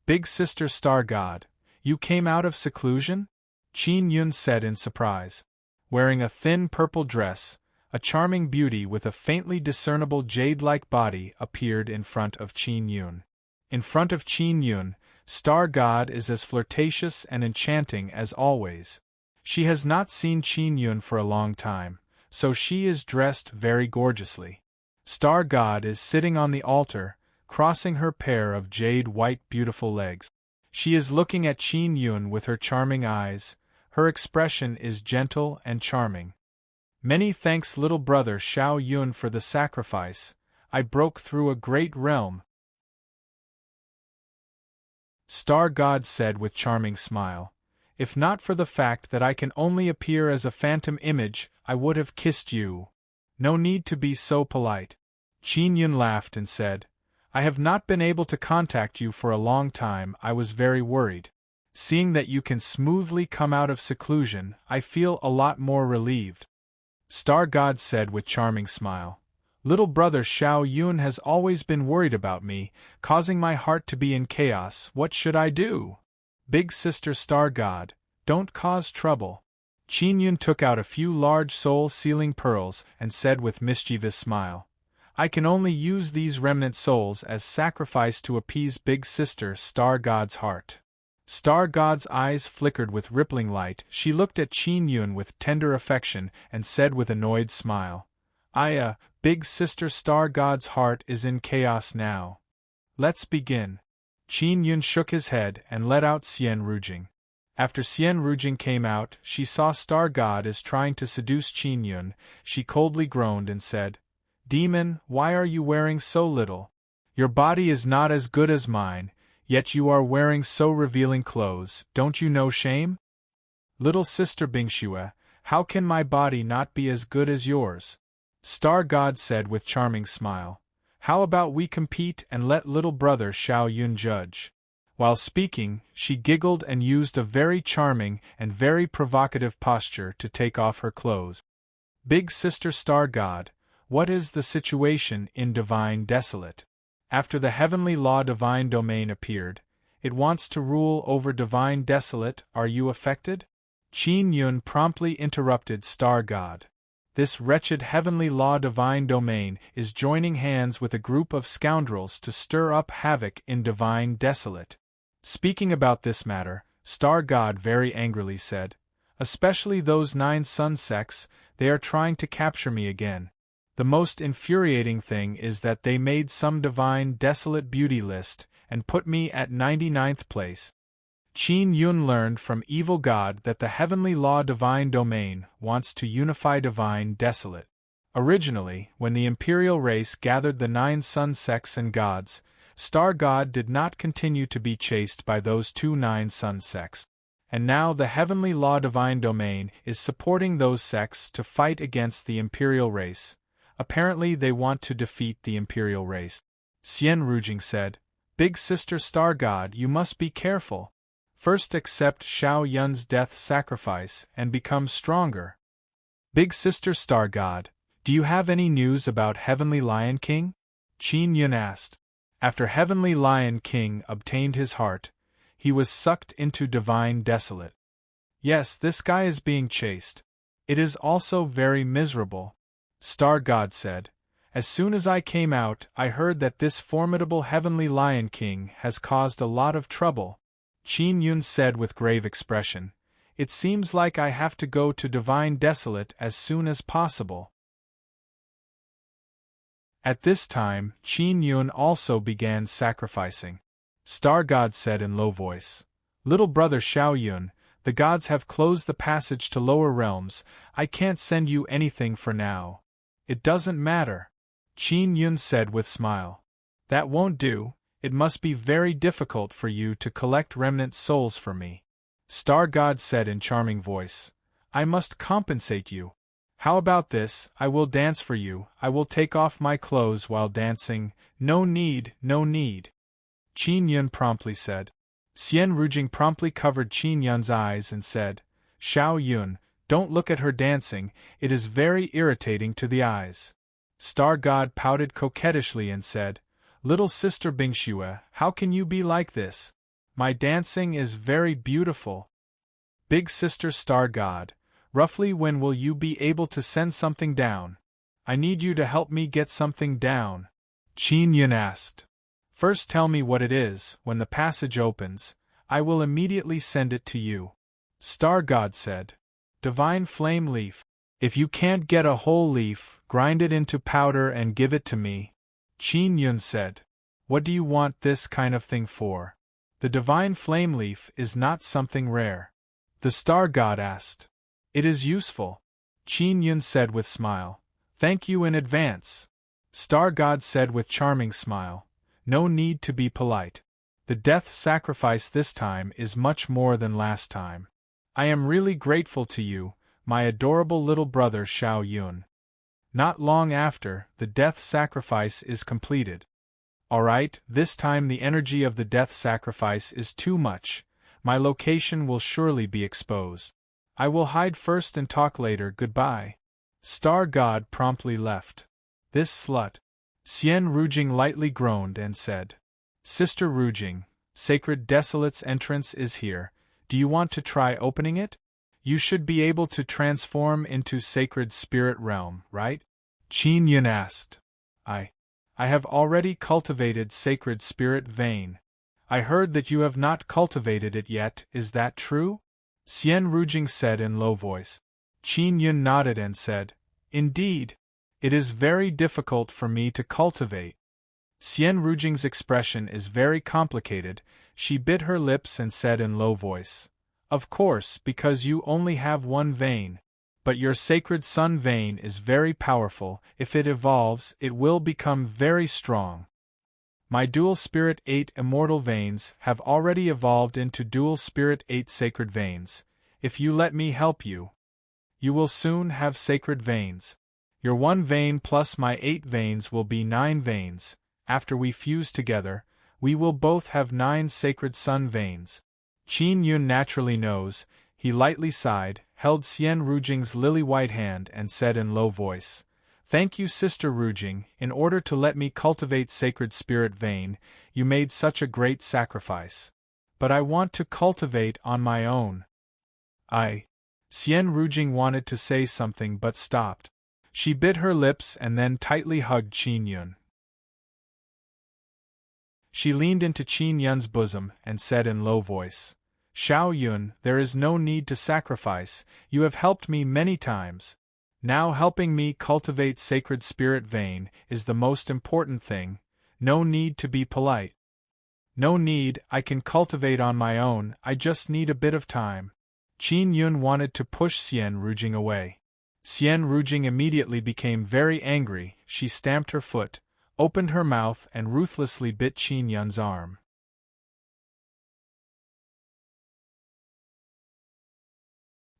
"Big Sister Star God, you came out of seclusion?" Qin Yun said in surprise. Wearing a thin purple dress, a charming beauty with a faintly discernible jade-like body appeared in front of Qin Yun. In front of Qin Yun, Star God is as flirtatious and enchanting as always. She has not seen Qin Yun for a long time, so she is dressed very gorgeously. Star God is sitting on the altar, crossing her pair of jade-white beautiful legs. She is looking at Qin Yun with her charming eyes. Her expression is gentle and charming. "Many thanks, little brother Xiao Yun, for the sacrifice. I broke through a great realm," Star God said with charming smile. "If not for the fact that I can only appear as a phantom image, I would have kissed you. No need to be so polite." Qin Yun laughed and said, "I have not been able to contact you for a long time. I was very worried. Seeing that you can smoothly come out of seclusion, I feel a lot more relieved." Star God said with charming smile, "Little brother Xiao Yun has always been worried about me, causing my heart to be in chaos. What should I do? Big Sister Star God, don't cause trouble." Qin Yun took out a few large soul-sealing pearls and said with mischievous smile, "I can only use these remnant souls as sacrifice to appease Big Sister Star God's heart." Star God's eyes flickered with rippling light. She looked at Qin Yun with tender affection and said with annoyed smile, Big Sister Star God's heart is in chaos now. Let's begin." Qin Yun shook his head and let out Xian Rujing. After Xian Rujing came out, she saw Star God is trying to seduce Qin Yun. She coldly groaned and said, "Demon, why are you wearing so little? Your body is not as good as mine, yet you are wearing so revealing clothes. Don't you know shame? Little Sister Bingxue, how can my body not be as good as yours?" Star God said with charming smile, "How about we compete and let little brother Xiao Yun judge?" While speaking, she giggled and used a very charming and very provocative posture to take off her clothes. "Big Sister Star God, what is the situation in Divine Desolate? After the heavenly law Divine Domain appeared, it wants to rule over Divine Desolate. Are you affected?" Qin Yun promptly interrupted Star God. "This wretched heavenly law Divine Domain is joining hands with a group of scoundrels to stir up havoc in Divine Desolate." Speaking about this matter, Star God very angrily said, "Especially those 9 sun sects, they are trying to capture me again. The most infuriating thing is that they made some Divine Desolate beauty list and put me at 99th place." Qin Yun learned from Evil God that the heavenly law Divine Domain wants to unify Divine Desolate. Originally, when the imperial race gathered the 9 sun sects and gods, Star God did not continue to be chased by those 9 sun sects. And now the heavenly law divine domain is supporting those sects to fight against the imperial race. Apparently they want to defeat the imperial race. Xian Rujing said, Big Sister Star God, you must be careful. First accept Xiao Yun's death sacrifice and become stronger. Big Sister Star God, do you have any news about Heavenly Lion King? Qin Yun asked. After Heavenly Lion King obtained his heart, he was sucked into Divine Desolate. Yes, this guy is being chased. It is also very miserable. Star God said, As soon as I came out, I heard that this formidable Heavenly Lion King has caused a lot of trouble. Qin Yun said with grave expression, It seems like I have to go to Divine Desolate as soon as possible. At this time, Qin Yun also began sacrificing. Star God said in low voice, Little brother Xiao Yun, the gods have closed the passage to lower realms. I can't send you anything for now. It doesn't matter. Qin Yun said with smile. That won't do, it must be very difficult for you to collect remnant souls for me. Star God said in charming voice, I must compensate you. How about this, I will dance for you, I will take off my clothes while dancing. No need, no need. Qin Yun promptly said. Xian Rujing promptly covered Qin Yun's eyes and said, Xiao Yun, don't look at her dancing, it is very irritating to the eyes. Star God pouted coquettishly and said, Little sister Bingxue, how can you be like this? My dancing is very beautiful. Big sister Star God, roughly when will you be able to send something down? I need you to help me get something down. Qin Yun asked. First tell me what it is, when the passage opens, I will immediately send it to you. Star God said. Divine Flame Leaf. If you can't get a whole leaf, grind it into powder and give it to me. Qin Yun said. What do you want this kind of thing for? The Divine Flame Leaf is not something rare. The Star God asked. It is useful. Qin Yun said with smile. Thank you in advance. Star God said with charming smile. No need to be polite. The death sacrifice this time is much more than last time. I am really grateful to you, my adorable little brother Xiao Yun. Not long after, the death sacrifice is completed. Alright, this time the energy of the death sacrifice is too much. My location will surely be exposed. I will hide first and talk later. Goodbye. Star God promptly left. This slut. Xian Rujing lightly groaned and said, Sister Rujing, Sacred Desolate's entrance is here. Do you want to try opening it? You should be able to transform into Sacred Spirit Realm, right? Qin Yun asked. I have already cultivated Sacred Spirit Vein. I heard that you have not cultivated it yet, is that true? Xian Rujing said in low voice. Qin Yun nodded and said, Indeed. It is very difficult for me to cultivate. Xian Rujing's expression is very complicated. She bit her lips and said in low voice, Of course, because you only have one vein. But your Sacred Sun vein is very powerful. If it evolves, it will become very strong. My Dual Spirit 8 immortal veins have already evolved into Dual Spirit 8 sacred veins. If you let me help you, you will soon have sacred veins. Your one vein plus my 8 veins will be 9 veins. After we fuse together, we will both have 9 Sacred Sun veins. Qin Yun naturally knows. He lightly sighed, held Xian Rujing's lily-white hand and said in low voice, Thank you, Sister Rujing. In order to let me cultivate Sacred Spirit Vein, you made such a great sacrifice. But I want to cultivate on my own. Xian Rujing wanted to say something but stopped. She bit her lips and then tightly hugged Qin Yun. She leaned into Qin Yun's bosom and said in low voice, Xiao Yun, there is no need to sacrifice. You have helped me many times. Now helping me cultivate Sacred Spirit Vein is the most important thing. No need to be polite. No need, I can cultivate on my own, I just need a bit of time. Qin Yun wanted to push Xian Rujing away. Xian Rujing immediately became very angry. She stamped her foot, opened her mouth and ruthlessly bit Qin Yun's arm.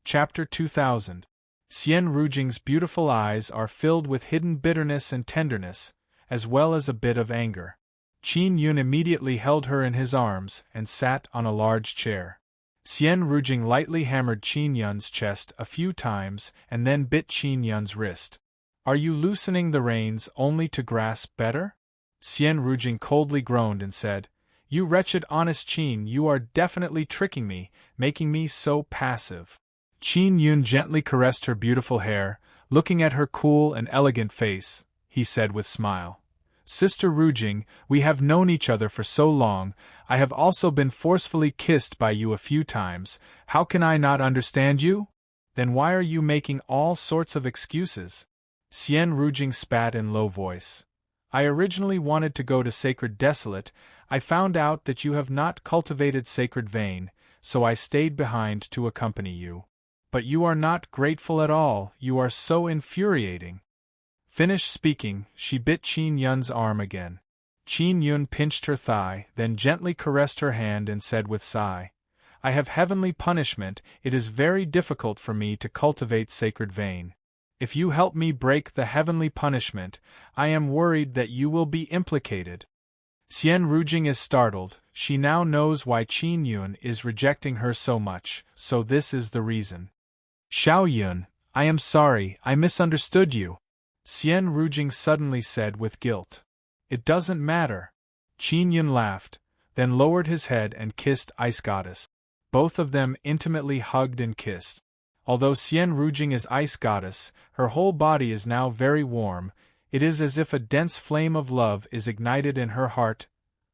Chapter 2000. Xian Rujing's beautiful eyes are filled with hidden bitterness and tenderness, as well as a bit of anger. Qin Yun immediately held her in his arms and sat on a large chair. Xian Rujing lightly hammered Qin Yun's chest a few times and then bit Qin Yun's wrist. "Are you loosening the reins only to grasp better?" Xian Rujing coldly groaned and said, "You wretched honest Qin, you are definitely tricking me, making me so passive." Qin Yun gently caressed her beautiful hair, looking at her cool and elegant face. He said with smile, "Sister Rujing, we have known each other for so long. I have also been forcefully kissed by you a few times. How can I not understand you? Then why are you making all sorts of excuses?" Xian Rujing spat in low voice. "I originally wanted to go to Sacred Desolate. I found out that you have not cultivated Sacred Vein, so I stayed behind to accompany you. But you are not grateful at all, you are so infuriating." Finished speaking, she bit Qin Yun's arm again. Qin Yun pinched her thigh, then gently caressed her hand and said with sigh, "I have heavenly punishment. It is very difficult for me to cultivate Sacred Vein. If you help me break the heavenly punishment, I am worried that you will be implicated." Xian Rujing is startled. She now knows why Qin Yun is rejecting her so much, so this is the reason. "Xiao Yun, I am sorry, I misunderstood you," Xian Rujing suddenly said with guilt. "It doesn't matter." Qin Yun laughed, then lowered his head and kissed Ice Goddess. Both of them intimately hugged and kissed. Although Xian Rujing is Ice Goddess, her whole body is now very warm. It is as if a dense flame of love is ignited in her heart.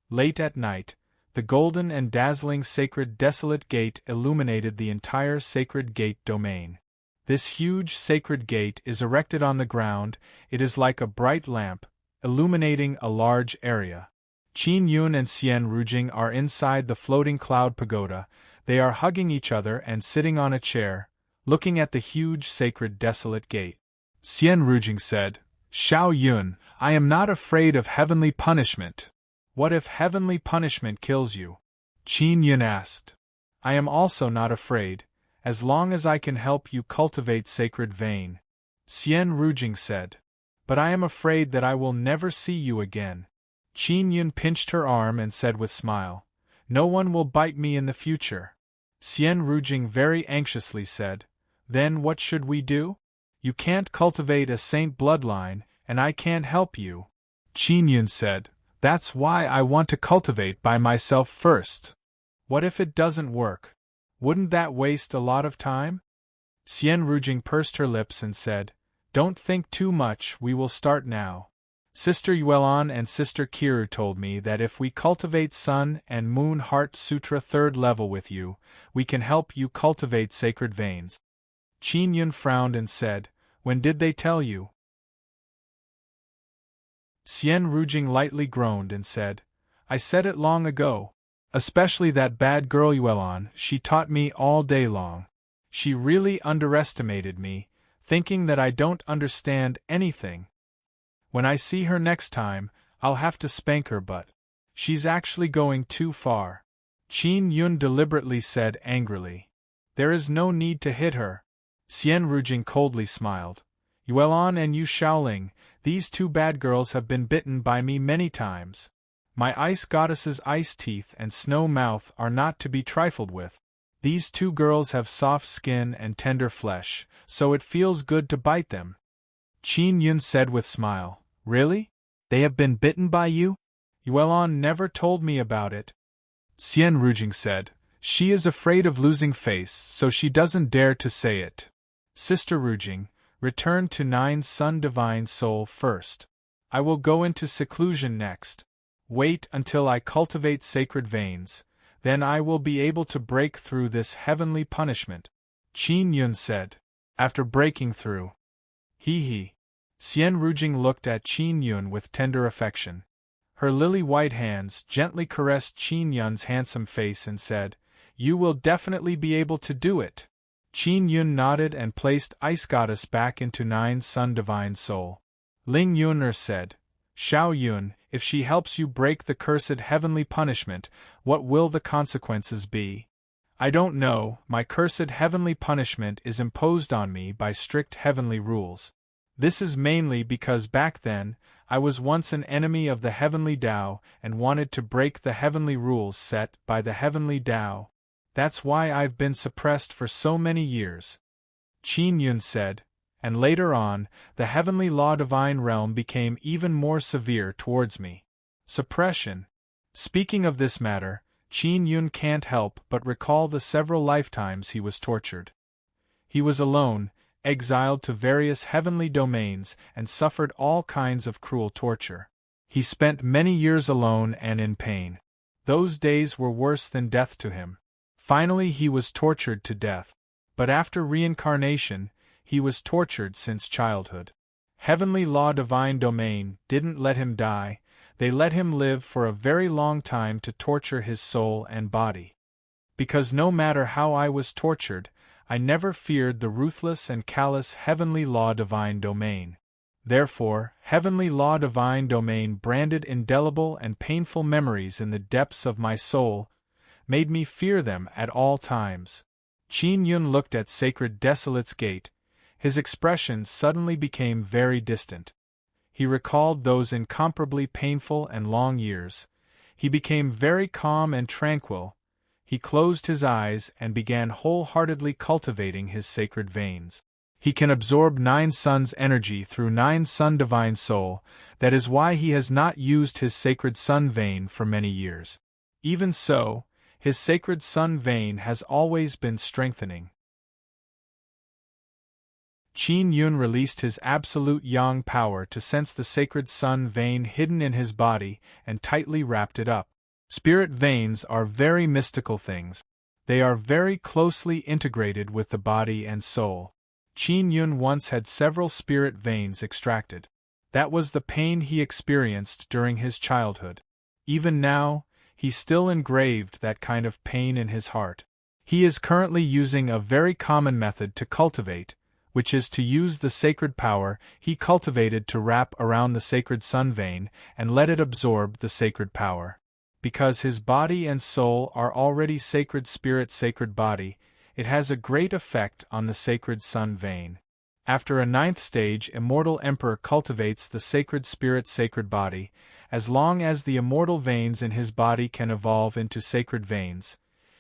Late at night, the golden and dazzling Sacred Desolate Gate illuminated the entire Sacred Gate domain. This huge Sacred Gate is erected on the ground. It is like a bright lamp, illuminating a large area. Qin Yun and Xian Rujing are inside the floating cloud pagoda. They are hugging each other and sitting on a chair, looking at the huge Sacred Desolate Gate. Xian Rujing said, "Xiao Yun, I am not afraid of heavenly punishment." "What if heavenly punishment kills you?" Qin Yun asked. "I am also not afraid, as long as I can help you cultivate Sacred Vein," Xian Rujing said. "But I am afraid that I will never see you again." Qin Yun pinched her arm and said with smile, "No one will bite me in the future." Xian Rujing very anxiously said, "Then what should we do? You can't cultivate a saint bloodline, and I can't help you." Qin Yun said, "That's why I want to cultivate by myself first." "What if it doesn't work? Wouldn't that waste a lot of time?" Xian Rujing pursed her lips and said, "Don't think too much, we will start now. Sister Yuelan and Sister Kiru told me that if we cultivate Sun and Moon Heart Sutra 3rd level with you, we can help you cultivate Sacred Veins." Qin Yun frowned and said, "When did they tell you?" Xian Rujing lightly groaned and said, "I said it long ago. Especially that bad girl Yuelan, she taught me all day long. She really underestimated me, thinking that I don't understand anything. When I see her next time, I'll have to spank her, but she's actually going too far." Qin Yun deliberately said angrily, "There is no need to hit her." Xian Rujing coldly smiled. "Yuelan and Yu Shaoling, these two bad girls have been bitten by me many times. My Ice Goddess's ice teeth and snow mouth are not to be trifled with. These two girls have soft skin and tender flesh, so it feels good to bite them." Qin Yun said with smile, "Really? They have been bitten by you? Yuelan never told me about it." Xian Rujing said, "She is afraid of losing face, so she doesn't dare to say it. Sister Rujing, return to 9 Sun Divine Soul first. I will go into seclusion next. Wait until I cultivate Sacred Veins, then I will be able to break through this heavenly punishment," Qin Yun said. "After breaking through." He. Xian Rujing looked at Qin Yun with tender affection. Her lily-white hands gently caressed Qin Yun's handsome face and said, "You will definitely be able to do it." Qin Yun nodded and placed Ice Goddess back into Nine Sun Divine Soul. Ling Yun'er said, Xiao Yun, if she helps you break the cursed heavenly punishment, what will the consequences be? I don't know, my cursed heavenly punishment is imposed on me by strict heavenly rules. This is mainly because back then, I was once an enemy of the heavenly Tao and wanted to break the heavenly rules set by the heavenly Tao. That's why I've been suppressed for so many years. Qin Yun said, and later on, the heavenly law divine realm became even more severe towards me. Suppression. Speaking of this matter, Qin Yun can't help but recall the several lifetimes he was tortured. He was alone, exiled to various heavenly domains, and suffered all kinds of cruel torture. He spent many years alone and in pain. Those days were worse than death to him. Finally he was tortured to death. But after reincarnation, he was tortured since childhood. Heavenly Law Divine Domain didn't let him die, they let him live for a very long time to torture his soul and body. Because no matter how I was tortured, I never feared the ruthless and callous Heavenly Law Divine Domain. Therefore, Heavenly Law Divine Domain branded indelible and painful memories in the depths of my soul, made me fear them at all times. Qin Yun looked at Sacred Desolate's gate. His expression suddenly became very distant. He recalled those incomparably painful and long years. He became very calm and tranquil. He closed his eyes and began wholeheartedly cultivating his sacred veins. He can absorb Nine Suns' energy through Nine Sun Divine Soul, that is why he has not used his sacred sun vein for many years. Even so, his sacred sun vein has always been strengthening. Qin Yun released his absolute yang power to sense the sacred sun vein hidden in his body and tightly wrapped it up. Spirit veins are very mystical things. They are very closely integrated with the body and soul. Qin Yun once had several spirit veins extracted. That was the pain he experienced during his childhood. Even now, he still engraved that kind of pain in his heart. He is currently using a very common method to cultivate, which is to use the sacred power he cultivated to wrap around the sacred sun vein and let it absorb the sacred power. Because his body and soul are already sacred spirit sacred body, it has a great effect on the sacred sun vein. After a ninth stage, Immortal Emperor cultivates the sacred spirit sacred body, as long as the immortal veins in his body can evolve into sacred veins,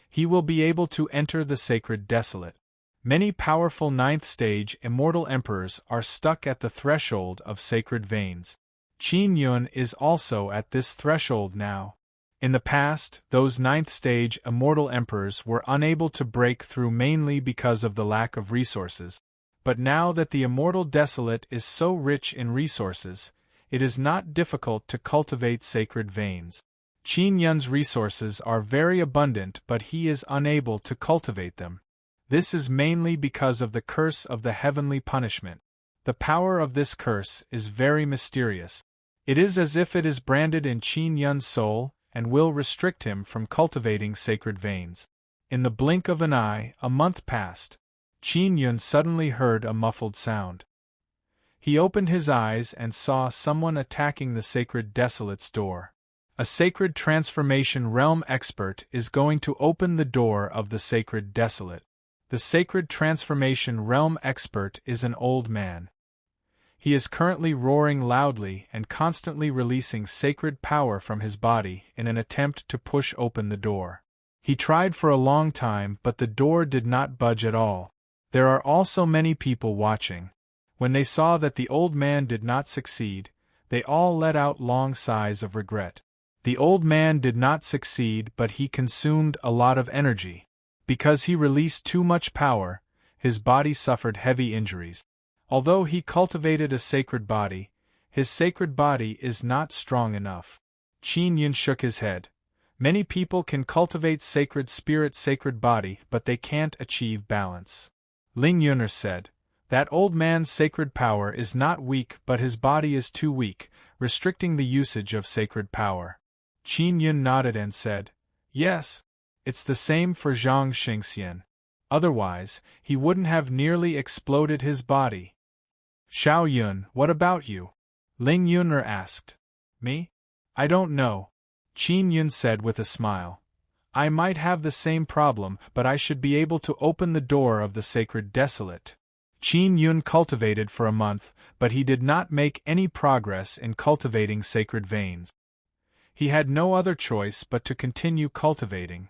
he will be able to enter the sacred desolate. Many powerful ninth stage Immortal Emperors are stuck at the threshold of sacred veins. Qin Yun is also at this threshold now. In the past, those ninth stage Immortal Emperors were unable to break through mainly because of the lack of resources. But now that the Immortal Desolate is so rich in resources, it is not difficult to cultivate sacred veins. Qin Yun's resources are very abundant, but he is unable to cultivate them. This is mainly because of the curse of the heavenly punishment. The power of this curse is very mysterious. It is as if it is branded in Qin Yun's soul, and will restrict him from cultivating sacred veins. In the blink of an eye, a month passed. Qin Yun suddenly heard a muffled sound. He opened his eyes and saw someone attacking the sacred desolate's door. A sacred transformation realm expert is going to open the door of the sacred desolate. The sacred transformation realm expert is an old man. He is currently roaring loudly and constantly releasing sacred power from his body in an attempt to push open the door. He tried for a long time, but the door did not budge at all. There are also many people watching. When they saw that the old man did not succeed, they all let out long sighs of regret. The old man did not succeed, but he consumed a lot of energy. Because he released too much power, his body suffered heavy injuries. Although he cultivated a sacred body, his sacred body is not strong enough. Qin Yun shook his head. Many people can cultivate sacred spirit sacred body, but they can't achieve balance. Ling Yun'er said, that old man's sacred power is not weak, but his body is too weak, restricting the usage of sacred power. Qin Yun nodded and said, yes, it's the same for Zhang Xingxian. Otherwise, he wouldn't have nearly exploded his body. Xiao Yun, what about you? Ling Yun'er asked. Me? I don't know, Qin Yun said with a smile. I might have the same problem, but I should be able to open the door of the sacred desolate. Qin Yun cultivated for a month, but he did not make any progress in cultivating sacred veins. He had no other choice but to continue cultivating.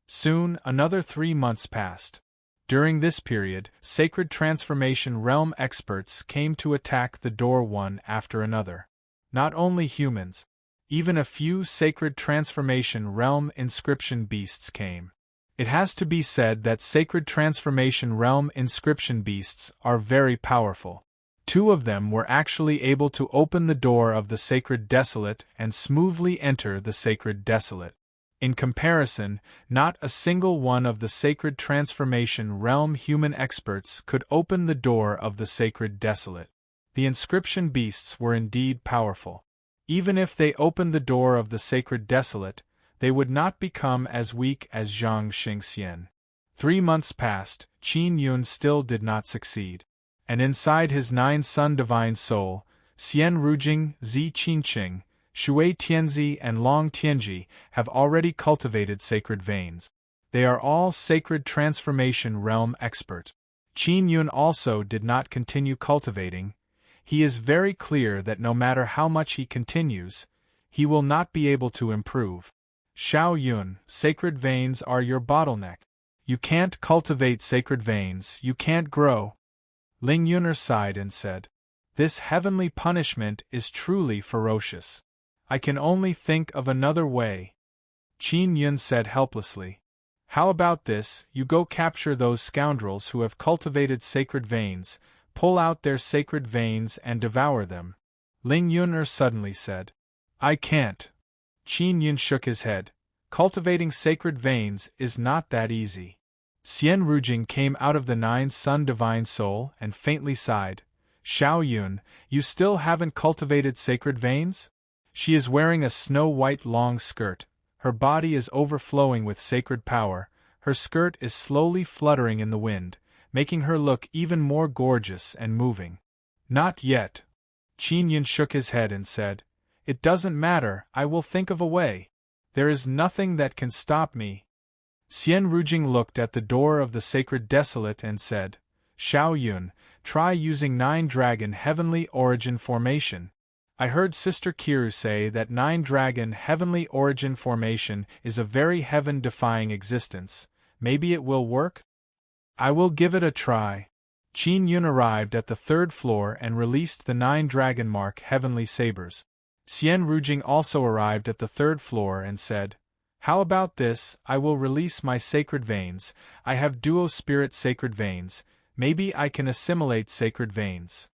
Soon, another 3 months passed. During this period, sacred transformation realm experts came to attack the door one after another. Not only humans, even a few sacred transformation realm inscription beasts came. It has to be said that sacred transformation realm inscription beasts are very powerful. 2 of them were actually able to open the door of the sacred desolate and smoothly enter the sacred desolate. In comparison, not a single one of the sacred transformation realm human experts could open the door of the sacred desolate. The inscription beasts were indeed powerful. Even if they opened the door of the sacred desolate, they would not become as weak as Zhang Xingxian. 3 months passed, Qin Yun still did not succeed. And inside his 9 Sun Divine Soul, Xian Rujing, Zi Qinqing, Shui Tianzi and Long Tianji have already cultivated sacred veins. They are all sacred transformation realm experts. Qin Yun also did not continue cultivating. He is very clear that no matter how much he continues, he will not be able to improve. Xiao Yun, sacred veins are your bottleneck. You can't cultivate sacred veins, you can't grow. Ling Yun'er sighed and said, This heavenly punishment is truly ferocious. I can only think of another way. Qin Yun said helplessly. How about this, you go capture those scoundrels who have cultivated sacred veins, pull out their sacred veins and devour them. Ling Yun'er suddenly said. I can't. Qin Yun shook his head. Cultivating sacred veins is not that easy. Xian Rujing came out of the 9 Sun Divine Soul and faintly sighed. Xiao Yun, you still haven't cultivated sacred veins? She is wearing a snow-white long skirt, her body is overflowing with sacred power, her skirt is slowly fluttering in the wind, making her look even more gorgeous and moving. Not yet. Qin Yun shook his head and said, It doesn't matter, I will think of a way. There is nothing that can stop me. Xian Rujing looked at the door of the sacred desolate and said, Xiao Yun, try using 9 Dragon Heavenly Origin Formation. I heard Sister Kiru say that 9 Dragon Heavenly Origin Formation is a very heaven-defying existence. Maybe it will work? I will give it a try. Qin Yun arrived at the 3rd floor and released the 9 Dragon Mark Heavenly Sabers. Xian Rujing also arrived at the 3rd floor and said, How about this, I will release my sacred veins, I have Duo Spirit sacred veins, maybe I can assimilate sacred veins.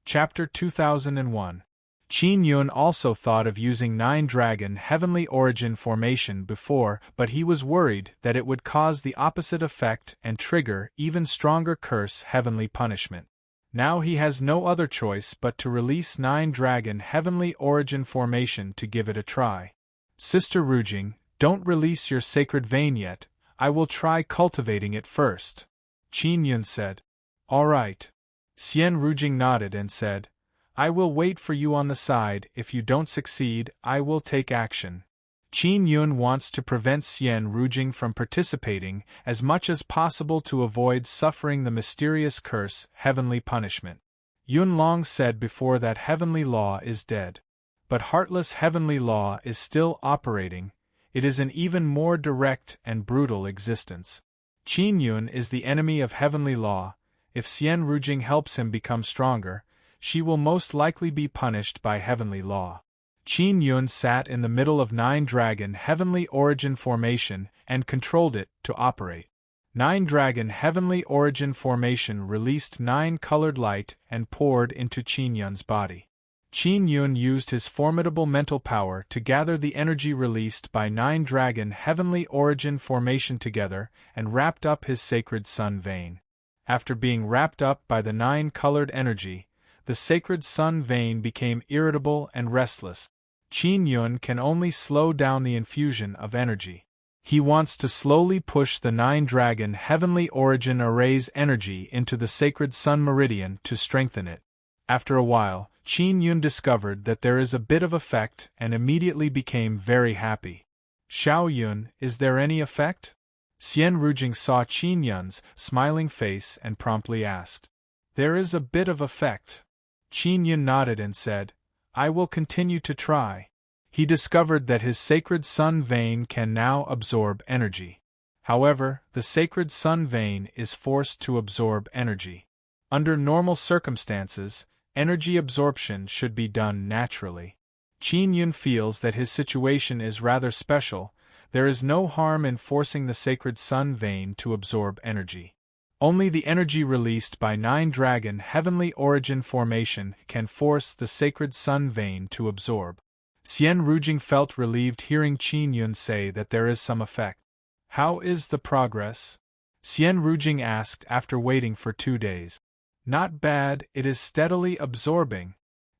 Chapter 2001. Qin Yun also thought of using 9 Dragon Heavenly Origin Formation before, but he was worried that it would cause the opposite effect and trigger even stronger curse heavenly punishment. Now he has no other choice but to release 9 Dragon Heavenly Origin Formation to give it a try. Sister Rujing, don't release your sacred vein yet, I will try cultivating it first. Qin Yun said. All right. Xian Rujing nodded and said, I will wait for you on the side, if you don't succeed, I will take action. Qin Yun wants to prevent Xian Rujing from participating as much as possible to avoid suffering the mysterious curse, heavenly punishment. Yun Long said before that heavenly law is dead. But heartless heavenly law is still operating, it is an even more direct and brutal existence. Qin Yun is the enemy of heavenly law. If Xian Rujing helps him become stronger, she will most likely be punished by heavenly law. Qin Yun sat in the middle of 9 Dragon Heavenly Origin Formation and controlled it to operate. 9 Dragon Heavenly Origin Formation released 9 colored light and poured into Qin Yun's body. Qin Yun used his formidable mental power to gather the energy released by 9 Dragon Heavenly Origin Formation together and wrapped up his sacred sun vein. After being wrapped up by the 9 colored energy, the sacred sun vein became irritable and restless. Qin Yun can only slow down the infusion of energy. He wants to slowly push the 9-dragon heavenly origin array's energy into the sacred sun meridian to strengthen it. After a while, Qin Yun discovered that there is a bit of effect and immediately became very happy. Xiao Yun, is there any effect? Xian Rujing saw Qin Yun's smiling face and promptly asked. There is a bit of effect. Qin Yun nodded and said, I will continue to try. He discovered that his sacred sun vein can now absorb energy. However, the sacred sun vein is forced to absorb energy. Under normal circumstances, energy absorption should be done naturally. Qin Yun feels that his situation is rather special. There is no harm in forcing the sacred sun vein to absorb energy. Only the energy released by 9-dragon heavenly origin formation can force the sacred sun vein to absorb. Xian Rujing felt relieved hearing Qin Yun say that there is some effect. How is the progress? Xian Rujing asked after waiting for 2 days. Not bad, it is steadily absorbing.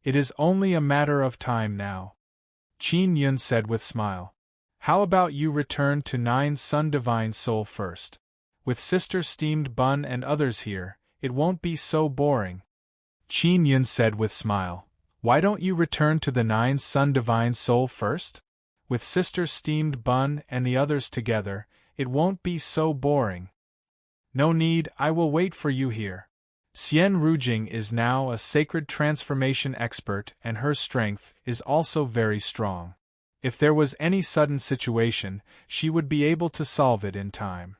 It is only a matter of time now. Qin Yun said with smile. How about you return to 9 Sun Divine Soul first? With Sister Steamed Bun and others here, it won't be so boring. Qin Yun said with smile. Why don't you return to the 9 Sun Divine Soul first? With Sister Steamed Bun and the others together, it won't be so boring. No need, I will wait for you here. Xian Rujing is now a sacred transformation expert and her strength is also very strong. If there was any sudden situation, she would be able to solve it in time.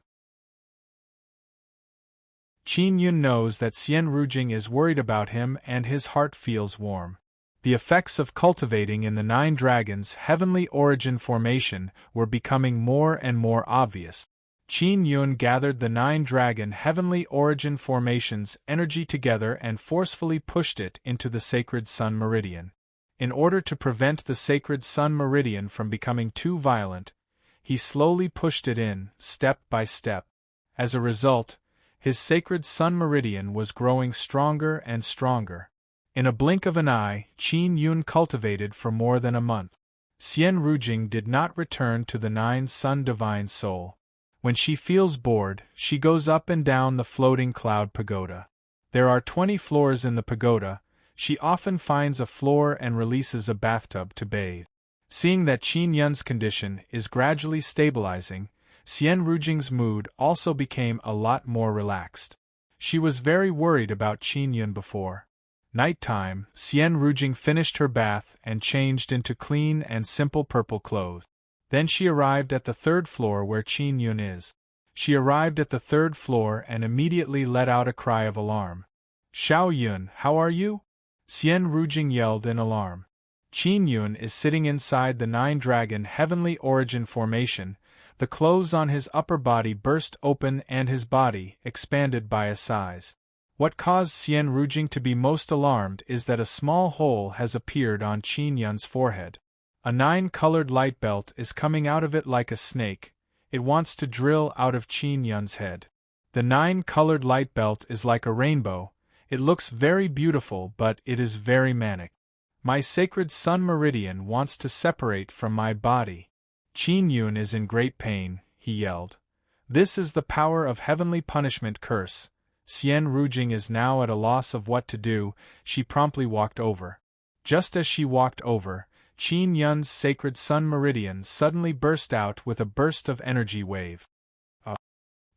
Qin Yun knows that Xian Rujing is worried about him and his heart feels warm. The effects of cultivating in the 9 dragons' heavenly origin formation were becoming more and more obvious. Qin Yun gathered the 9-dragon heavenly origin formation's energy together and forcefully pushed it into the sacred sun meridian. In order to prevent the sacred sun meridian from becoming too violent, he slowly pushed it in, step by step. As a result, his sacred sun meridian was growing stronger and stronger. In a blink of an eye, Qin Yun cultivated for more than a month. Xian Rujing did not return to the 9 Sun Divine Soul. When she feels bored, she goes up and down the floating cloud pagoda. There are 20 floors in the pagoda. She often finds a floor and releases a bathtub to bathe. Seeing that Qin Yun's condition is gradually stabilizing, Xian Rujing's mood also became a lot more relaxed. She was very worried about Qin Yun before. Nighttime, Xian Rujing finished her bath and changed into clean and simple purple clothes. Then she arrived at the 3rd floor where Qin Yun is. She arrived at the 3rd floor and immediately let out a cry of alarm. Xiao Yun, how are you? Xian Rujing yelled in alarm. Qin Yun is sitting inside the 9-dragon heavenly origin formation. The clothes on his upper body burst open and his body expanded by a size. What caused Xian Rujing to be most alarmed is that a small hole has appeared on Qin Yun's forehead. A 9-colored light belt is coming out of it like a snake. It wants to drill out of Qin Yun's head. The 9-colored light belt is like a rainbow. It looks very beautiful, but it is very manic. My sacred sun meridian wants to separate from my body. Qin Yun is in great pain, he yelled. This is the power of heavenly punishment curse. Xian Rujing is now at a loss of what to do. She promptly walked over. Just as she walked over, Qin Yun's sacred sun meridian suddenly burst out with a burst of energy wave.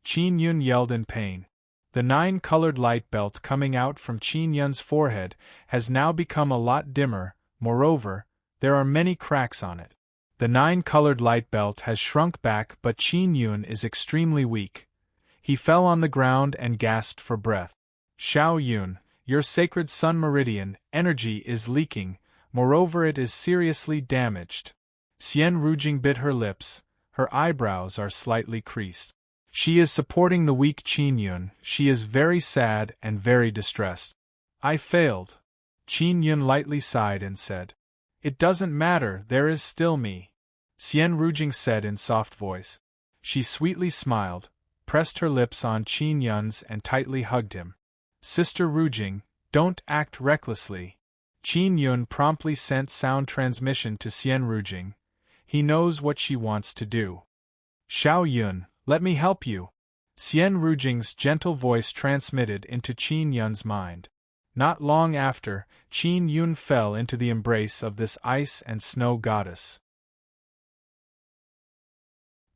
Qin Yun yelled in pain. The 9-colored light belt coming out from Qin Yun's forehead has now become a lot dimmer. Moreover, there are many cracks on it. The 9-colored light belt has shrunk back, but Qin Yun is extremely weak. He fell on the ground and gasped for breath. Xiao Yun, your sacred sun meridian energy is leaking. Moreover, it is seriously damaged. Xian Rujing bit her lips. Her eyebrows are slightly creased. She is supporting the weak Qin Yun. She is very sad and very distressed. I failed. Qin Yun lightly sighed and said, It doesn't matter, there is still me. Xian Rujing said in soft voice. She sweetly smiled, pressed her lips on Qin Yun's and tightly hugged him. Sister Rujing, don't act recklessly. Qin Yun promptly sent sound transmission to Xian Rujing. He knows what she wants to do. Xiao Yun, let me help you. Xian Rujing's gentle voice transmitted into Qin Yun's mind. Not long after, Qin Yun fell into the embrace of this ice and snow goddess.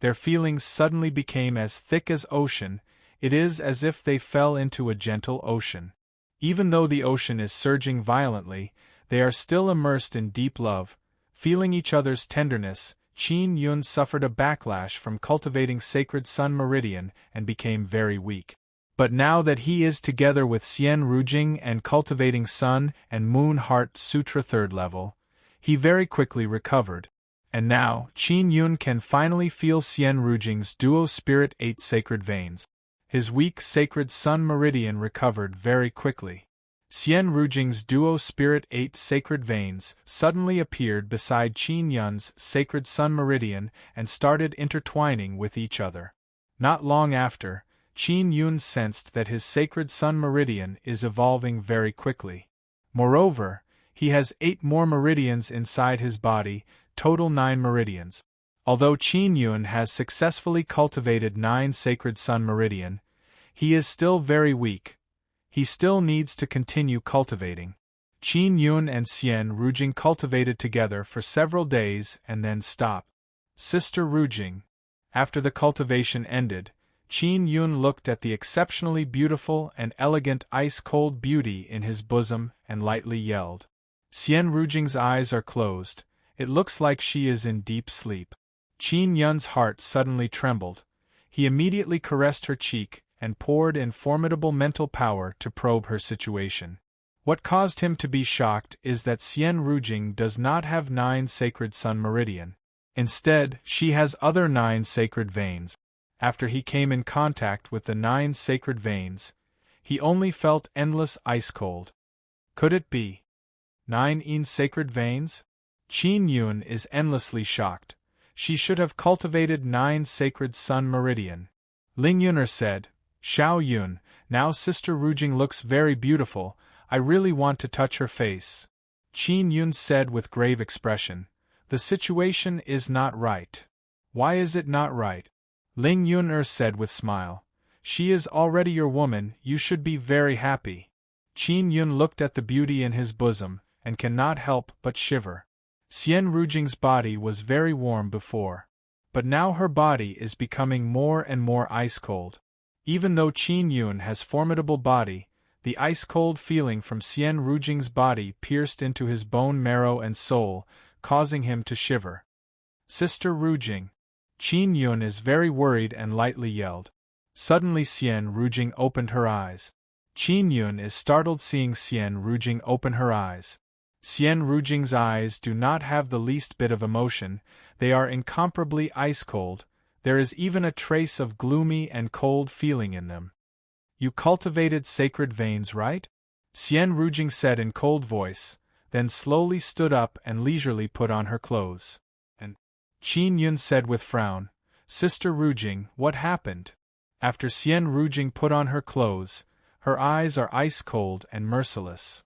Their feelings suddenly became as thick as ocean. It is as if they fell into a gentle ocean. Even though the ocean is surging violently, they are still immersed in deep love, feeling each other's tenderness. Qin Yun suffered a backlash from cultivating sacred sun meridian and became very weak. But now that he is together with Xian Rujing and cultivating sun and moon heart sutra 3rd level, he very quickly recovered. And now, Qin Yun can finally feel Xian Rujing's duo spirit 8 sacred veins. His weak sacred sun meridian recovered very quickly. Xian Rujing's duo spirit 8 sacred veins suddenly appeared beside Qin Yun's sacred sun meridian and started intertwining with each other. Not long after, Qin Yun sensed that his sacred sun meridian is evolving very quickly. Moreover, he has 8 more meridians inside his body, total 9 meridians. Although Qin Yun has successfully cultivated 9 sacred sun meridian, he is still very weak. He still needs to continue cultivating. Qin Yun and Xian Rujing cultivated together for several days and then stopped. Sister Rujing. After the cultivation ended, Qin Yun looked at the exceptionally beautiful and elegant ice-cold beauty in his bosom and lightly yelled. Xian Rujing's eyes are closed. It looks like she is in deep sleep. Qin Yun's heart suddenly trembled. He immediately caressed her cheek and poured in formidable mental power to probe her situation. What caused him to be shocked is that Xian Rujing does not have 9 sacred sun meridian. Instead, she has other 9 sacred veins. After he came in contact with the 9 sacred veins, he only felt endless ice cold. Could it be 9 sacred veins? Qin Yun is endlessly shocked. She should have cultivated 9 sacred sun meridian. Ling Yuner said, Xiao Yun, now Sister Rujing looks very beautiful, I really want to touch her face. Qin Yun said with grave expression, the situation is not right. Why is it not right? Ling Yuner said with smile, she is already your woman, you should be very happy. Qin Yun looked at the beauty in his bosom, and cannot help but shiver. Xian Rujing's body was very warm before, but now her body is becoming more and more ice-cold. Even though Qin Yun has formidable body, the ice-cold feeling from Xian Rujing's body pierced into his bone marrow and soul, causing him to shiver. Sister Rujing. Qin Yun is very worried and lightly yelled. Suddenly Xian Rujing opened her eyes. Qin Yun is startled seeing Xian Rujing open her eyes. Xian Rujing's eyes do not have the least bit of emotion, they are incomparably ice-cold, there is even a trace of gloomy and cold feeling in them. You cultivated sacred veins, right? Xian Rujing said in cold voice, then slowly stood up and leisurely put on her clothes. And Qin Yun said with frown, Sister Rujing, what happened? After Xian Rujing put on her clothes, her eyes are ice-cold and merciless.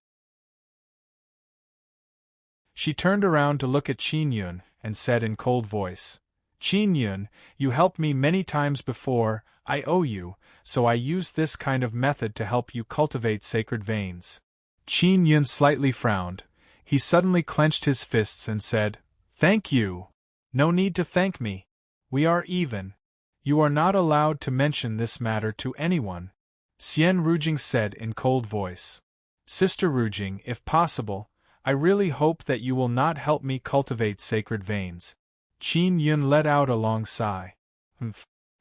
She turned around to look at Qin Yun, and said in cold voice, Qin Yun, you helped me many times before, I owe you, so I use this kind of method to help you cultivate sacred veins. Qin Yun slightly frowned. He suddenly clenched his fists and said, Thank you. No need to thank me. We are even. You are not allowed to mention this matter to anyone. Xian Rujing said in cold voice. Sister Rujing, if possible, I really hope that you will not help me cultivate sacred veins. Qin Yun let out a long sigh.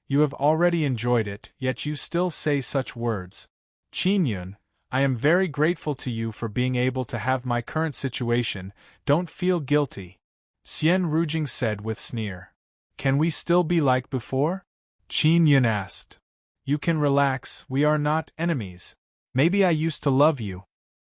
You have already enjoyed it, yet you still say such words. Qin Yun, I am very grateful to you for being able to have my current situation, don't feel guilty. Xian Rujing said with sneer. Can we still be like before? Qin Yun asked. You can relax, we are not enemies. Maybe I used to love you.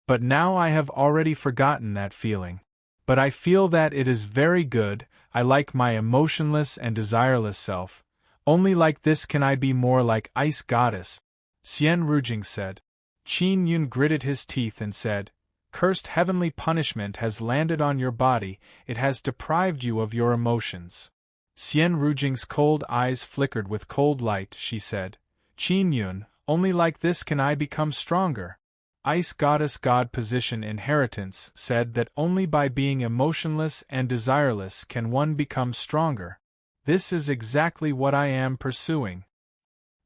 But now I have already forgotten that feeling. But I feel that it is very good, I like my emotionless and desireless self. Only like this can I be more like Ice Goddess. Xian Rujing said. Qin Yun gritted his teeth and said, Cursed heavenly punishment has landed on your body, it has deprived you of your emotions. Xian Rujing's cold eyes flickered with cold light. She said, Qin Yun, only like this can I become stronger. Ice Goddess God Position Inheritance said that only by being emotionless and desireless can one become stronger. This is exactly what I am pursuing.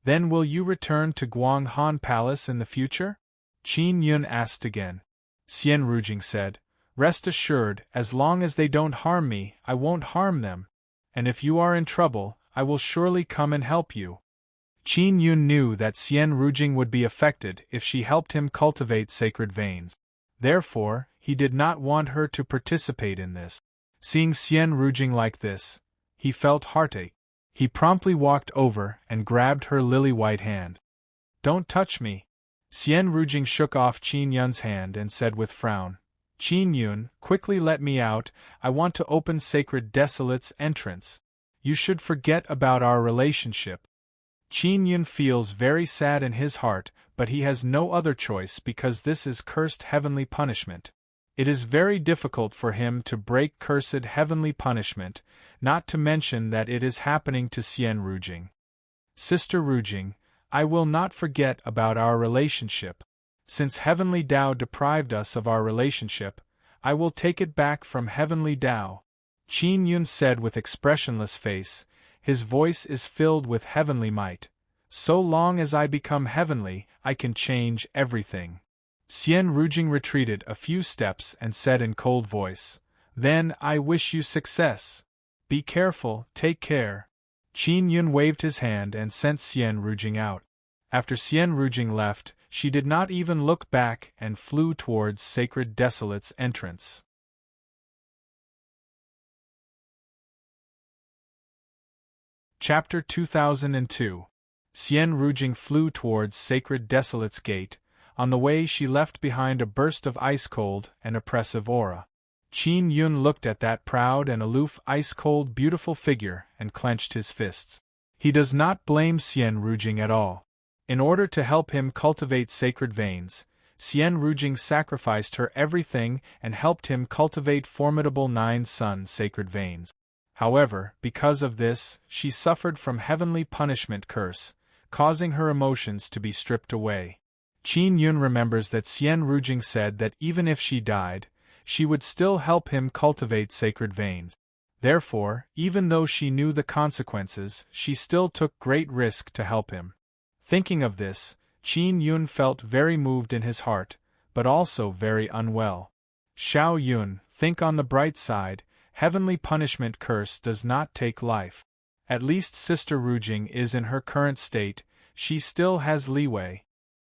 Then will you return to Guanghan Palace in the future? Qin Yun asked again. Xian Rujing said, Rest assured, as long as they don't harm me, I won't harm them. And if you are in trouble, I will surely come and help you. Qin Yun knew that Xian Rujing would be affected if she helped him cultivate sacred veins. Therefore, he did not want her to participate in this. Seeing Xian Rujing like this, he felt heartache. He promptly walked over and grabbed her lily-white hand. Don't touch me. Xian Rujing shook off Qin Yun's hand and said with frown, Qin Yun, quickly let me out, I want to open Sacred Desolate's entrance. You should forget about our relationship. Qin Yun feels very sad in his heart, but he has no other choice because this is cursed heavenly punishment. It is very difficult for him to break cursed heavenly punishment, not to mention that it is happening to Xian Rujing. Sister Rujing, I will not forget about our relationship. Since Heavenly Tao deprived us of our relationship, I will take it back from Heavenly Tao. Qin Yun said with expressionless face, his voice is filled with heavenly might. So long as I become heavenly, I can change everything. Xian Rujing retreated a few steps and said in cold voice, Then I wish you success. Be careful, take care. Qin Yun waved his hand and sent Xian Rujing out. After Xian Rujing left, she did not even look back and flew towards Sacred Desolate's entrance. Chapter 2002. Xian Rujing flew towards Sacred Desolate's gate. On the way she left behind a burst of ice-cold and oppressive aura. Qin Yun looked at that proud and aloof ice-cold beautiful figure and clenched his fists. He does not blame Xian Rujing at all. In order to help him cultivate sacred veins, Xian Rujing sacrificed her everything and helped him cultivate formidable 9-sun sacred veins. However, because of this, she suffered from heavenly punishment curse, causing her emotions to be stripped away. Qin Yun remembers that Xian Rujing said that even if she died, she would still help him cultivate sacred veins. Therefore, even though she knew the consequences, she still took great risk to help him. Thinking of this, Qin Yun felt very moved in his heart, but also very unwell. Xiao Yun, think on the bright side, heavenly punishment curse does not take life. At least Sister Rujing is in her current state, she still has leeway.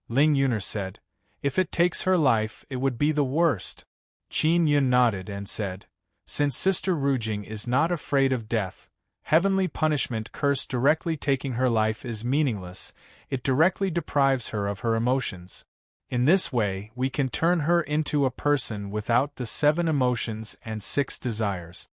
Ling Yuner said, If it takes her life, it would be the worst. Qin Yun nodded and said, Since Sister Rujing is not afraid of death, heavenly punishment curse directly taking her life is meaningless, it directly deprives her of her emotions. In this way, we can turn her into a person without the 7 emotions and 6 desires.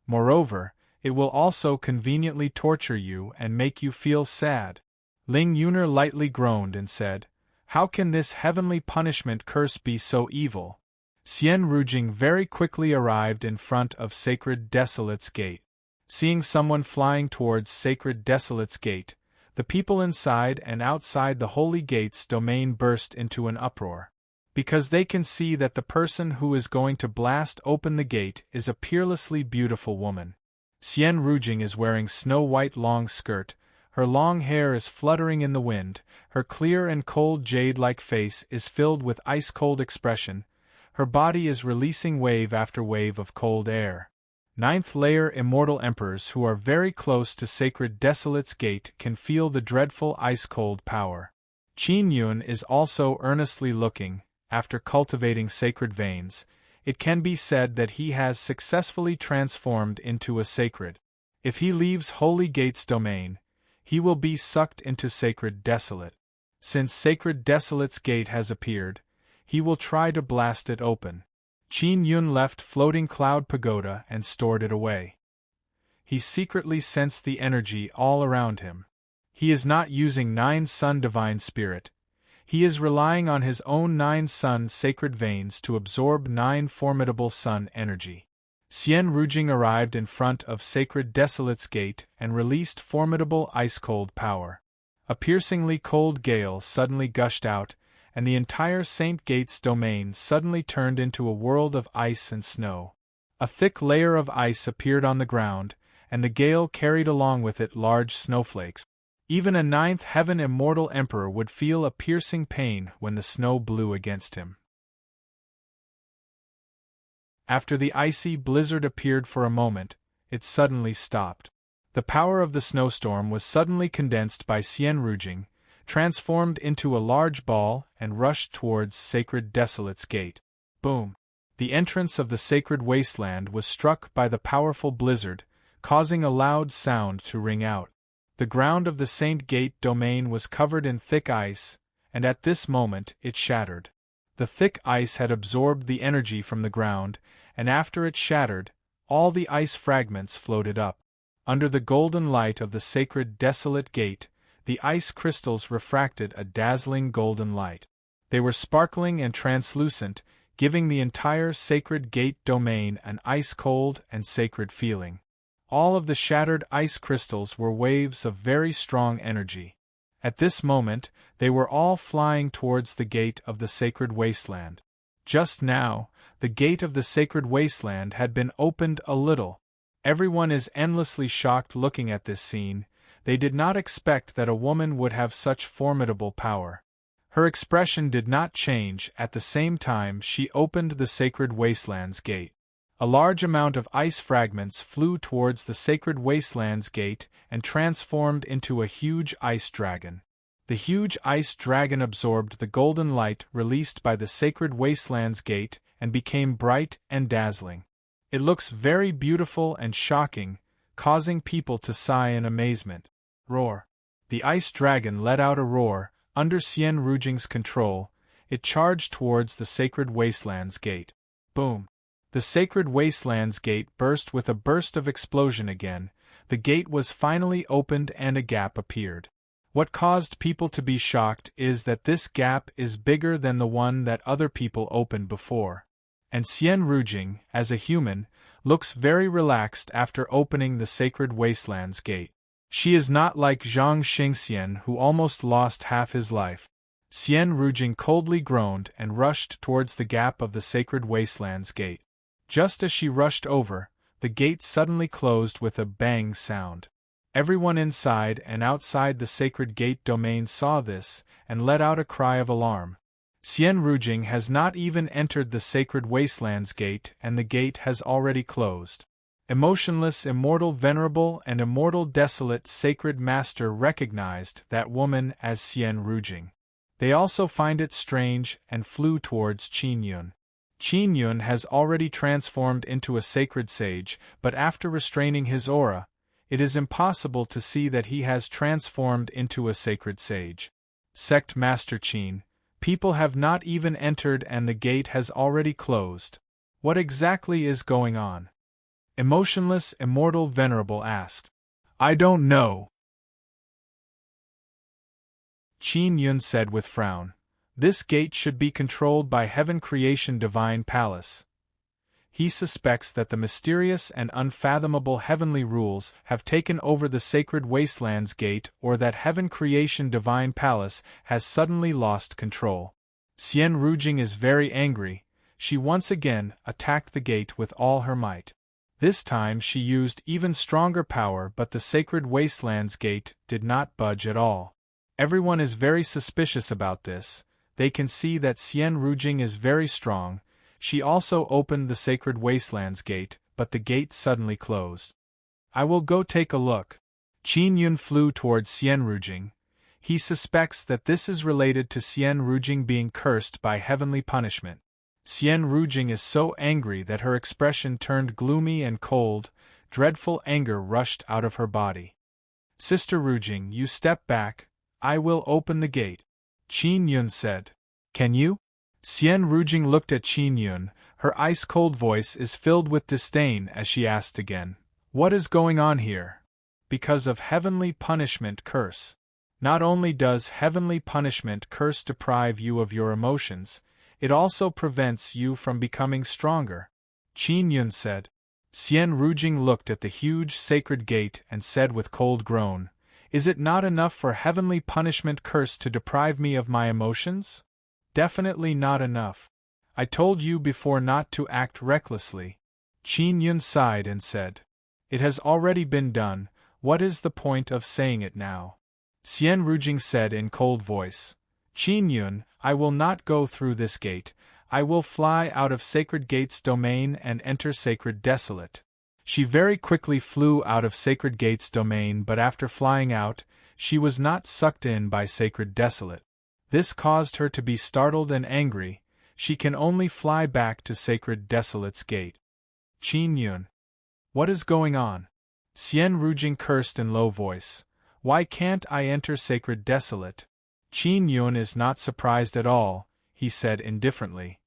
Moreover, it will also conveniently torture you and make you feel sad. Ling Yuner lightly groaned and said, How can this heavenly punishment curse be so evil? Xian Rujing very quickly arrived in front of Sacred Desolate's gate. Seeing someone flying towards Sacred Desolate's gate, the people inside and outside the Holy Gate's domain burst into an uproar. Because they can see that the person who is going to blast open the gate is a peerlessly beautiful woman. Xian Rujing is wearing snow-white long skirt, her long hair is fluttering in the wind, her clear and cold jade-like face is filled with ice-cold expression, her body is releasing wave after wave of cold air. 9th-layer immortal emperors who are very close to Sacred Desolate's gate can feel the dreadful ice-cold power. Qin Yun is also earnestly looking, after cultivating sacred veins, it can be said that he has successfully transformed into a sacred. If he leaves Holy Gate's domain, he will be sucked into Sacred Desolate. Since Sacred Desolate's gate has appeared, he will try to blast it open. Qin Yun left Floating Cloud Pagoda and stored it away. He secretly sensed the energy all around him. He is not using 9-sun Divine Spirit. He is relying on his own 9 sun sacred veins to absorb 9 formidable sun energy. Xian Rujing arrived in front of sacred Desolate's gate and released formidable ice-cold power. A piercingly cold gale suddenly gushed out, and the entire Saint Gate's domain suddenly turned into a world of ice and snow. A thick layer of ice appeared on the ground, and the gale carried along with it large snowflakes. Even a 9th heaven immortal emperor would feel a piercing pain when the snow blew against him. After the icy blizzard appeared for a moment, it suddenly stopped. The power of the snowstorm was suddenly condensed by Xian Rujing, transformed into a large ball and rushed towards Sacred Desolate's gate. Boom! The entrance of the sacred wasteland was struck by the powerful blizzard, causing a loud sound to ring out. The ground of the Saint Gate domain was covered in thick ice, and at this moment it shattered. The thick ice had absorbed the energy from the ground, and after it shattered, all the ice fragments floated up. Under the golden light of the sacred Desolate Gate, the ice crystals refracted a dazzling golden light. They were sparkling and translucent, giving the entire sacred gate domain an ice-cold and sacred feeling. All of the shattered ice crystals were waves of very strong energy. At this moment, they were all flying towards the gate of the sacred wasteland. Just now, the gate of the sacred wasteland had been opened a little. Everyone is endlessly shocked looking at this scene. They did not expect that a woman would have such formidable power. Her expression did not change at the same time she opened the sacred wasteland's gate. A large amount of ice fragments flew towards the sacred wasteland's gate and transformed into a huge ice dragon. The huge ice dragon absorbed the golden light released by the sacred wasteland's gate and became bright and dazzling. It looks very beautiful and shocking, causing people to sigh in amazement. Roar! The ice dragon let out a roar. Under Xian Rujing's control, it charged towards the sacred wasteland's gate. Boom! The sacred wasteland's gate burst with a burst of explosion again. The gate was finally opened and a gap appeared. What caused people to be shocked is that this gap is bigger than the one that other people opened before. And Xian Rujing, as a human, looks very relaxed after opening the sacred wasteland's gate. She is not like Zhang Xingxian, who almost lost half his life. Xian Rujing coldly groaned and rushed towards the gap of the sacred wasteland's gate. Just as she rushed over, the gate suddenly closed with a bang sound. Everyone inside and outside the sacred gate domain saw this and let out a cry of alarm. Xian Rujing has not even entered the sacred wasteland's gate and the gate has already closed. Emotionless, immortal, venerable, and immortal desolate sacred master recognized that woman as Xian Rujing. They also find it strange and flew towards Qin Yun. Qin Yun has already transformed into a sacred sage, but after restraining his aura, it is impossible to see that he has transformed into a sacred sage. Sect Master Qin, people have not even entered and the gate has already closed. What exactly is going on? Emotionless, immortal, venerable asked. I don't know. Qin Yun said with frown. This gate should be controlled by Heaven Creation Divine Palace. He suspects that the mysterious and unfathomable heavenly rules have taken over the sacred wasteland's gate or that Heaven Creation Divine Palace has suddenly lost control. Xian Rujing is very angry. She once again attacked the gate with all her might. This time she used even stronger power, but the sacred wasteland's gate did not budge at all. Everyone is very suspicious about this. They can see that Xian Rujing is very strong. She also opened the sacred wasteland's gate, but the gate suddenly closed. I will go take a look. Qin Yun flew towards Xian Rujing. He suspects that this is related to Xian Rujing being cursed by heavenly punishment. Xian Rujing is so angry that her expression turned gloomy and cold. Dreadful anger rushed out of her body. Sister Rujing, you step back. I will open the gate. Qin Yun said. Can you? Xian Rujing looked at Qin Yun. Her ice-cold voice is filled with disdain as she asked again. What is going on here? Because of heavenly punishment curse. Not only does heavenly punishment curse deprive you of your emotions, it also prevents you from becoming stronger, Qin Yun said. Xian Rujing looked at the huge sacred gate and said with cold groan, "Is it not enough for heavenly punishment curse to deprive me of my emotions? Definitely not enough. I told you before not to act recklessly." Qin Yun sighed and said, "It has already been done, what is the point of saying it now?" Xian Rujing said in cold voice, "Qin Yun, I will not go through this gate, I will fly out of Sacred Gate's domain and enter Sacred Desolate." She very quickly flew out of Sacred Gate's domain, but after flying out, she was not sucked in by Sacred Desolate. This caused her to be startled and angry. She can only fly back to Sacred Desolate's gate. Qin Yun. What is going on? Xian Rujing cursed in low voice. Why can't I enter Sacred Desolate? Qin Yun is not surprised at all, he said indifferently.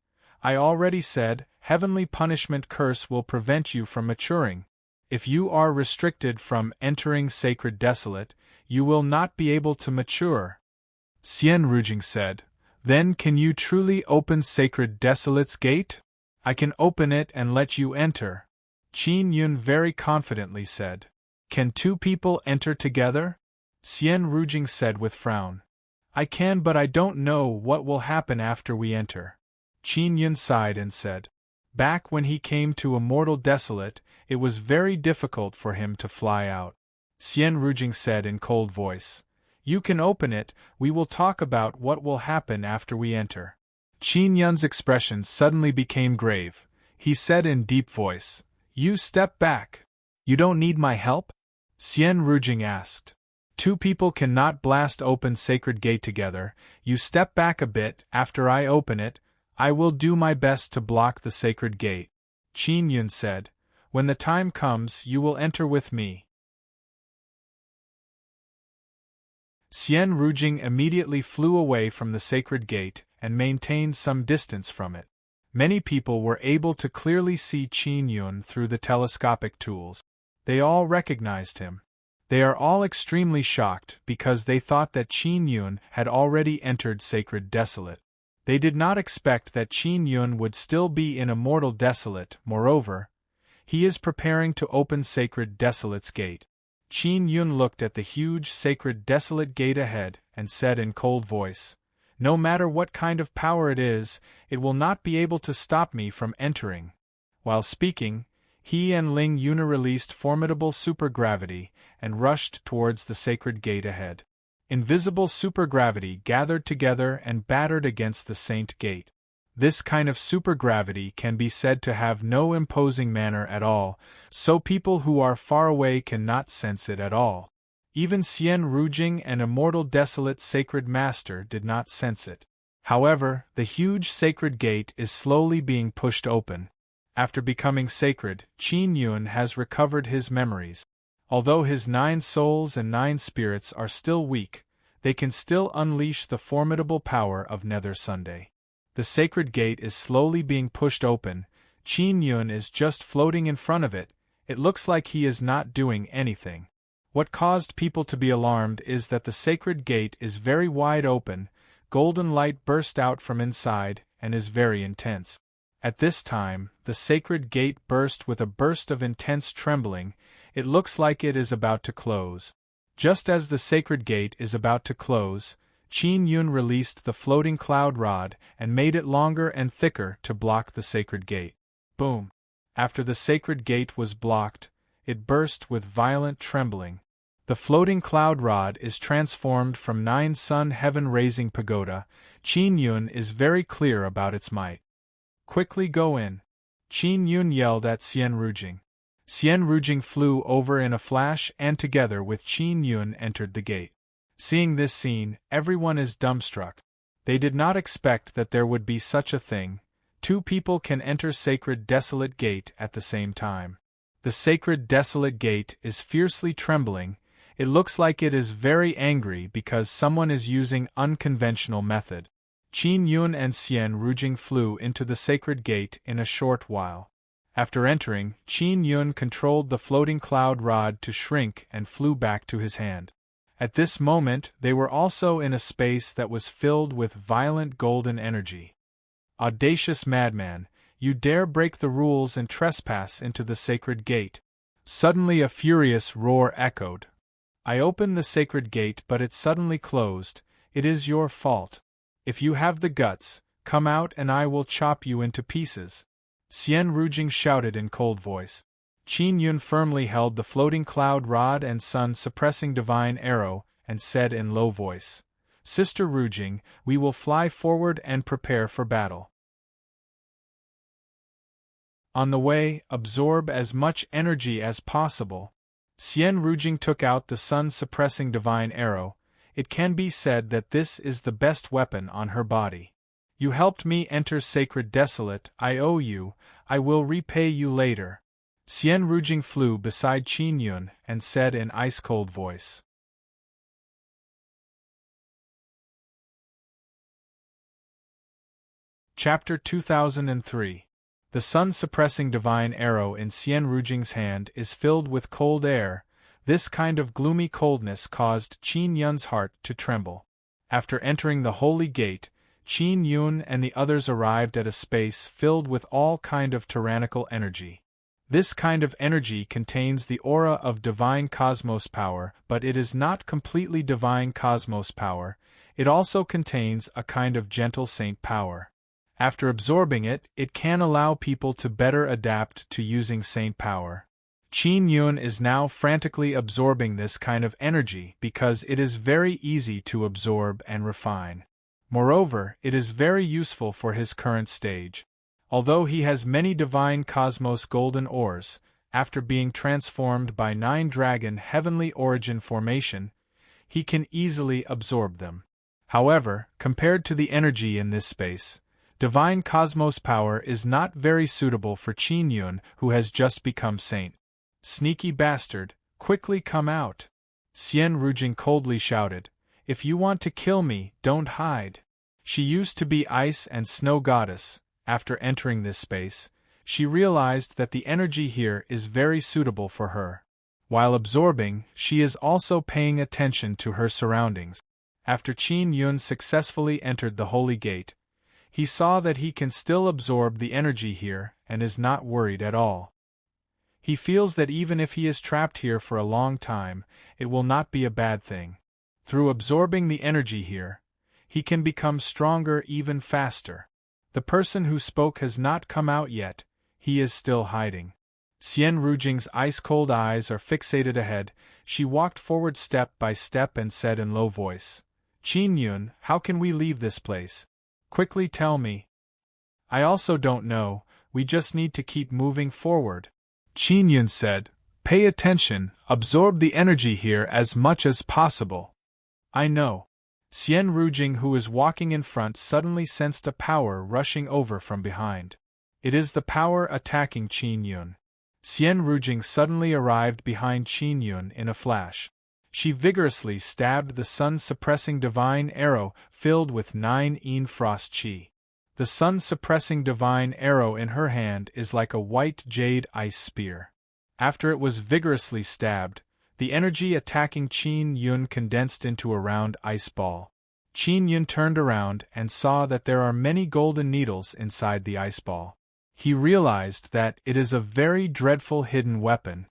I already said, heavenly punishment curse will prevent you from maturing. If you are restricted from entering Sacred Desolate, you will not be able to mature. Xian Rujing said, Then can you truly open Sacred Desolate's gate? I can open it and let you enter. Qin Yun very confidently said. Can two people enter together? Xian Rujing said with frown. I can, but I don't know what will happen after we enter. Qin Yun sighed and said. Back when he came to Immortal Desolate, it was very difficult for him to fly out. Xian Rujing said in cold voice. You can open it, we will talk about what will happen after we enter. Qin Yun's expression suddenly became grave. He said in deep voice, You step back. You don't need my help? Xian Rujing asked. Two people cannot blast open Sacred Gate together. You step back a bit. After I open it, I will do my best to block the Sacred Gate. Qin Yun said. When the time comes, you will enter with me. Xian Rujing immediately flew away from the Sacred Gate and maintained some distance from it. Many people were able to clearly see Qin Yun through the telescopic tools. They all recognized him. They are all extremely shocked because they thought that Qin Yun had already entered Sacred Desolate. They did not expect that Qin Yun would still be in Immortal Desolate. Moreover, he is preparing to open Sacred Desolate's gate. Qin Yun looked at the huge Sacred Desolate gate ahead and said in cold voice, No matter what kind of power it is, it will not be able to stop me from entering. While speaking, he and Ling Yuna released formidable supergravity and rushed towards the sacred gate ahead. Invisible supergravity gathered together and battered against the Saint Gate. This kind of supergravity can be said to have no imposing manner at all, so people who are far away cannot sense it at all. Even Xian Rujing and Immortal Desolate Sacred Master did not sense it. However, the huge sacred gate is slowly being pushed open. After becoming sacred, Qin Yun has recovered his memories. Although his 9 souls and 9 spirits are still weak, they can still unleash the formidable power of Nether Sunday. The sacred gate is slowly being pushed open. Qin Yun is just floating in front of it. It looks like he is not doing anything. What caused people to be alarmed is that the sacred gate is very wide open, golden light burst out from inside, and is very intense. At this time, the sacred gate burst with a burst of intense trembling. It looks like it is about to close. Just as the sacred gate is about to close, Qin Yun released the floating cloud rod and made it longer and thicker to block the sacred gate. Boom! After the sacred gate was blocked, it burst with violent trembling. The floating cloud rod is transformed from 9 sun heaven-raising pagoda. Qin Yun is very clear about its might. Quickly go in! Qin Yun yelled at Xian Rujing. Xian Rujing flew over in a flash and together with Qin Yun entered the gate. Seeing this scene, everyone is dumbstruck. They did not expect that there would be such a thing. 2 people can enter Sacred Desolate Gate at the same time. The Sacred Desolate Gate is fiercely trembling. It looks like it is very angry because someone is using unconventional method. Qin Yun and Xian Rujing flew into the sacred gate in a short while. After entering, Qin Yun controlled the floating cloud rod to shrink and flew back to his hand. At this moment they were also in a space that was filled with violent golden energy. Audacious madman, you dare break the rules and trespass into the sacred gate. Suddenly a furious roar echoed. I opened the sacred gate but it suddenly closed. It is your fault. If you have the guts, come out and I will chop you into pieces. Xian Rujing shouted in cold voice. Qin Yun firmly held the floating cloud rod and sun-suppressing divine arrow, and said in low voice, Sister Rujing, we will fly forward and prepare for battle. On the way, absorb as much energy as possible. Xian Rujing took out the sun-suppressing divine arrow. It can be said that this is the best weapon on her body. You helped me enter Sacred Desolate, I owe you, I will repay you later. Xian Rujing flew beside Qin Yun and said in ice-cold voice. Chapter 2003. The sun-suppressing divine arrow in Xian Rujing's hand is filled with cold air. This kind of gloomy coldness caused Qin Yun's heart to tremble. After entering the holy gate, Qin Yun and the others arrived at a space filled with all kind of tyrannical energy. This kind of energy contains the aura of divine cosmos power, but it is not completely divine cosmos power. It also contains a kind of gentle saint power. After absorbing it, it can allow people to better adapt to using saint power. Qin Yun is now frantically absorbing this kind of energy because it is very easy to absorb and refine. Moreover, it is very useful for his current stage. Although he has many divine cosmos golden ores, after being transformed by 9 dragon heavenly origin formation, he can easily absorb them. However, compared to the energy in this space, divine cosmos power is not very suitable for Qin Yun, who has just become saint. Sneaky bastard, quickly come out! Xian Rujing coldly shouted. If you want to kill me, don't hide. She used to be ice and snow goddess. After entering this space, she realized that the energy here is very suitable for her. While absorbing, she is also paying attention to her surroundings. After Qin Yun successfully entered the holy gate, he saw that he can still absorb the energy here and is not worried at all. He feels that even if he is trapped here for a long time, it will not be a bad thing. Through absorbing the energy here, he can become stronger even faster. The person who spoke has not come out yet, he is still hiding. Xian Rujing's ice-cold eyes are fixated ahead. She walked forward step by step and said in low voice, Qin Yun, how can we leave this place? Quickly tell me. I also don't know, we just need to keep moving forward. Qin Yun said, pay attention, absorb the energy here as much as possible. I know. Xian Rujing, who is walking in front, suddenly sensed a power rushing over from behind. It is the power attacking Qin Yun. Xian Rujing suddenly arrived behind Qin Yun in a flash. She vigorously stabbed the sun-suppressing divine arrow filled with 9 Yin frost chi. The sun-suppressing divine arrow in her hand is like a white jade ice spear. After it was vigorously stabbed, the energy attacking Qin Yun condensed into a round ice ball. Qin Yun turned around and saw that there are many golden needles inside the ice ball. He realized that it is a very dreadful hidden weapon.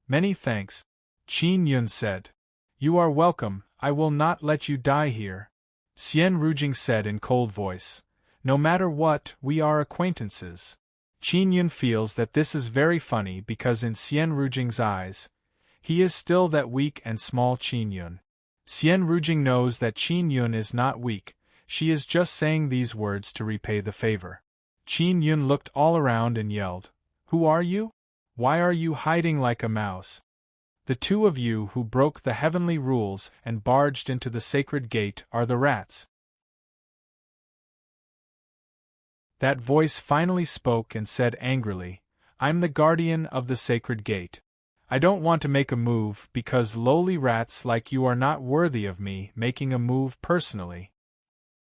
Many thanks, Qin Yun said. You are welcome, I will not let you die here. Xian Rujing said in cold voice. No matter what, we are acquaintances. Qin Yun feels that this is very funny because in Xian Rujing's eyes, he is still that weak and small Qin Yun. Xian Rujing knows that Qin Yun is not weak, she is just saying these words to repay the favor. Qin Yun looked all around and yelled, Who are you? Why are you hiding like a mouse? The two of you who broke the heavenly rules and barged into the sacred gate are the rats. That voice finally spoke and said angrily, I'm the guardian of the sacred gate. I don't want to make a move because lowly rats like you are not worthy of me making a move personally.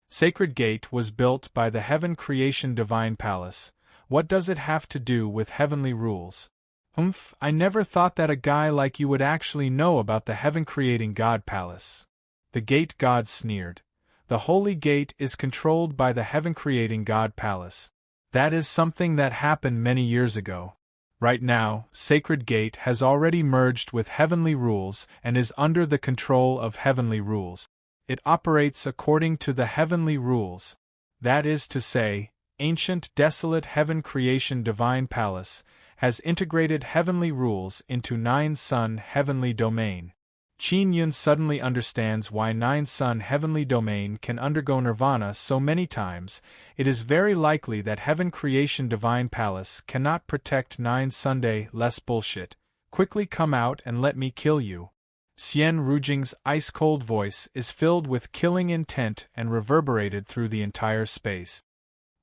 Sacred Gate was built by the Heaven Creation Divine Palace. What does it have to do with heavenly rules? I never thought that a guy like you would actually know about the heaven-creating God Palace. The Gate God sneered. The Holy Gate is controlled by the heaven-creating God Palace. That is something that happened many years ago. Right now, Sacred Gate has already merged with heavenly rules and is under the control of heavenly rules. It operates according to the heavenly rules. That is to say, ancient desolate heaven creation divine palace has integrated heavenly rules into Nine Sun heavenly domain. Qin Yun suddenly understands why Nine Sun heavenly domain can undergo nirvana so many times. It is very likely that heaven creation divine palace cannot protect Nine Sunday. Less bullshit. Quickly come out and let me kill you. Xian Rujing's ice-cold voice is filled with killing intent and reverberated through the entire space.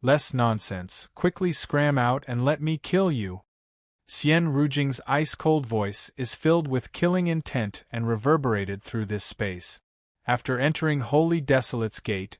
Less nonsense. Quickly scram out and let me kill you. Xian Rujing's ice-cold voice is filled with killing intent and reverberated through this space. After entering Holy Desolate's Gate,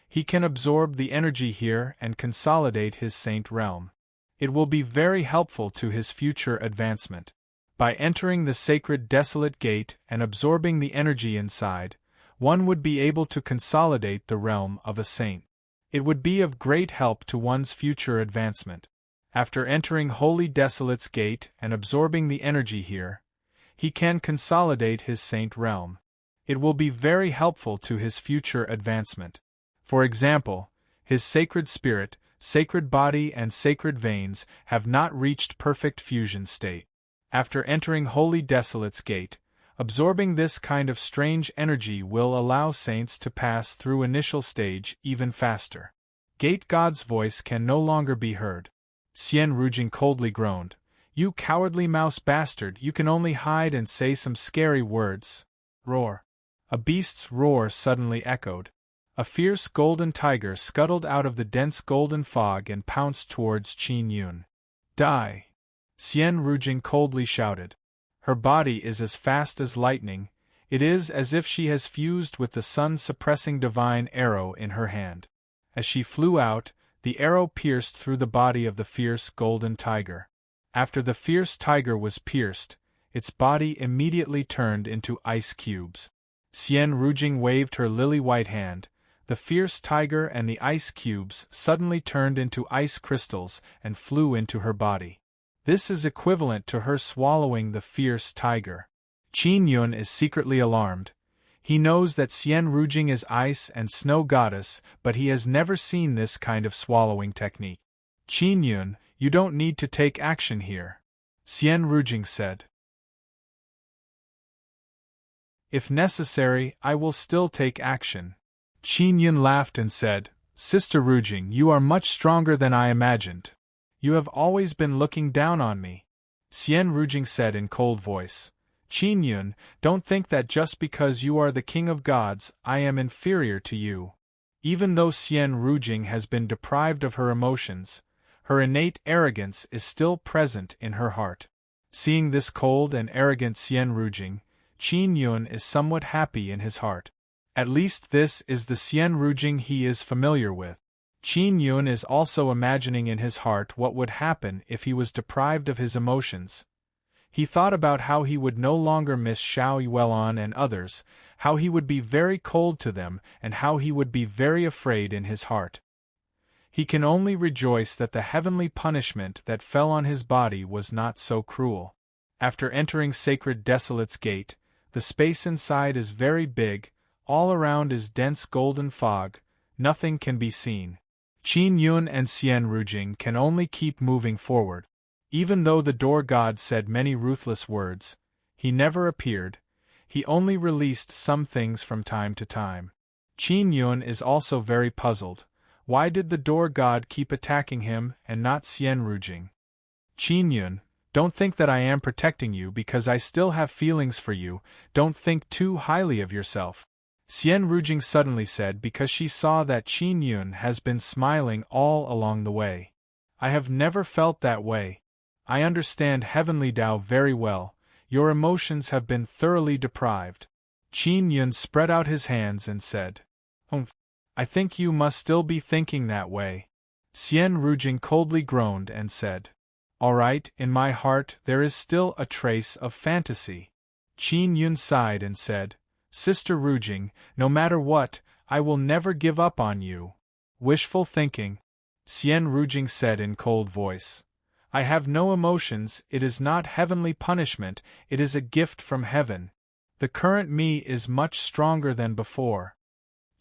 he can absorb the energy here and consolidate his saint realm. It will be very helpful to his future advancement. By entering the Sacred Desolate Gate and absorbing the energy inside, one would be able to consolidate the realm of a saint. It would be of great help to one's future advancement. After entering Holy Desolate's Gate and absorbing the energy here, he can consolidate his saint realm. It will be very helpful to his future advancement. For example, his sacred spirit, sacred body and sacred veins have not reached perfect fusion state. After entering Holy Desolate's Gate, absorbing this kind of strange energy will allow saints to pass through initial stage even faster. Gate God's voice can no longer be heard. Xian Rujing coldly groaned. You cowardly mouse bastard, you can only hide and say some scary words. Roar. A beast's roar suddenly echoed. A fierce golden tiger scuttled out of the dense golden fog and pounced towards Qin Yun. Die! Xian Rujing coldly shouted. Her body is as fast as lightning. It is as if she has fused with the sun-suppressing divine arrow in her hand. As she flew out, the arrow pierced through the body of the fierce golden tiger. After the fierce tiger was pierced, its body immediately turned into ice cubes. Xian Rujing waved her lily-white hand. The fierce tiger and the ice cubes suddenly turned into ice crystals and flew into her body. This is equivalent to her swallowing the fierce tiger. Qin Yun is secretly alarmed. He knows that Xian Rujing is ice and snow goddess, but he has never seen this kind of swallowing technique. Qin Yun, you don't need to take action here, Xian Rujing said. If necessary, I will still take action. Qin Yun laughed and said, Sister Rujing, you are much stronger than I imagined. You have always been looking down on me. Xian Rujing said in cold voice. Qin Yun, don't think that just because you are the king of gods, I am inferior to you. Even though Xian Rujing has been deprived of her emotions, her innate arrogance is still present in her heart. Seeing this cold and arrogant Xian Rujing, Qin Yun is somewhat happy in his heart. At least this is the Xian Rujing he is familiar with. Qin Yun is also imagining in his heart what would happen if he was deprived of his emotions. He thought about how he would no longer miss Xiao Yuelon and others, how he would be very cold to them, and how he would be very afraid in his heart. He can only rejoice that the heavenly punishment that fell on his body was not so cruel. After entering Sacred Desolate's Gate, the space inside is very big, all around is dense golden fog, nothing can be seen. Qin Yun and Xian Rujing can only keep moving forward. Even though the door god said many ruthless words, he never appeared, he only released some things from time to time. Qin Yun is also very puzzled. Why did the door god keep attacking him and not Xian Rujing? Qin Yun, don't think that I am protecting you because I still have feelings for you, don't think too highly of yourself. Xian Rujing suddenly said because she saw that Qin Yun has been smiling all along the way. I have never felt that way. I understand Heavenly Tao very well, your emotions have been thoroughly deprived. Qin Yun spread out his hands and said, I think you must still be thinking that way. Xian Rujing coldly groaned and said, All right, in my heart there is still a trace of fantasy. Qin Yun sighed and said, Sister Rujing, no matter what, I will never give up on you. Wishful thinking, Xian Rujing said in cold voice. I have no emotions, it is not heavenly punishment, it is a gift from heaven. The current me is much stronger than before.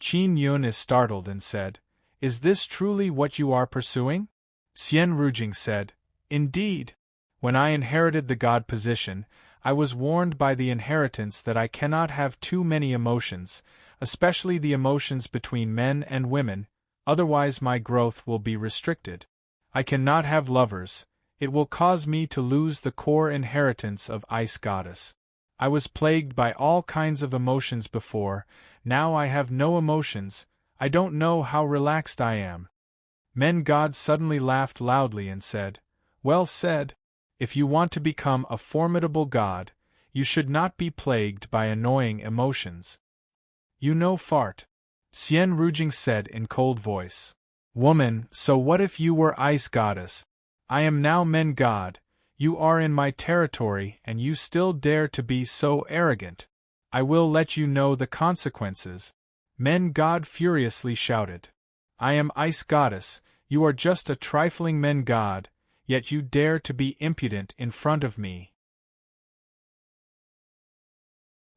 Qin Yun is startled and said, Is this truly what you are pursuing? Xian Rujing said, Indeed. When I inherited the god position, I was warned by the inheritance that I cannot have too many emotions, especially the emotions between men and women, otherwise my growth will be restricted. I cannot have lovers, it will cause me to lose the core inheritance of Ice Goddess. I was plagued by all kinds of emotions before, now I have no emotions, I don't know how relaxed I am. Men God suddenly laughed loudly and said, Well said. If you want to become a formidable god, you should not be plagued by annoying emotions. You know fart. Xian Rujing said in cold voice. Woman, so what if you were Ice Goddess? I am now Men God, you are in my territory and you still dare to be so arrogant. I will let you know the consequences. Men God furiously shouted. I am Ice Goddess, you are just a trifling Men God, yet you dare to be impudent in front of me.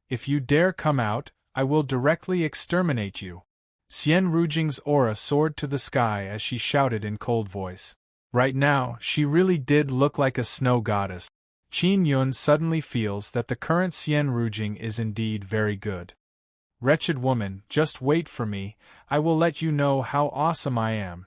If you dare come out, I will directly exterminate you. Xian Rujing's aura soared to the sky as she shouted in cold voice. Right now, she really did look like a snow goddess. Qin Yun suddenly feels that the current Xian Rujing is indeed very good. Wretched woman, just wait for me, I will let you know how awesome I am.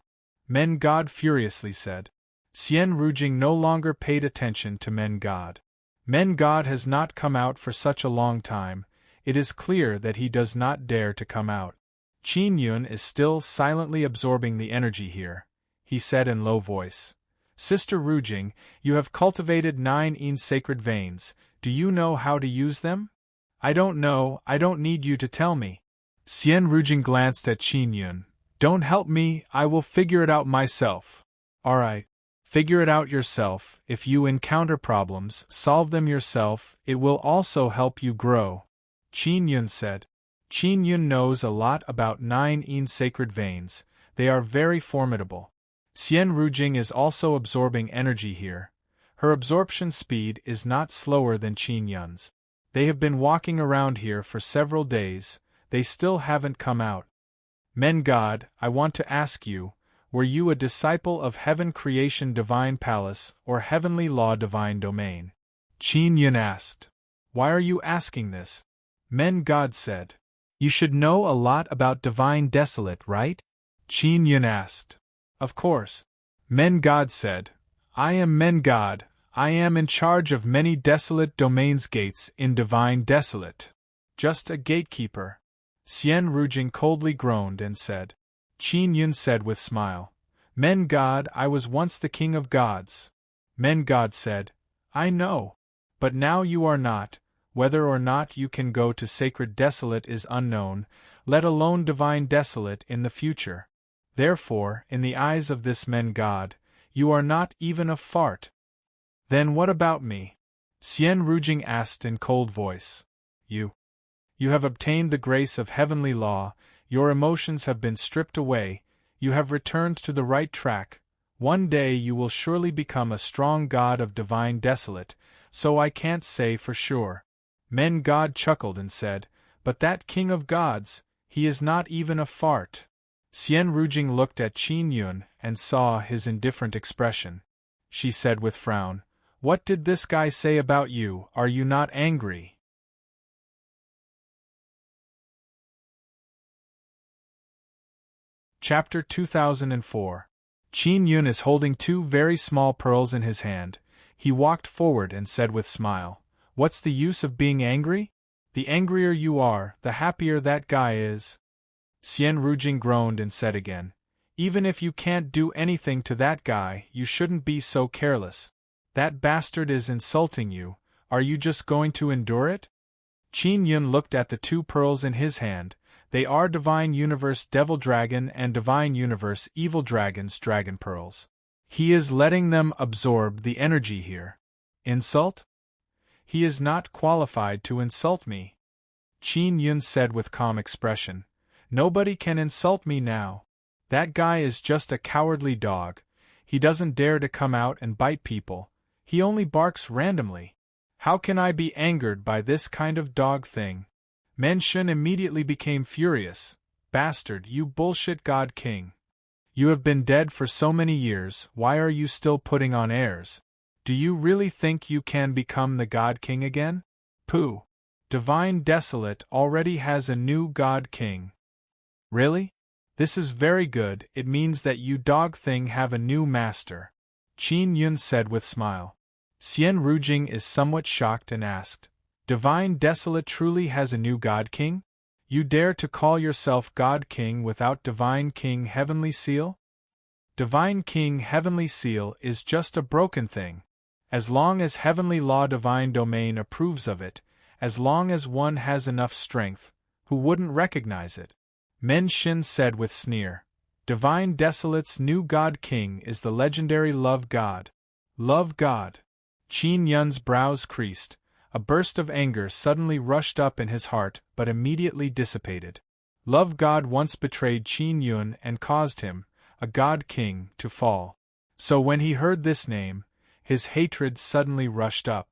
Men God furiously said. Xian Rujing no longer paid attention to Men God. Men God has not come out for such a long time, it is clear that he does not dare to come out. Qin Yun is still silently absorbing the energy here. He said in low voice. Sister Rujing, you have cultivated 9 sacred veins, do you know how to use them? I don't know, I don't need you to tell me. Xian Rujing glanced at Qin Yun. Don't help me, I will figure it out myself. Alright. Figure it out yourself, if you encounter problems, solve them yourself, it will also help you grow. Qin Yun said. Qin Yun knows a lot about 9 sacred veins, they are very formidable. Xian Rujing is also absorbing energy here. Her absorption speed is not slower than Qin Yun's. They have been walking around here for several days, they still haven't come out. Men God, I want to ask you, were you a disciple of Heaven Creation Divine Palace or Heavenly Law Divine Domain? Qin Yun asked. Why are you asking this? Men God said. You should know a lot about Divine Desolate, right? Qin Yun asked. Of course. Men God said. I am Men God, I am in charge of many desolate domains gates in Divine Desolate. Just a gatekeeper. Xian Rujing coldly groaned and said. Qin Yun said with smile. Men God, I was once the king of gods. Men God said. I know. But now you are not, whether or not you can go to Sacred Desolate is unknown, let alone Divine Desolate in the future. Therefore, in the eyes of this Men God, you are not even a fart. Then what about me? Xian Rujing asked in cold voice. You have obtained the grace of heavenly law, your emotions have been stripped away, you have returned to the right track, one day you will surely become a strong god of Divine Desolate, so I can't say for sure. Men God chuckled and said, but that king of gods, he is not even a fart. Xian Rujing looked at Qin Yun and saw his indifferent expression. She said with frown, What did this guy say about you, are you not angry? Chapter 2004. Qin Yun is holding 2 very small pearls in his hand. He walked forward and said with smile, What's the use of being angry? The angrier you are, the happier that guy is. Xian Rujing groaned and said again, Even if you can't do anything to that guy, you shouldn't be so careless. That bastard is insulting you, are you just going to endure it? Qin Yun looked at the 2 pearls in his hand. They are Divine Universe Devil Dragon and Divine Universe Evil Dragon's Dragon Pearls. He is letting them absorb the energy here. Insult? He is not qualified to insult me. Qin Yun said with calm expression. Nobody can insult me now. That guy is just a cowardly dog. He doesn't dare to come out and bite people. He only barks randomly. How can I be angered by this kind of dog thing? Men Shun immediately became furious. Bastard, you bullshit God King. You have been dead for so many years, why are you still putting on airs? Do you really think you can become the God King again? Pooh. Divine Desolate already has a new God King. Really? This is very good, it means that you dog thing have a new master. Qin Yun said with smile. Xian Rujing is somewhat shocked and asked, Divine Desolate truly has a new God King? You dare to call yourself God King without Divine King Heavenly Seal? Divine King Heavenly Seal is just a broken thing. As long as Heavenly Law Divine Domain approves of it, as long as one has enough strength, who wouldn't recognize it? Men Shin said with sneer. Divine Desolate's new God King is the legendary Love God. Love God. Qin Yun's brows creased. A burst of anger suddenly rushed up in his heart but immediately dissipated. Love God once betrayed Qin Yun and caused him, a God King, to fall. So when he heard this name, his hatred suddenly rushed up.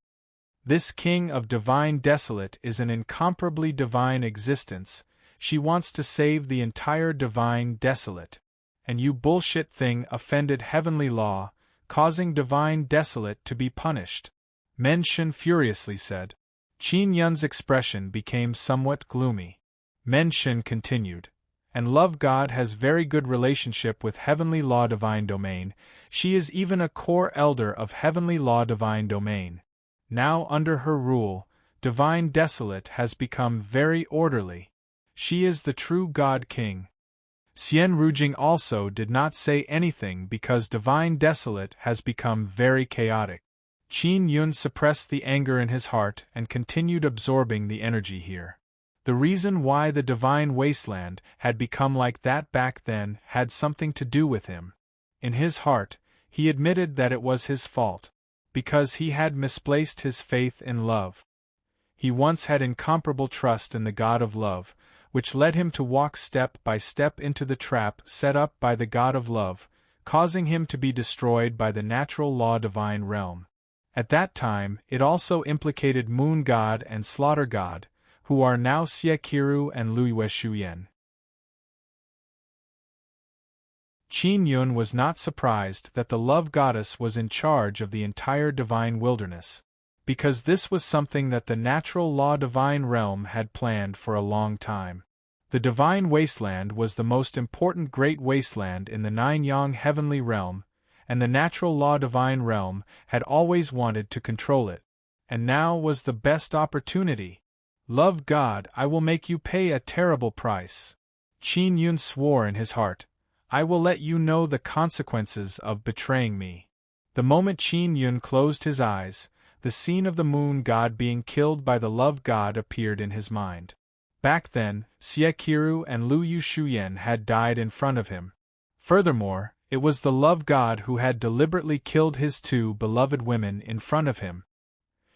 This King of Divine Desolate is an incomparably divine existence. She wants to save the entire Divine Desolate. And you bullshit thing offended Heavenly Law, causing Divine Desolate to be punished. Men Shin furiously said. Qin Yun's expression became somewhat gloomy. Men Shin continued. And Love God has very good relationship with Heavenly Law Divine Domain. She is even a core elder of Heavenly Law Divine Domain. Now under her rule, Divine Desolate has become very orderly. She is the true God King. Xian Rujing also did not say anything because Divine Desolate has become very chaotic. Qin Yun suppressed the anger in his heart and continued absorbing the energy here. The reason why the Divine Wasteland had become like that back then had something to do with him. In his heart, he admitted that it was his fault, because he had misplaced his faith in love. He once had incomparable trust in the God of love, which led him to walk step by step into the trap set up by the God of love, causing him to be destroyed by the natural law divine realm. At that time, it also implicated Moon God and Slaughter God, who are now Xie Qiru and Luiyue Shuyan. Qin Yun was not surprised that the love goddess was in charge of the entire divine wilderness, because this was something that the natural law divine realm had planned for a long time. The divine wasteland was the most important great wasteland in the Nine-Yang heavenly realm, and the natural law divine realm had always wanted to control it. And now was the best opportunity. Love God, I will make you pay a terrible price. Qin Yun swore in his heart. I will let you know the consequences of betraying me. The moment Qin Yun closed his eyes, the scene of the moon god being killed by the love god appeared in his mind. Back then, Xie Qiru and Luiyue Shuyan had died in front of him. Furthermore, it was the love god who had deliberately killed his two beloved women in front of him.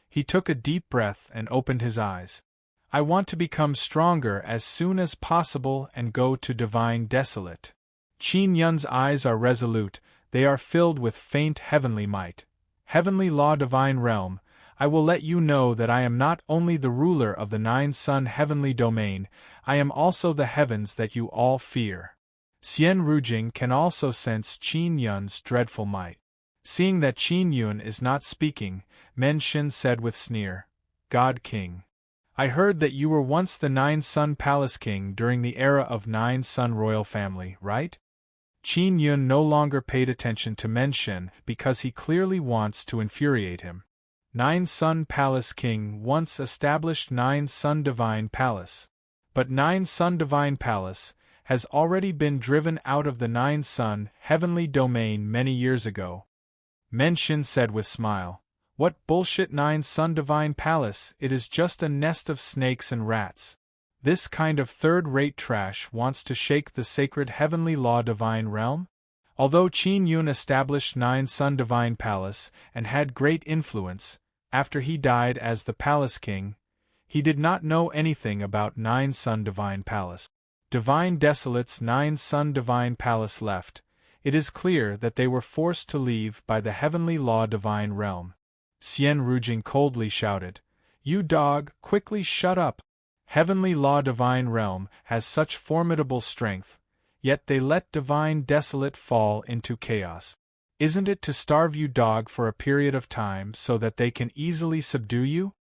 He took a deep breath and opened his eyes. I want to become stronger as soon as possible and go to Divine Desolate. Qin Yun's eyes are resolute, they are filled with faint heavenly might. Heavenly Law Divine Realm, I will let you know that I am not only the ruler of the Nine-Sun heavenly domain, I am also the heavens that you all fear. Xian Rujing can also sense Qin Yun's dreadful might. Seeing that Qin Yun is not speaking, Men Shin said with sneer, God King. I heard that you were once the Nine-Sun Palace King during the era of Nine-Sun royal family, right? Qin Yun no longer paid attention to Men Shin because he clearly wants to infuriate him. Nine-Sun Palace King once established Nine-Sun Divine Palace. But Nine-Sun Divine Palace has already been driven out of the Nine-Sun heavenly domain many years ago. Men Shin said with smile. What bullshit Nine-Sun Divine Palace, it is just a nest of snakes and rats. This kind of third-rate trash wants to shake the sacred heavenly law divine realm? Although Qin Yun established 9 Sun Divine Palace and had great influence, after he died as the Palace King, he did not know anything about 9 Sun Divine Palace. Divine Desolate's 9 Sun Divine Palace left. It is clear that they were forced to leave by the Heavenly Law Divine Realm. Xian Rujing coldly shouted, "You dog, quickly shut up! Heavenly Law Divine Realm has such formidable strength, yet they let Divine Desolate fall into chaos. Isn't it to starve you, dog, for a period of time so that they can easily subdue you?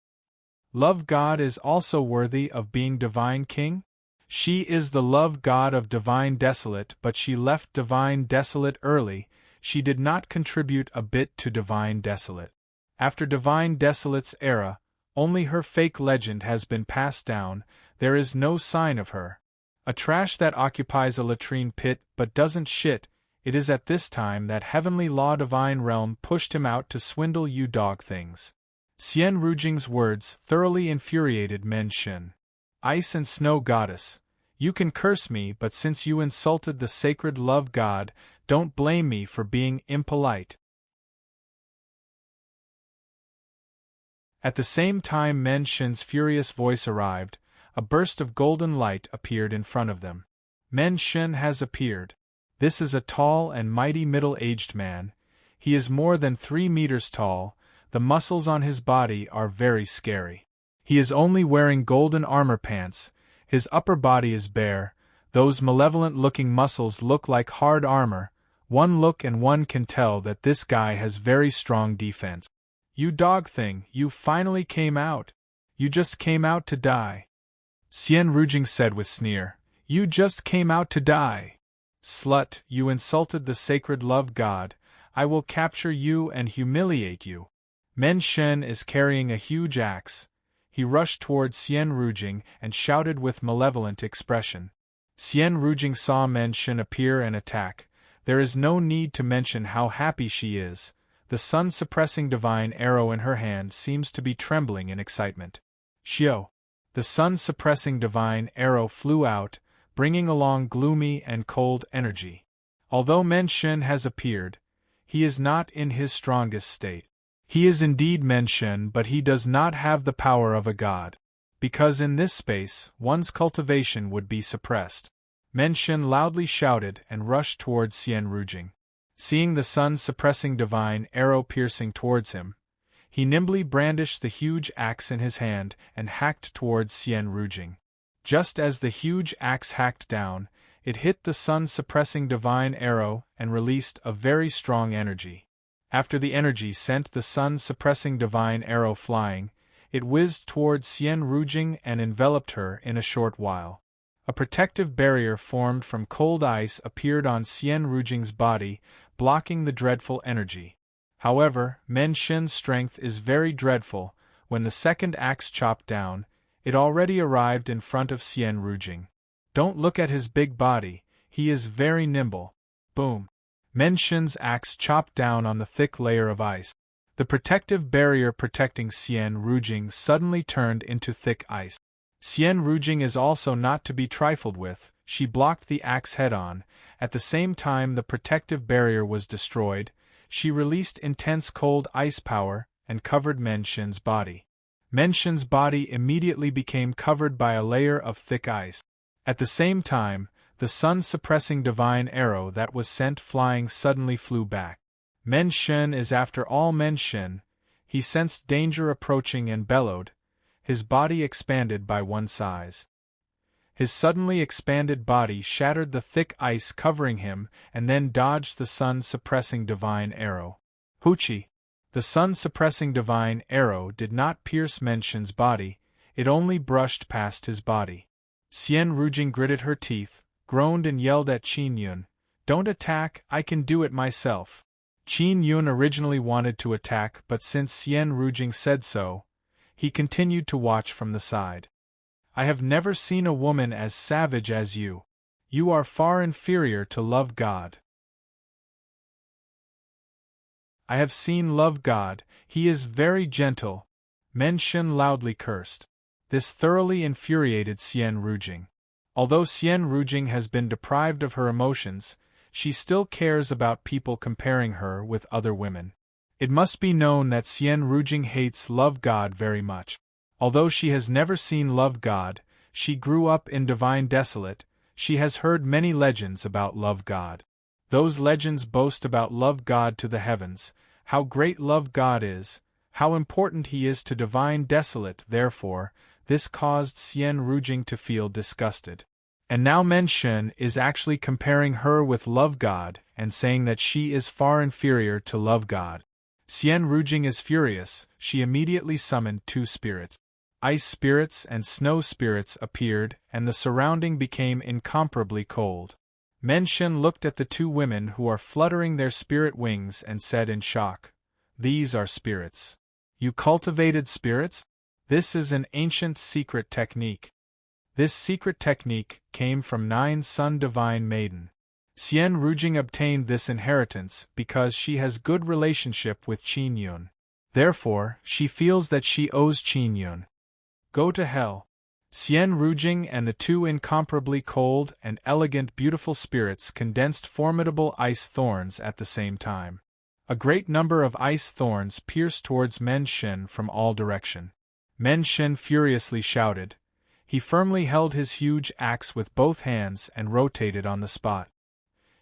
Love God is also worthy of being Divine King? She is the love god of Divine Desolate, but she left Divine Desolate early. She did not contribute a bit to Divine Desolate. After Divine Desolate's era, only her fake legend has been passed down. There is no sign of her. A trash that occupies a latrine pit but doesn't shit. It is at this time that Heavenly Law Divine Realm pushed him out to swindle you dog things." Xian Rujing's words thoroughly infuriated Men Shen. "Ice and Snow Goddess, you can curse me, but since you insulted the sacred love god, don't blame me for being impolite." At the same time Men Shen's furious voice arrived, a burst of golden light appeared in front of them. Men Shen has appeared. This is a tall and mighty middle-aged man. He is more than 3 meters tall. The muscles on his body are very scary. He is only wearing golden armor pants. His upper body is bare. Those malevolent-looking muscles look like hard armor. One look and one can tell that this guy has very strong defense. "You dog thing, you finally came out. You just came out to die," Xian Rujing said with sneer. "You just came out to die. Slut, you insulted the sacred love god. I will capture you and humiliate you." Men Shen is carrying a huge axe. He rushed toward Xian Rujing and shouted with malevolent expression. Xian Rujing saw Men Shen appear and attack. There is no need to mention how happy she is. The sun-suppressing divine arrow in her hand seems to be trembling in excitement. Xiao! The sun-suppressing divine arrow flew out, bringing along gloomy and cold energy. Although Men Shen has appeared, he is not in his strongest state. He is indeed Men Shen, but he does not have the power of a god. Because in this space, one's cultivation would be suppressed. Men Shen loudly shouted and rushed towards Xian Rujing. Seeing the sun-suppressing divine arrow piercing towards him, he nimbly brandished the huge axe in his hand and hacked towards Xian Rujing. Just as the huge axe hacked down, it hit the sun-suppressing divine arrow and released a very strong energy. After the energy sent the sun-suppressing divine arrow flying, it whizzed towards Xian Rujing and enveloped her in a short while. A protective barrier formed from cold ice appeared on Xian Rujing's body, blocking the dreadful energy. However, Men Shen's strength is very dreadful. When the second axe chopped down, it already arrived in front of Xian Rujing. Don't look at his big body, he is very nimble. Boom! Men Shen's axe chopped down on the thick layer of ice. The protective barrier protecting Xian Rujing suddenly turned into thick ice. Xian Rujing is also not to be trifled with. She blocked the axe head-on. At the same time the protective barrier was destroyed, she released intense cold ice power and covered Men Shen's body. Men Shen's body immediately became covered by a layer of thick ice. At the same time, the sun-suppressing divine arrow that was sent flying suddenly flew back. Men Shen is after all Men Shen. He sensed danger approaching and bellowed. His body expanded by one size. His suddenly expanded body shattered the thick ice covering him and then dodged the sun-suppressing divine arrow. Hoochie! The sun-suppressing divine arrow did not pierce Men Shen's body, it only brushed past his body. Xian Rujing gritted her teeth, groaned and yelled at Qin Yun, "Don't attack, I can do it myself." Qin Yun originally wanted to attack, but since Xian Rujing said so, he continued to watch from the side. "I have never seen a woman as savage as you. You are far inferior to Love God." "I have seen Love God, he is very gentle," Men Shen loudly cursed. This thoroughly infuriated Xian Rujing. Although Xian Rujing has been deprived of her emotions, she still cares about people comparing her with other women. It must be known that Xian Rujing hates Love God very much. Although she has never seen Love God, she grew up in Divine Desolate, she has heard many legends about Love God. Those legends boast about Love God to the heavens, how great Love God is, how important he is to Divine Desolate. Therefore, this caused Xian Rujing to feel disgusted. And now Menshen is actually comparing her with Love God and saying that she is far inferior to Love God. Xian Rujing is furious. She immediately summoned two spirits. Ice spirits and snow spirits appeared, and the surrounding became incomparably cold. Menshen looked at the two women who are fluttering their spirit wings and said in shock, "These are spirits. You cultivated spirits? This is an ancient secret technique." This secret technique came from 9 Sun Divine Maiden. Xian Rujing obtained this inheritance because she has good relationship with Qin Yun. Therefore, she feels that she owes Qin Yun. Go to hell. Xian Rujing and the two incomparably cold and elegant beautiful spirits condensed formidable ice thorns at the same time. A great number of ice thorns pierced towards Menshen from all direction. Menshen furiously shouted. He firmly held his huge axe with both hands and rotated on the spot.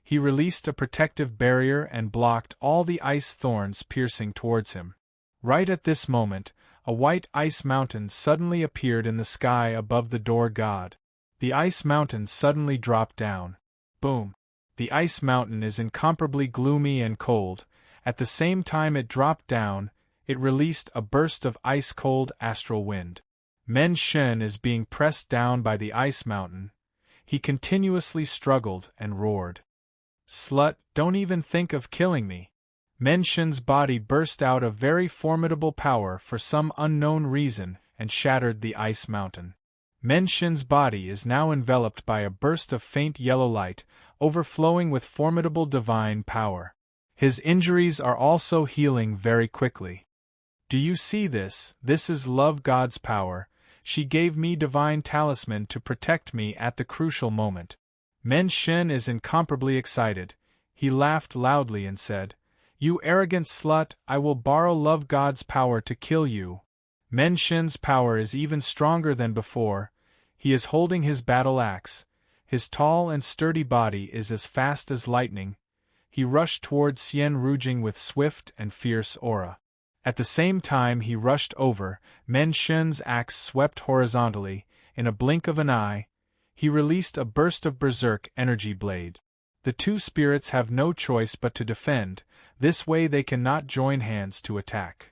He released a protective barrier and blocked all the ice thorns piercing towards him. Right at this moment, a white ice mountain suddenly appeared in the sky above the door god. The ice mountain suddenly dropped down. Boom! The ice mountain is incomparably gloomy and cold. At the same time it dropped down, it released a burst of ice-cold astral wind. Menshen is being pressed down by the ice mountain. He continuously struggled and roared. "Slut, don't even think of killing me." Menshen's body burst out a very formidable power for some unknown reason and shattered the ice mountain. Menshen's body is now enveloped by a burst of faint yellow light, overflowing with formidable divine power. His injuries are also healing very quickly. Do you see this? This is Love God's power. She gave me divine talisman to protect me at the crucial moment. Menshen is incomparably excited. He laughed loudly and said, "You arrogant slut, I will borrow Love God's power to kill you." Menshen's power is even stronger than before. He is holding his battle axe. His tall and sturdy body is as fast as lightning. He rushed towards Xian Rujing with swift and fierce aura. At the same time he rushed over, Menshen's axe swept horizontally. In a blink of an eye, he released a burst of berserk energy blade. The two spirits have no choice but to defend. This way they cannot join hands to attack.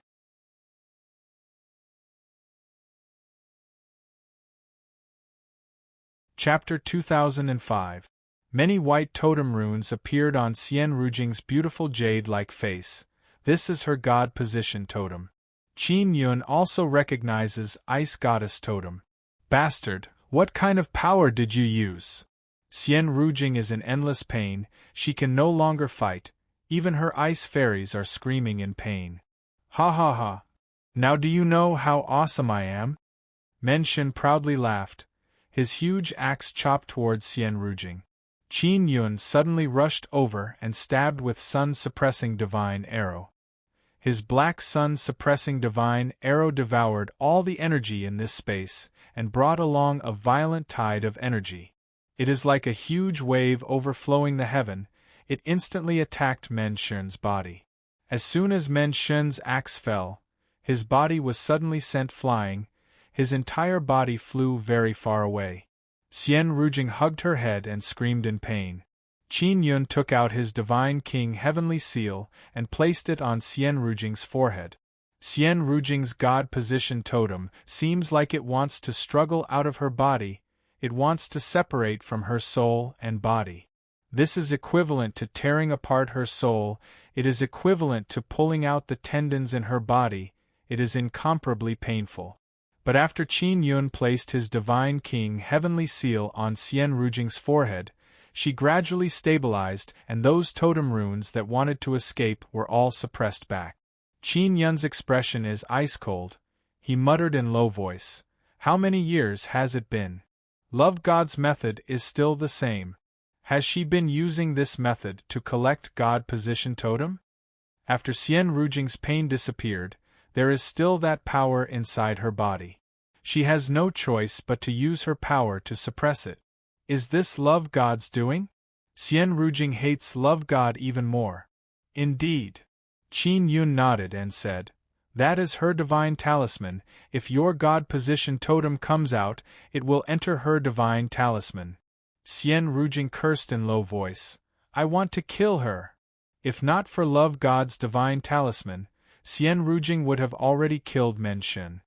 Chapter 2005. Many white totem runes appeared on Xian Rujing's beautiful jade-like face. This is her god position totem. Qin Yun also recognizes Ice Goddess totem. Bastard, what kind of power did you use? Xian Rujing is in endless pain, she can no longer fight, even her ice fairies are screaming in pain. Ha ha ha. Now do you know how awesome I am? Menshen proudly laughed. His huge axe chopped towards Xian Rujing. Qin Yun suddenly rushed over and stabbed with sun-suppressing divine arrow. His black sun-suppressing divine arrow devoured all the energy in this space, and brought along a violent tide of energy. It is like a huge wave overflowing the heaven. It instantly attacked Menshen's body. As soon as Menshen's axe fell, his body was suddenly sent flying. His entire body flew very far away. Xian Rujing hugged her head and screamed in pain. Qin Yun took out his Divine King Heavenly Seal and placed it on Xian Rujing's forehead. Xian Rujing's God Position totem seems like it wants to struggle out of her body. It wants to separate from her soul and body. This is equivalent to tearing apart her soul. It is equivalent to pulling out the tendons in her body. It is incomparably painful. But after Qin Yun placed his Divine King Heavenly Seal on Xian Rujing's forehead, she gradually stabilized, and those totem runes that wanted to escape were all suppressed back. Qin Yun's expression is ice-cold. He muttered in low voice, "How many years has it been? Love God's method is still the same. Has she been using this method to collect God position totem? After Xian Rujing's pain disappeared, there is still that power inside her body. She has no choice but to use her power to suppress it. Is this love God's doing? Xian Rujing hates love God even more. Indeed. Qin Yun nodded and said, that is her divine talisman. If your God position totem comes out, it will enter her divine talisman. Xian Rujing cursed in low voice. I want to kill her. If not for love God's divine talisman, Xian Rujing would have already killed Men Shen.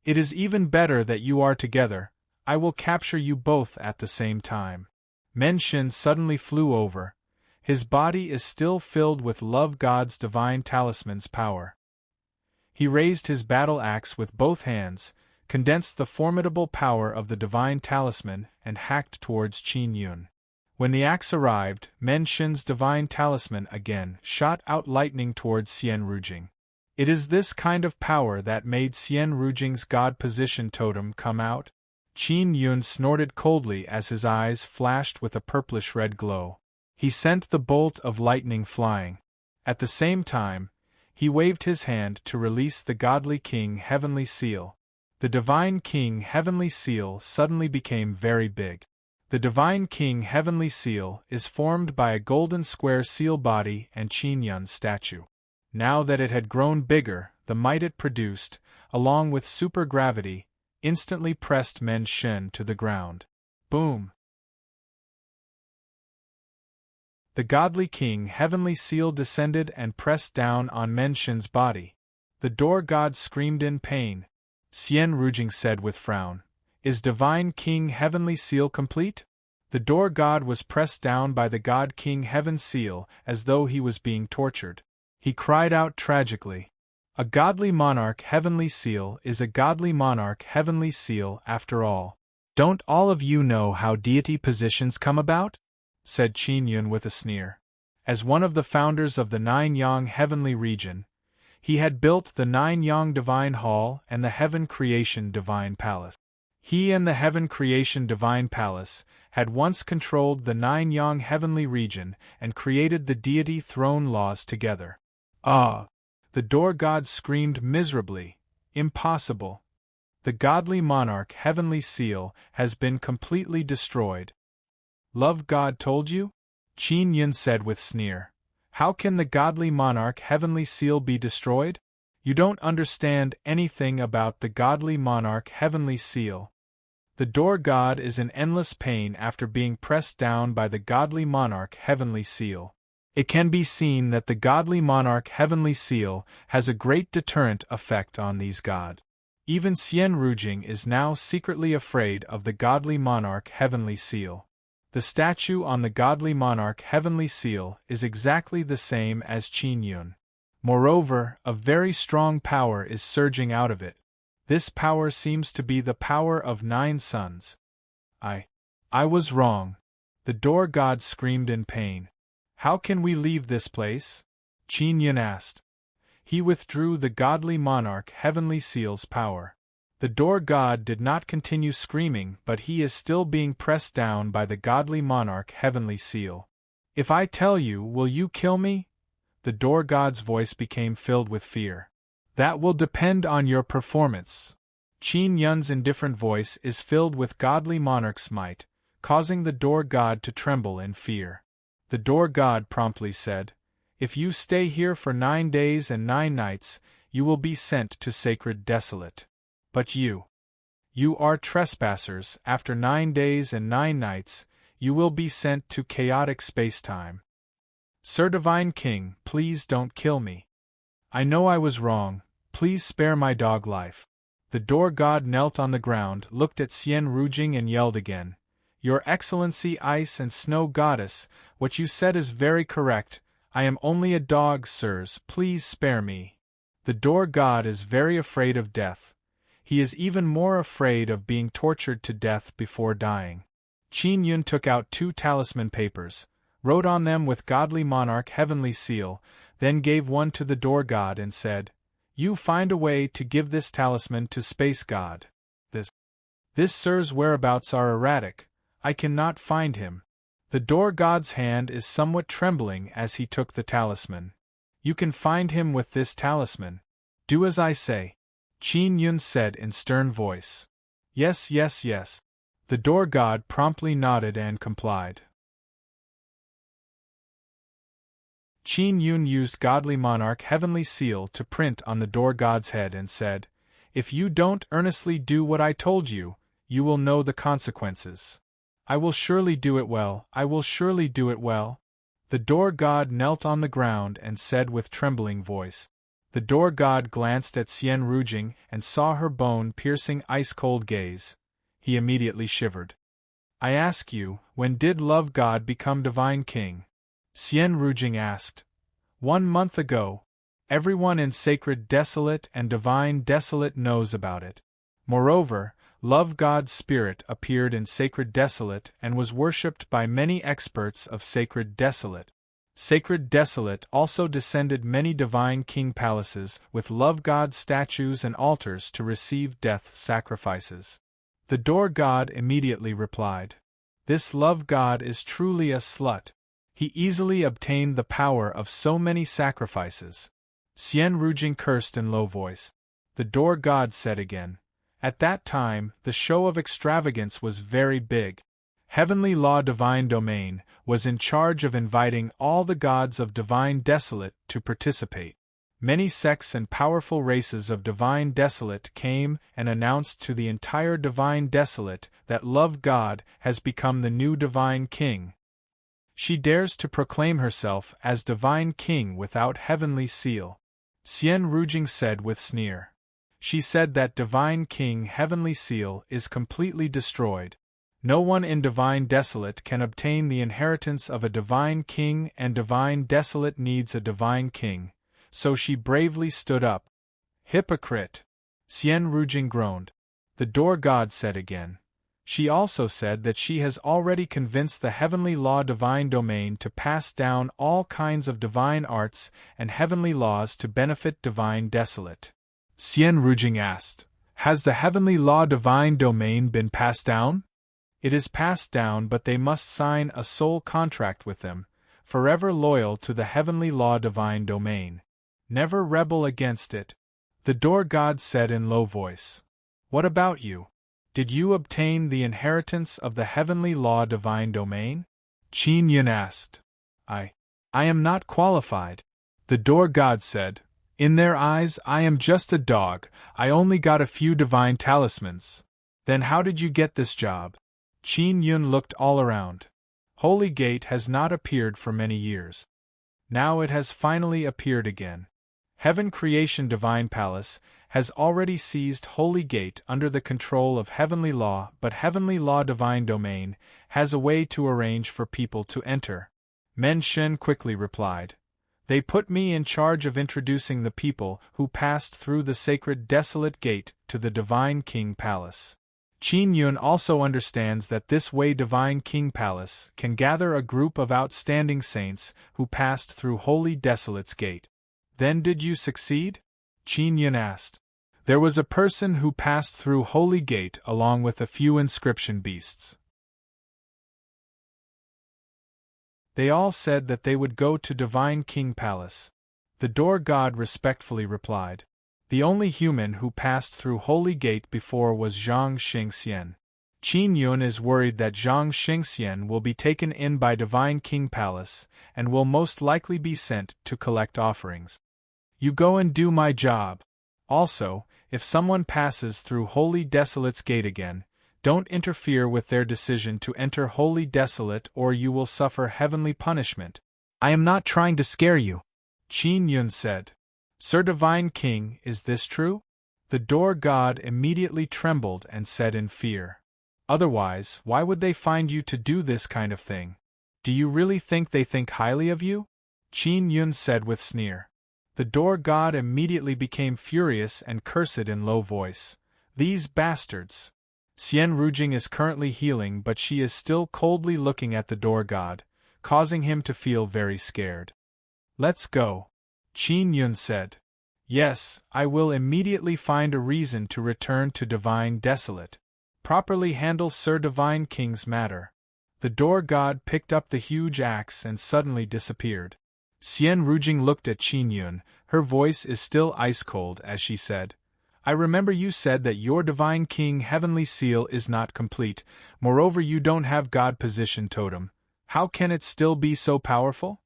It is even better that you are together. I will capture you both at the same time. Men Shen suddenly flew over. His body is still filled with love God's divine talisman's power. He raised his battle axe with both hands, condensed the formidable power of the divine talisman, and hacked towards Qin Yun. When the axe arrived, Men Shen's divine talisman again shot out lightning towards Xian Rujing. It is this kind of power that made Xian Rujing's God position totem come out. Qin Yun snorted coldly as his eyes flashed with a purplish-red glow. He sent the bolt of lightning flying. At the same time, he waved his hand to release the godly king heavenly seal. The divine king heavenly seal suddenly became very big. The divine king heavenly seal is formed by a golden square seal body and Qin Yun's statue. Now that it had grown bigger, the might it produced, along with supergravity, instantly pressed Men Shen to the ground. Boom! The godly king heavenly seal descended and pressed down on Men Shen's body. The door god screamed in pain. Xian Rujing said with frown, is divine king heavenly seal complete? The door god was pressed down by the god king heaven seal as though he was being tortured. He cried out tragically, a godly monarch heavenly seal is a godly monarch heavenly seal after all. Don't all of you know how deity positions come about? Said Qin Yun with a sneer. As one of the founders of the Nine-Yang heavenly region, he had built the Nine-Yang Divine Hall and the Heaven Creation Divine Palace. He and the Heaven Creation Divine Palace had once controlled the Nine-Yang heavenly region and created the deity throne laws together. Ah! The door god screamed miserably. Impossible. The godly monarch heavenly seal has been completely destroyed. Love God told you? Qin Yun said with sneer. How can the godly monarch heavenly seal be destroyed? You don't understand anything about the godly monarch heavenly seal. The door god is in endless pain after being pressed down by the godly monarch heavenly seal. It can be seen that the godly monarch heavenly seal has a great deterrent effect on these gods. Even Xian Rujing is now secretly afraid of the godly monarch heavenly seal. The statue on the godly monarch heavenly seal is exactly the same as Qin Yun. Moreover, a very strong power is surging out of it. This power seems to be the power of 9 suns. I was wrong. The door god screamed in pain. How can we leave this place? Qin Yun asked. He withdrew the godly monarch heavenly seal's power. The door god did not continue screaming, but he is still being pressed down by the godly monarch heavenly seal. If I tell you, will you kill me? The door god's voice became filled with fear. That will depend on your performance. Qin Yun's indifferent voice is filled with godly monarch's might, causing the door god to tremble in fear. The door god promptly said, if you stay here for 9 days and 9 nights, you will be sent to sacred desolate. But you are trespassers. After 9 days and 9 nights, you will be sent to chaotic spacetime. Sir Divine King, please don't kill me. I know I was wrong, please spare my dog life. The door god knelt on the ground, looked at Xian Rujing and yelled again. Your Excellency Ice and Snow Goddess, what you said is very correct. I am only a dog, sirs, please spare me. The door god is very afraid of death. He is even more afraid of being tortured to death before dying. Qin Yun took out 2 talisman papers, wrote on them with godly monarch heavenly seal, then gave one to the door god and said, you find a way to give this talisman to space god. This sir's whereabouts are erratic. I cannot find him. The door god's hand is somewhat trembling as he took the talisman. You can find him with this talisman. Do as I say. Qin Yun said in stern voice. Yes, yes, yes. The door god promptly nodded and complied. Qin Yun used Godly Monarch Heavenly Seal to print on the door god's head and said, If you don't earnestly do what I told you, you will know the consequences. I will surely do it well, I will surely do it well. The door god knelt on the ground and said with trembling voice. The door god glanced at Xian Rujing and saw her bone-piercing ice-cold gaze. He immediately shivered. I ask you, when did Love God become Divine King? Xian Rujing asked. 1 month ago. Everyone in Sacred Desolate and Divine Desolate knows about it. Moreover, Love God's spirit appeared in Sacred Desolate and was worshipped by many experts of Sacred Desolate. Sacred Desolate also descended many divine king palaces with Love God statues and altars to receive death sacrifices. The door god immediately replied. This Love God is truly a slut. He easily obtained the power of so many sacrifices. Xian Rujing cursed in low voice. The door god said again. At that time, the show of extravagance was very big. Heavenly Law Divine Domain was in charge of inviting all the gods of Divine Desolate to participate. Many sects and powerful races of Divine Desolate came and announced to the entire Divine Desolate that Love God has become the new Divine King. She dares to proclaim herself as Divine King without Heavenly Seal. Xian Rujing said with sneer. She said that Divine King Heavenly Seal is completely destroyed. No one in Divine Desolate can obtain the inheritance of a Divine King, and Divine Desolate needs a Divine King, so she bravely stood up. Hypocrite! Xian Rujing groaned. The door god said again. She also said that she has already convinced the Heavenly Law Divine Domain to pass down all kinds of divine arts and heavenly laws to benefit Divine Desolate. Xian Rujing asked, Has the Heavenly Law Divine Domain been passed down? It is passed down, but they must sign a soul contract with them, forever loyal to the Heavenly Law Divine Domain. Never rebel against it. The door god said in low voice. What about you? Did you obtain the inheritance of the Heavenly Law Divine Domain? Qin Yun asked. I am not qualified. The door god said. In their eyes, I am just a dog. I only got a few divine talismans. Then how did you get this job? Qin Yun looked all around. Holy Gate has not appeared for many years. Now it has finally appeared again. Heaven Creation Divine Palace has already seized Holy Gate under the control of Heavenly Law, but Heavenly Law Divine Domain has a way to arrange for people to enter. Men Shen quickly replied. They put me in charge of introducing the people who passed through the Sacred Desolate Gate to the Divine King Palace. Qin Yun also understands that this way Divine King Palace can gather a group of outstanding saints who passed through Holy Desolate's Gate. Then did you succeed? Qin Yun asked. There was a person who passed through Holy Gate along with a few inscription beasts. They all said that they would go to Divine King Palace. The door god respectfully replied. The only human who passed through Holy Gate before was Zhang Xingxian. Qin Yun is worried that Zhang Xingxian will be taken in by Divine King Palace and will most likely be sent to collect offerings. You go and do my job. Also, if someone passes through Holy Desolate's Gate again, don't interfere with their decision to enter Holy Desolate or you will suffer heavenly punishment. I am not trying to scare you, Qin Yun said. Sir Divine King, is this true? The door god immediately trembled and said in fear. Otherwise, why would they find you to do this kind of thing? Do you really think they think highly of you? Qin Yun said with sneer. The door god immediately became furious and cursed in low voice. These bastards! Xian Rujing is currently healing, but she is still coldly looking at the door god, causing him to feel very scared. Let's go, Qin Yun said. Yes, I will immediately find a reason to return to Divine Desolate. Properly handle Sir Divine King's matter. The door god picked up the huge axe and suddenly disappeared. Xian Rujing looked at Qin Yun, her voice is still ice-cold as she said, I remember you said that your Divine King Heavenly Seal is not complete, moreover you don't have God Position Totem. How can it still be so powerful?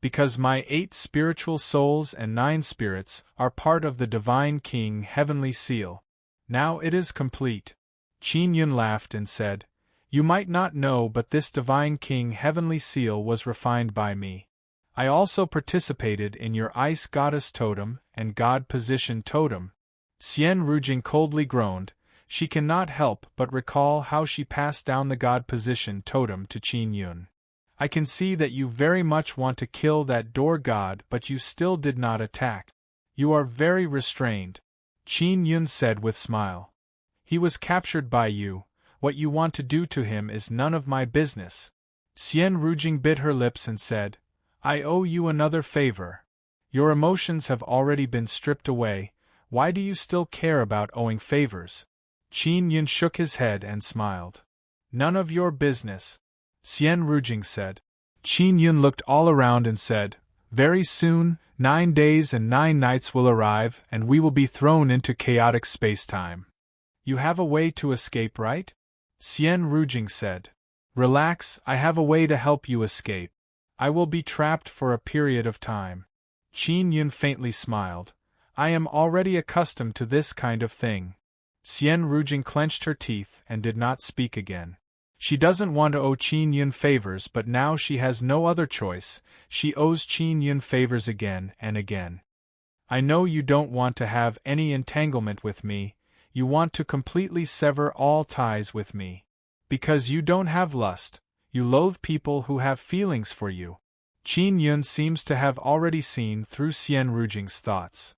Because my 8 spiritual souls and 9 spirits are part of the Divine King Heavenly Seal. Now it is complete. Qin Yun laughed and said, You might not know, but this Divine King Heavenly Seal was refined by me. I also participated in your Ice Goddess Totem and God Position Totem. Xian Rujing coldly groaned. She cannot help but recall how she passed down the God Position Totem to Qin Yun. I can see that you very much want to kill that door god, but you still did not attack. You are very restrained, Qin Yun said with smile. He was captured by you. What you want to do to him is none of my business. Xian Rujing bit her lips and said, I owe you another favor. Your emotions have already been stripped away. Why do you still care about owing favors? Qin Yun shook his head and smiled. None of your business, Xian Rujing said. Qin Yun looked all around and said, Very soon, 9 days and 9 nights will arrive and we will be thrown into chaotic space-time. You have a way to escape, right? Xian Rujing said. Relax, I have a way to help you escape. I will be trapped for a period of time. Qin Yun faintly smiled. I am already accustomed to this kind of thing. Xian Rujing clenched her teeth and did not speak again. She doesn't want to owe Qin Yun favors, but now she has no other choice. She owes Qin Yun favors again and again. I know you don't want to have any entanglement with me. You want to completely sever all ties with me. Because you don't have lust, you loathe people who have feelings for you. Qin Yun seems to have already seen through Xian Rujing's thoughts.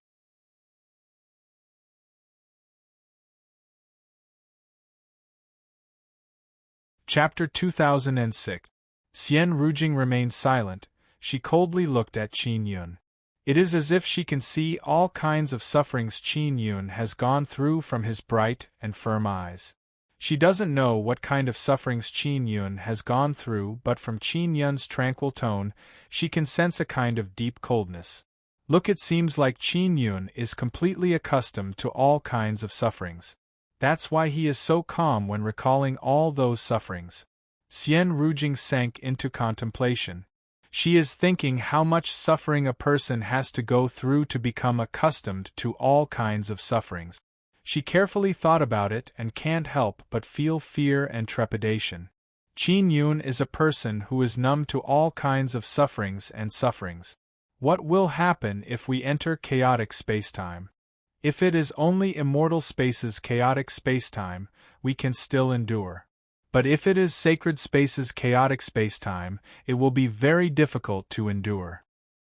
Chapter 2006. Xian Rujing remained silent. She coldly looked at Qin Yun. It is as if she can see all kinds of sufferings Qin Yun has gone through from his bright and firm eyes. She doesn't know what kind of sufferings Qin Yun has gone through, but from Qin Yun's tranquil tone, she can sense a kind of deep coldness. Look, it seems like Qin Yun is completely accustomed to all kinds of sufferings. That's why he is so calm when recalling all those sufferings. Xian Rujing sank into contemplation. She is thinking how much suffering a person has to go through to become accustomed to all kinds of sufferings. She carefully thought about it and can't help but feel fear and trepidation. Qin Yun is a person who is numb to all kinds of sufferings and sufferings. What will happen if we enter chaotic spacetime? If it is only immortal space's chaotic spacetime, we can still endure. But if it is sacred space's chaotic spacetime, it will be very difficult to endure.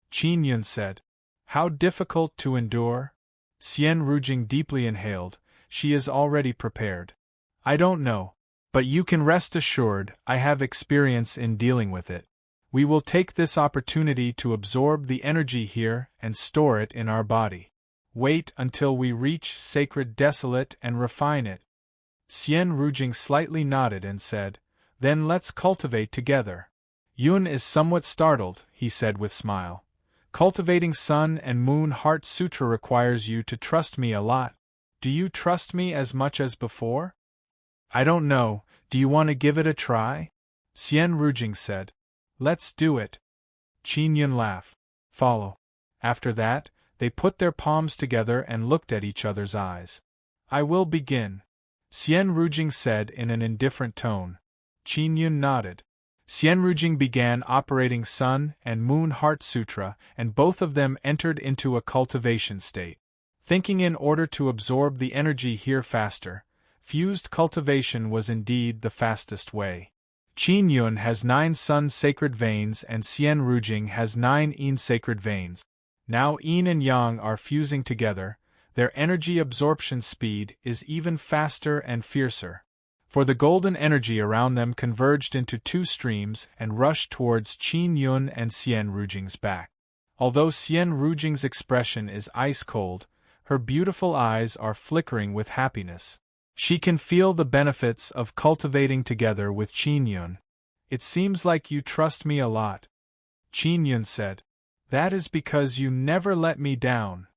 Qin Yun said. How difficult to endure? Xian Rujing deeply inhaled. She is already prepared. I don't know. But you can rest assured, I have experience in dealing with it. We will take this opportunity to absorb the energy here and store it in our body. Wait until we reach sacred desolate and refine it. Xian Rujing slightly nodded and said, Then let's cultivate together. Yun is somewhat startled, he said with smile. Cultivating Sun and Moon Heart Sutra requires you to trust me a lot. Do you trust me as much as before? I don't know, do you want to give it a try? Xian Rujing said. Let's do it. Qin Yun laughed. Follow. After that, they put their palms together and looked at each other's eyes. I will begin, Xian Rujing said in an indifferent tone. Qin Yun nodded. Xian Rujing began operating Sun and Moon Heart Sutra, and both of them entered into a cultivation state. Thinking in order to absorb the energy here faster, fused cultivation was indeed the fastest way. Qin Yun has 9 Sun sacred veins and Xian Rujing has 9 Yin sacred veins. Now Yin and Yang are fusing together, their energy absorption speed is even faster and fiercer. For the golden energy around them converged into 2 streams and rushed towards Qin Yun and Xian Rujing's back. Although Xian Rujing's expression is ice-cold, her beautiful eyes are flickering with happiness. She can feel the benefits of cultivating together with Qin Yun. It seems like you trust me a lot. Qin Yun said. That is because you never let me down.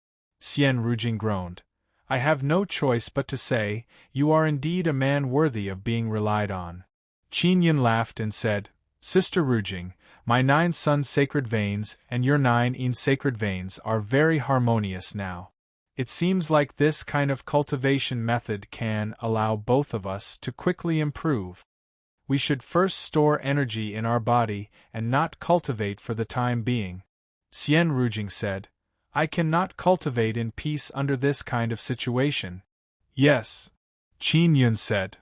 Xian Rujing groaned. I have no choice but to say, you are indeed a man worthy of being relied on. Qin Yun laughed and said, Sister Rujing, my 9 sun sacred veins and your 9 yin sacred veins are very harmonious now. It seems like this kind of cultivation method can allow both of us to quickly improve. We should first store energy in our body and not cultivate for the time being. Xian Rujing said, I cannot cultivate in peace under this kind of situation. Yes, Qin Yun said.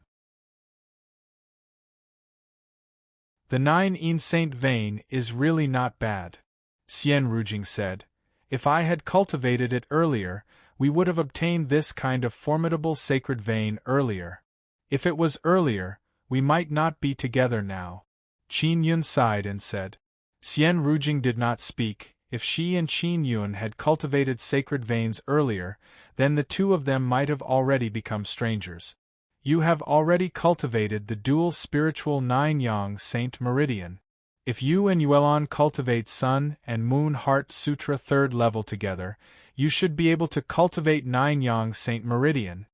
The 9 yin saint vein is really not bad. Xian Rujing said. If I had cultivated it earlier, we would have obtained this kind of formidable sacred vein earlier. If it was earlier, we might not be together now. Qin Yun sighed and said. Xian Rujing did not speak. If she and Qin Yun had cultivated sacred veins earlier, then the two of them might have already become strangers. You have already cultivated the dual spiritual 9-yang saint meridian. If you and Yuelon cultivate Sun and Moon Heart Sutra 3rd level together, you should be able to cultivate 9-yang saint meridian.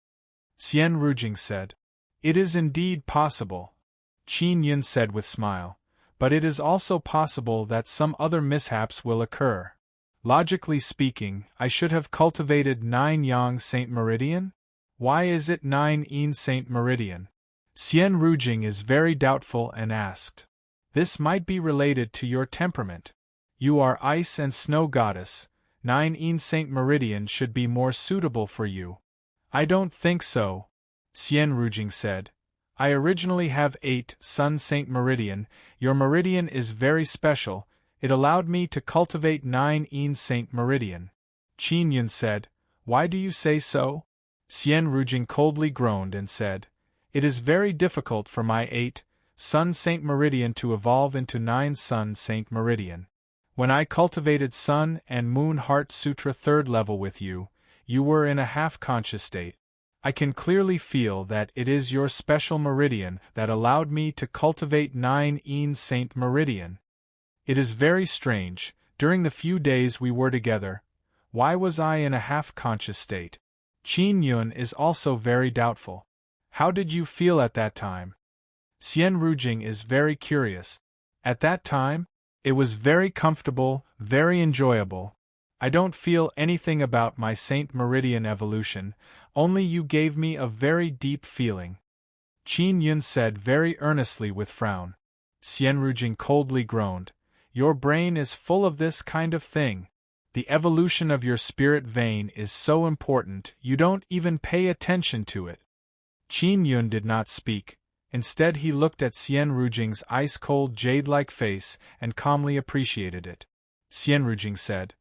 Xian Rujing said. It is indeed possible. Qin Yun said with smile. But it is also possible that some other mishaps will occur. Logically speaking, I should have cultivated 9-yang saint meridian? Why is it 9 yin saint meridian? Xian Rujing is very doubtful and asked. This might be related to your temperament. You are ice and snow goddess, 9 yin saint meridian should be more suitable for you. I don't think so, Xian Rujing said. I originally have 8 sun saint meridian. Your meridian is very special. It allowed me to cultivate 9 yin saint meridian. Qin Yun said. Why do you say so? Xian Rujing coldly groaned and said, It is very difficult for my 8 sun saint meridian to evolve into 9 sun saint meridian. When I cultivated Sun and Moon Heart Sutra 3rd level with you, you were in a half-conscious state. I can clearly feel that it is your special meridian that allowed me to cultivate 9 yin saint meridian. It is very strange, during the few days we were together, why was I in a half-conscious state? Qin Yun is also very doubtful. How did you feel at that time? Xian Rujing is very curious. At that time? It was very comfortable, very enjoyable. I don't feel anything about my Saint Meridian evolution, only you gave me a very deep feeling. Qin Yun said very earnestly with frown. Xian Rujing coldly groaned. Your brain is full of this kind of thing. The evolution of your spirit vein is so important you don't even pay attention to it. Qin Yun did not speak. Instead he looked at Xian Rujing's ice-cold jade-like face and calmly appreciated it. Xian Rujing said,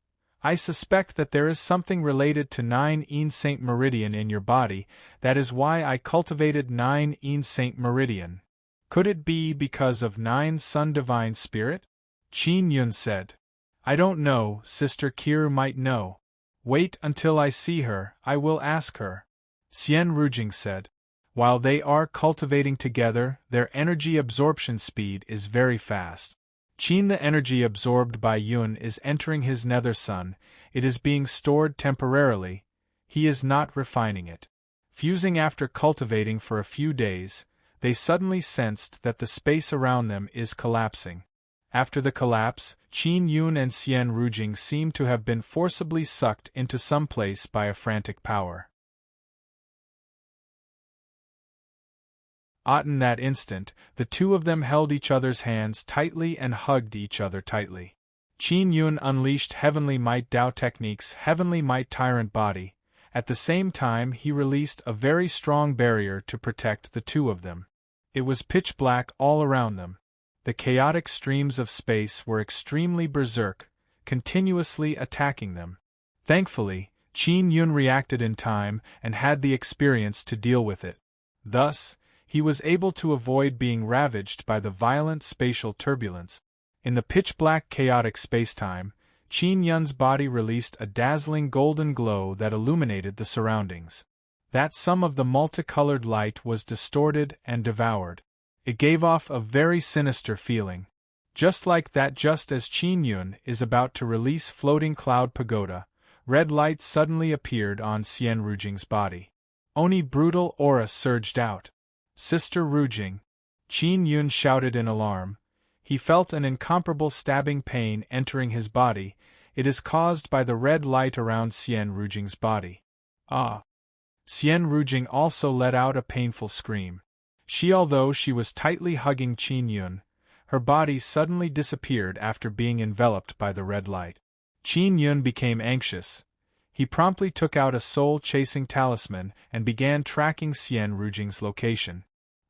I suspect that there is something related to 9 yin saint meridian in your body, that is why I cultivated 9 yin saint meridian. Could it be because of 9 sun divine spirit? Qin Yun said. I don't know, Sister Kiru might know. Wait until I see her, I will ask her. Xian Rujing said. While they are cultivating together, their energy absorption speed is very fast. Qin, the energy absorbed by Yun is entering his nether sun, it is being stored temporarily, he is not refining it. Fusing after cultivating for a few days, they suddenly sensed that the space around them is collapsing. After the collapse, Qin Yun and Xian Rujing seem to have been forcibly sucked into some place by a frantic power. In that instant, the two of them held each other's hands tightly and hugged each other tightly. Qin Yun unleashed Heavenly Might Dao Technique's Heavenly Might Tyrant Body. At the same time he released a very strong barrier to protect the two of them. It was pitch black all around them. The chaotic streams of space were extremely berserk, continuously attacking them. Thankfully, Qin Yun reacted in time and had the experience to deal with it. Thus, he was able to avoid being ravaged by the violent spatial turbulence. In the pitch-black chaotic spacetime, Qin Yun's body released a dazzling golden glow that illuminated the surroundings. That some of the multicolored light was distorted and devoured. It gave off a very sinister feeling. Just like that, just as Qin Yun is about to release floating cloud pagoda, red light suddenly appeared on Xian Rujing's body. Oni brutal aura surged out. Sister Rujing! Qin Yun shouted in alarm. He felt an incomparable stabbing pain entering his body. It is caused by the red light around Xian Rujing's body. Ah! Xian Rujing also let out a painful scream. Although she was tightly hugging Qin Yun, her body suddenly disappeared after being enveloped by the red light. Qin Yun became anxious. He promptly took out a soul-chasing talisman and began tracking Xian Rujing's location.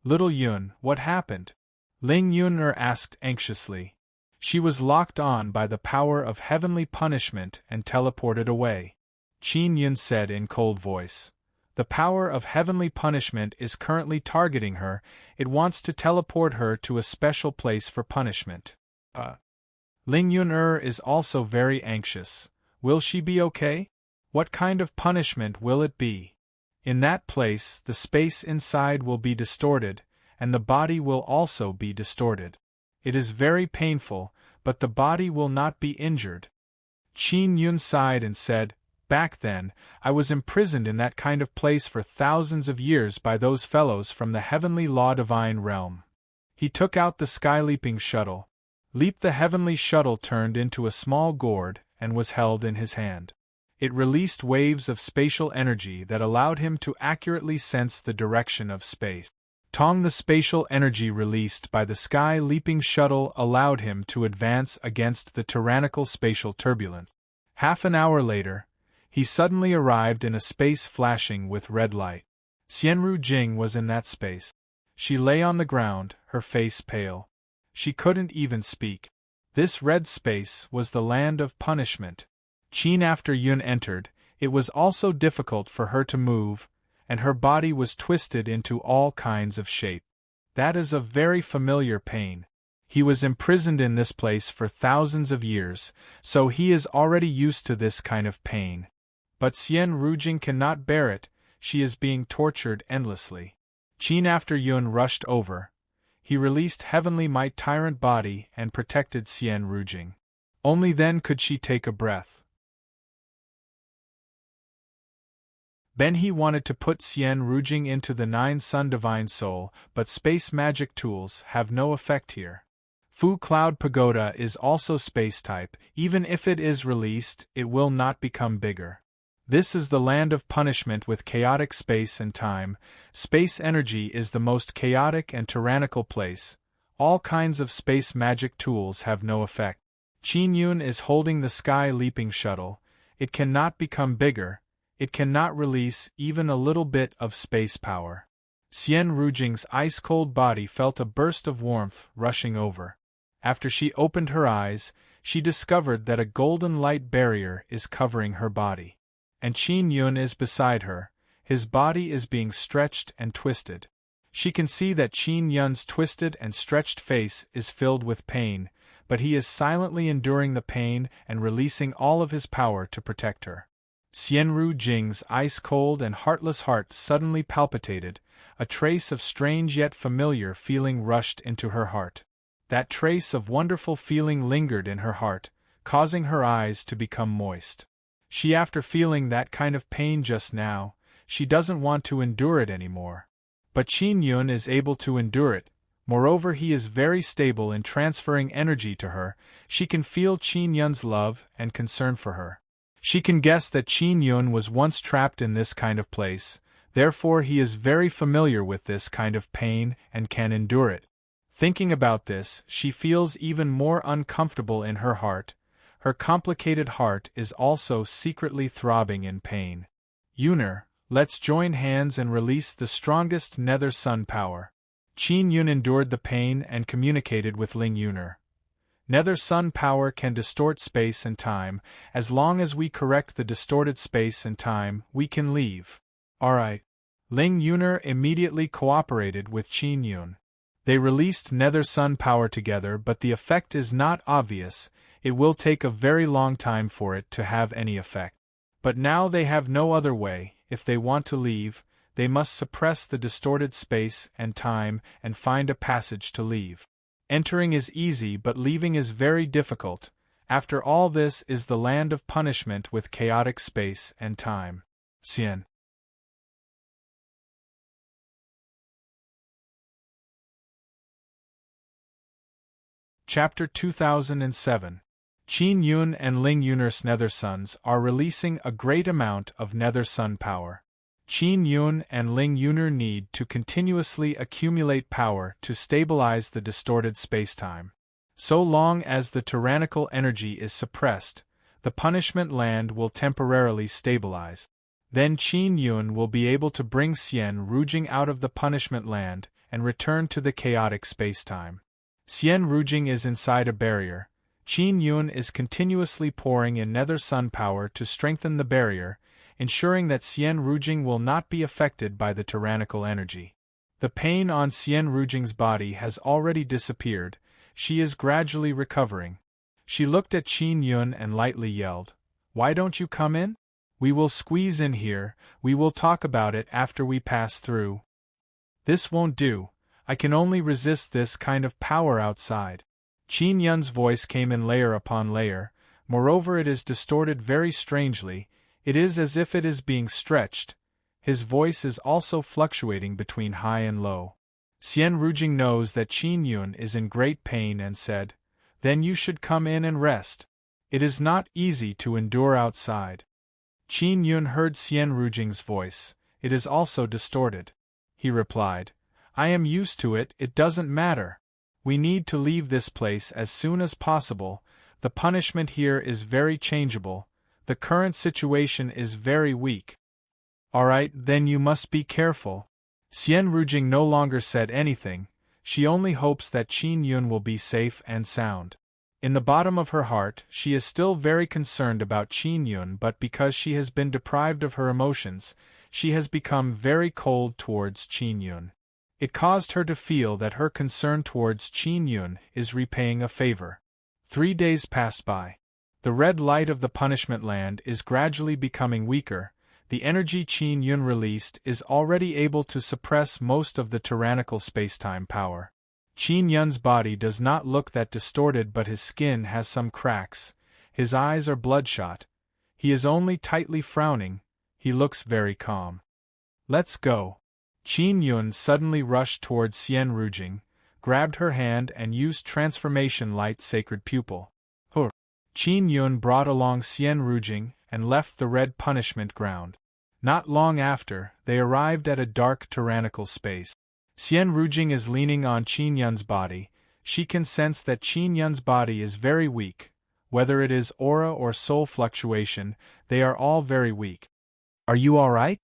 Little Yun, what happened? Ling Yun'er asked anxiously. She was locked on by the power of heavenly punishment and teleported away. Qin Yun said in cold voice. The power of heavenly punishment is currently targeting her. It wants to teleport her to a special place for punishment. Ling Yun'er is also very anxious. Will she be okay? What kind of punishment will it be? In that place, the space inside will be distorted, and the body will also be distorted. It is very painful, but the body will not be injured. Qin Yun sighed and said, Back then, I was imprisoned in that kind of place for thousands of years by those fellows from the heavenly law divine realm. He took out the sky-leaping shuttle. The heavenly shuttle turned into a small gourd and was held in his hand. It released waves of spatial energy that allowed him to accurately sense the direction of space. The spatial energy released by the sky-leaping shuttle allowed him to advance against the tyrannical spatial turbulence. Half an hour later, he suddenly arrived in a space flashing with red light. Xian Rujing was in that space. She lay on the ground, her face pale. She couldn't even speak. This red space was the land of punishment. After Yun entered, it was also difficult for her to move, and her body was twisted into all kinds of shape. That is a very familiar pain. He was imprisoned in this place for thousands of years, so he is already used to this kind of pain. But Xian Rujing cannot bear it. She is being tortured endlessly. After Yun rushed over, he released Heavenly Might Tyrant Body and protected Xian Rujing. Only then could she take a breath. Then he wanted to put Xian Rujing into the 9 Sun Divine Soul, but space magic tools have no effect here. Fu Cloud Pagoda is also space type. Even if it is released, it will not become bigger. This is the land of punishment with chaotic space and time. Space energy is the most chaotic and tyrannical place. All kinds of space magic tools have no effect. Qin Yun is holding the sky-leaping shuttle. It cannot become bigger. It cannot release even a little bit of space power. Xian Rujing's ice-cold body felt a burst of warmth rushing over. After she opened her eyes, she discovered that a golden light barrier is covering her body. And Qin Yun is beside her. His body is being stretched and twisted. She can see that Qin Yun's twisted and stretched face is filled with pain, but he is silently enduring the pain and releasing all of his power to protect her. Xian Rujing's ice-cold and heartless heart suddenly palpitated. A trace of strange yet familiar feeling rushed into her heart. That trace of wonderful feeling lingered in her heart, causing her eyes to become moist. After feeling that kind of pain just now, she doesn't want to endure it anymore. But Qin Yun is able to endure it. Moreover, he is very stable in transferring energy to her. She can feel Qin Yun's love and concern for her. She can guess that Qin Yun was once trapped in this kind of place, therefore he is very familiar with this kind of pain and can endure it. Thinking about this, she feels even more uncomfortable in her heart. Her complicated heart is also secretly throbbing in pain. Yun'er, let's join hands and release the strongest nether sun power. Qin Yun endured the pain and communicated with Ling Yun'er. Nether sun power can distort space and time. As long as we correct the distorted space and time, we can leave. Alright. Ling Yun'er immediately cooperated with Qin Yun. They released nether sun power together, but the effect is not obvious. It will take a very long time for it to have any effect. But now they have no other way. If they want to leave, they must suppress the distorted space and time and find a passage to leave. Entering is easy but leaving is very difficult. After all, this is the land of punishment with chaotic space and time. Cien. Chapter 2007. Qin Yun and Ling Yun's Nether Suns are releasing a great amount of Nether Sun power. Qin Yun and Ling Yun need to continuously accumulate power to stabilize the distorted spacetime. So long as the tyrannical energy is suppressed, the punishment land will temporarily stabilize. Then Qin Yun will be able to bring Xian Rujing out of the punishment land and return to the chaotic spacetime. Xian Rujing is inside a barrier. Qin Yun is continuously pouring in Nether Sun power to strengthen the barrier, ensuring that Xian Rujing will not be affected by the tyrannical energy. The pain on Xian Rujing's body has already disappeared. She is gradually recovering. She looked at Qin Yun and lightly yelled, "Why don't you come in? We will squeeze in here, we will talk about it after we pass through." "This won't do. I can only resist this kind of power outside." Qin Yun's voice came in layer upon layer, moreover it is distorted very strangely, it is as if it is being stretched. His voice is also fluctuating between high and low. Xian Rujing knows that Qin Yun is in great pain and said, "Then you should come in and rest. It is not easy to endure outside." Qin Yun heard Xian Rujing's voice, it is also distorted. He replied, "I am used to it, it doesn't matter. We need to leave this place as soon as possible, the punishment here is very changeable, the current situation is very weak." "Alright, then you must be careful." Xian Rujing no longer said anything, she only hopes that Qin Yun will be safe and sound. In the bottom of her heart, she is still very concerned about Qin Yun, but because she has been deprived of her emotions, she has become very cold towards Qin Yun. It caused her to feel that her concern towards Qin Yun is repaying a favor. 3 days passed by. The red light of the punishment land is gradually becoming weaker. The energy Qin Yun released is already able to suppress most of the tyrannical spacetime power. Qin Yun's body does not look that distorted, but his skin has some cracks, his eyes are bloodshot. He is only tightly frowning, he looks very calm. "Let's go." Qin Yun suddenly rushed towards Xian Rujing, grabbed her hand and used transformation light sacred pupil. Qin Yun brought along Xian Rujing and left the red punishment ground. Not long after, they arrived at a dark tyrannical space. Xian Rujing is leaning on Qin Yun's body. She can sense that Qin Yun's body is very weak. Whether it is aura or soul fluctuation, they are all very weak. "Are you alright?"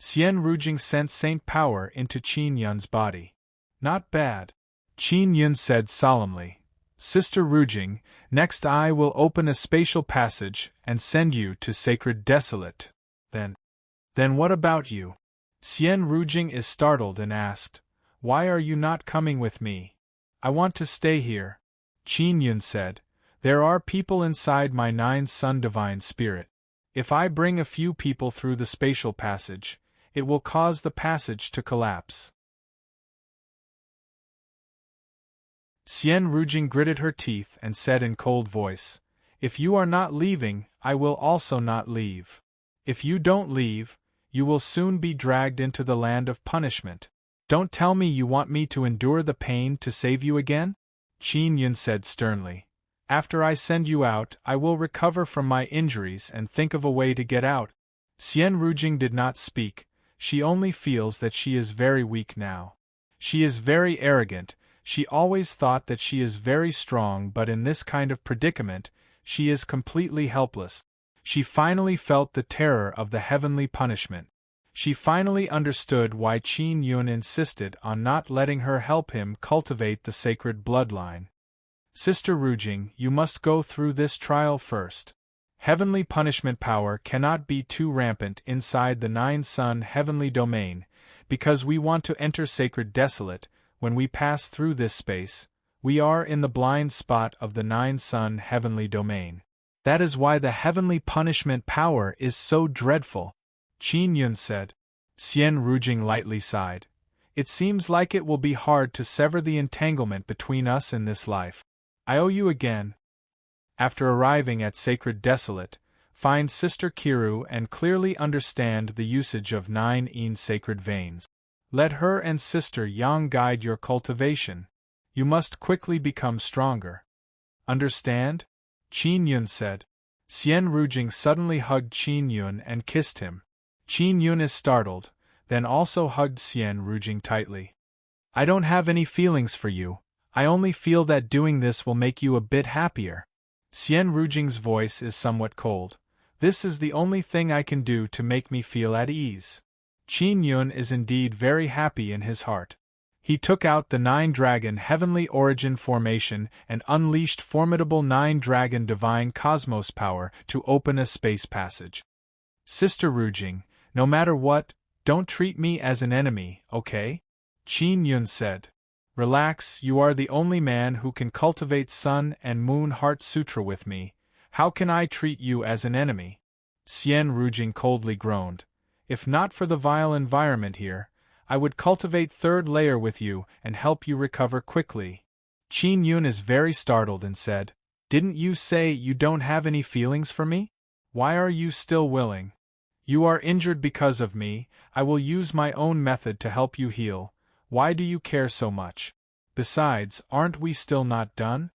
Xian Rujing sent Saint power into Qin Yun's body. "Not bad," Qin Yun said solemnly. "Sister Rujing, next I will open a spatial passage and send you to Sacred Desolate. Then what about you?" Xian Rujing is startled and asked, "Why are you not coming with me?" "I want to stay here," Qin Yun said. "There are people inside my 9-sun divine spirit. If I bring a few people through the spatial passage, it will cause the passage to collapse." Xian Rujing gritted her teeth and said in cold voice, "If you are not leaving, I will also not leave. If you don't leave, you will soon be dragged into the land of punishment. Don't tell me you want me to endure the pain to save you again?" Qin Yun said sternly. "After I send you out, I will recover from my injuries and think of a way to get out." Xian Rujing did not speak, she only feels that she is very weak now. She is very arrogant, she always thought that she is very strong, but in this kind of predicament, she is completely helpless. She finally felt the terror of the heavenly punishment. She finally understood why Qin Yun insisted on not letting her help him cultivate the sacred bloodline. "Sister Rujing, you must go through this trial first. Heavenly punishment power cannot be too rampant inside the 9-sun heavenly domain, because we want to enter Sacred Desolate. When we pass through this space, we are in the blind spot of the 9-sun heavenly domain. That is why the heavenly punishment power is so dreadful," Qin Yun said. Xian Rujing lightly sighed. It seems like it will be hard to sever the entanglement between us in this life. I owe you again. After arriving at Sacred Desolate, find Sister Kiru and clearly understand the usage of 9 sacred veins. Let her and Sister Yang guide your cultivation. You must quickly become stronger. Understand? Qin Yun said. Xian Rujing suddenly hugged Qin Yun and kissed him. Qin Yun is startled, then also hugged Xian Rujing tightly. I don't have any feelings for you, I only feel that doing this will make you a bit happier. Xian Rujing's voice is somewhat cold. This is the only thing I can do to make me feel at ease. Qin Yun is indeed very happy in his heart. He took out the 9-dragon heavenly origin formation and unleashed formidable 9-dragon divine cosmos power to open a space passage. Sister Rujing, no matter what, don't treat me as an enemy, okay? Qin Yun said. Relax, you are the only man who can cultivate Sun and Moon Heart Sutra with me. How can I treat you as an enemy? Xian Rujing coldly groaned. If not for the vile environment here, I would cultivate 3rd layer with you and help you recover quickly. Qin Yun is very startled and said, Didn't you say you don't have any feelings for me? Why are you still willing? You are injured because of me, I will use my own method to help you heal. Why do you care so much? Besides, aren't we still not done?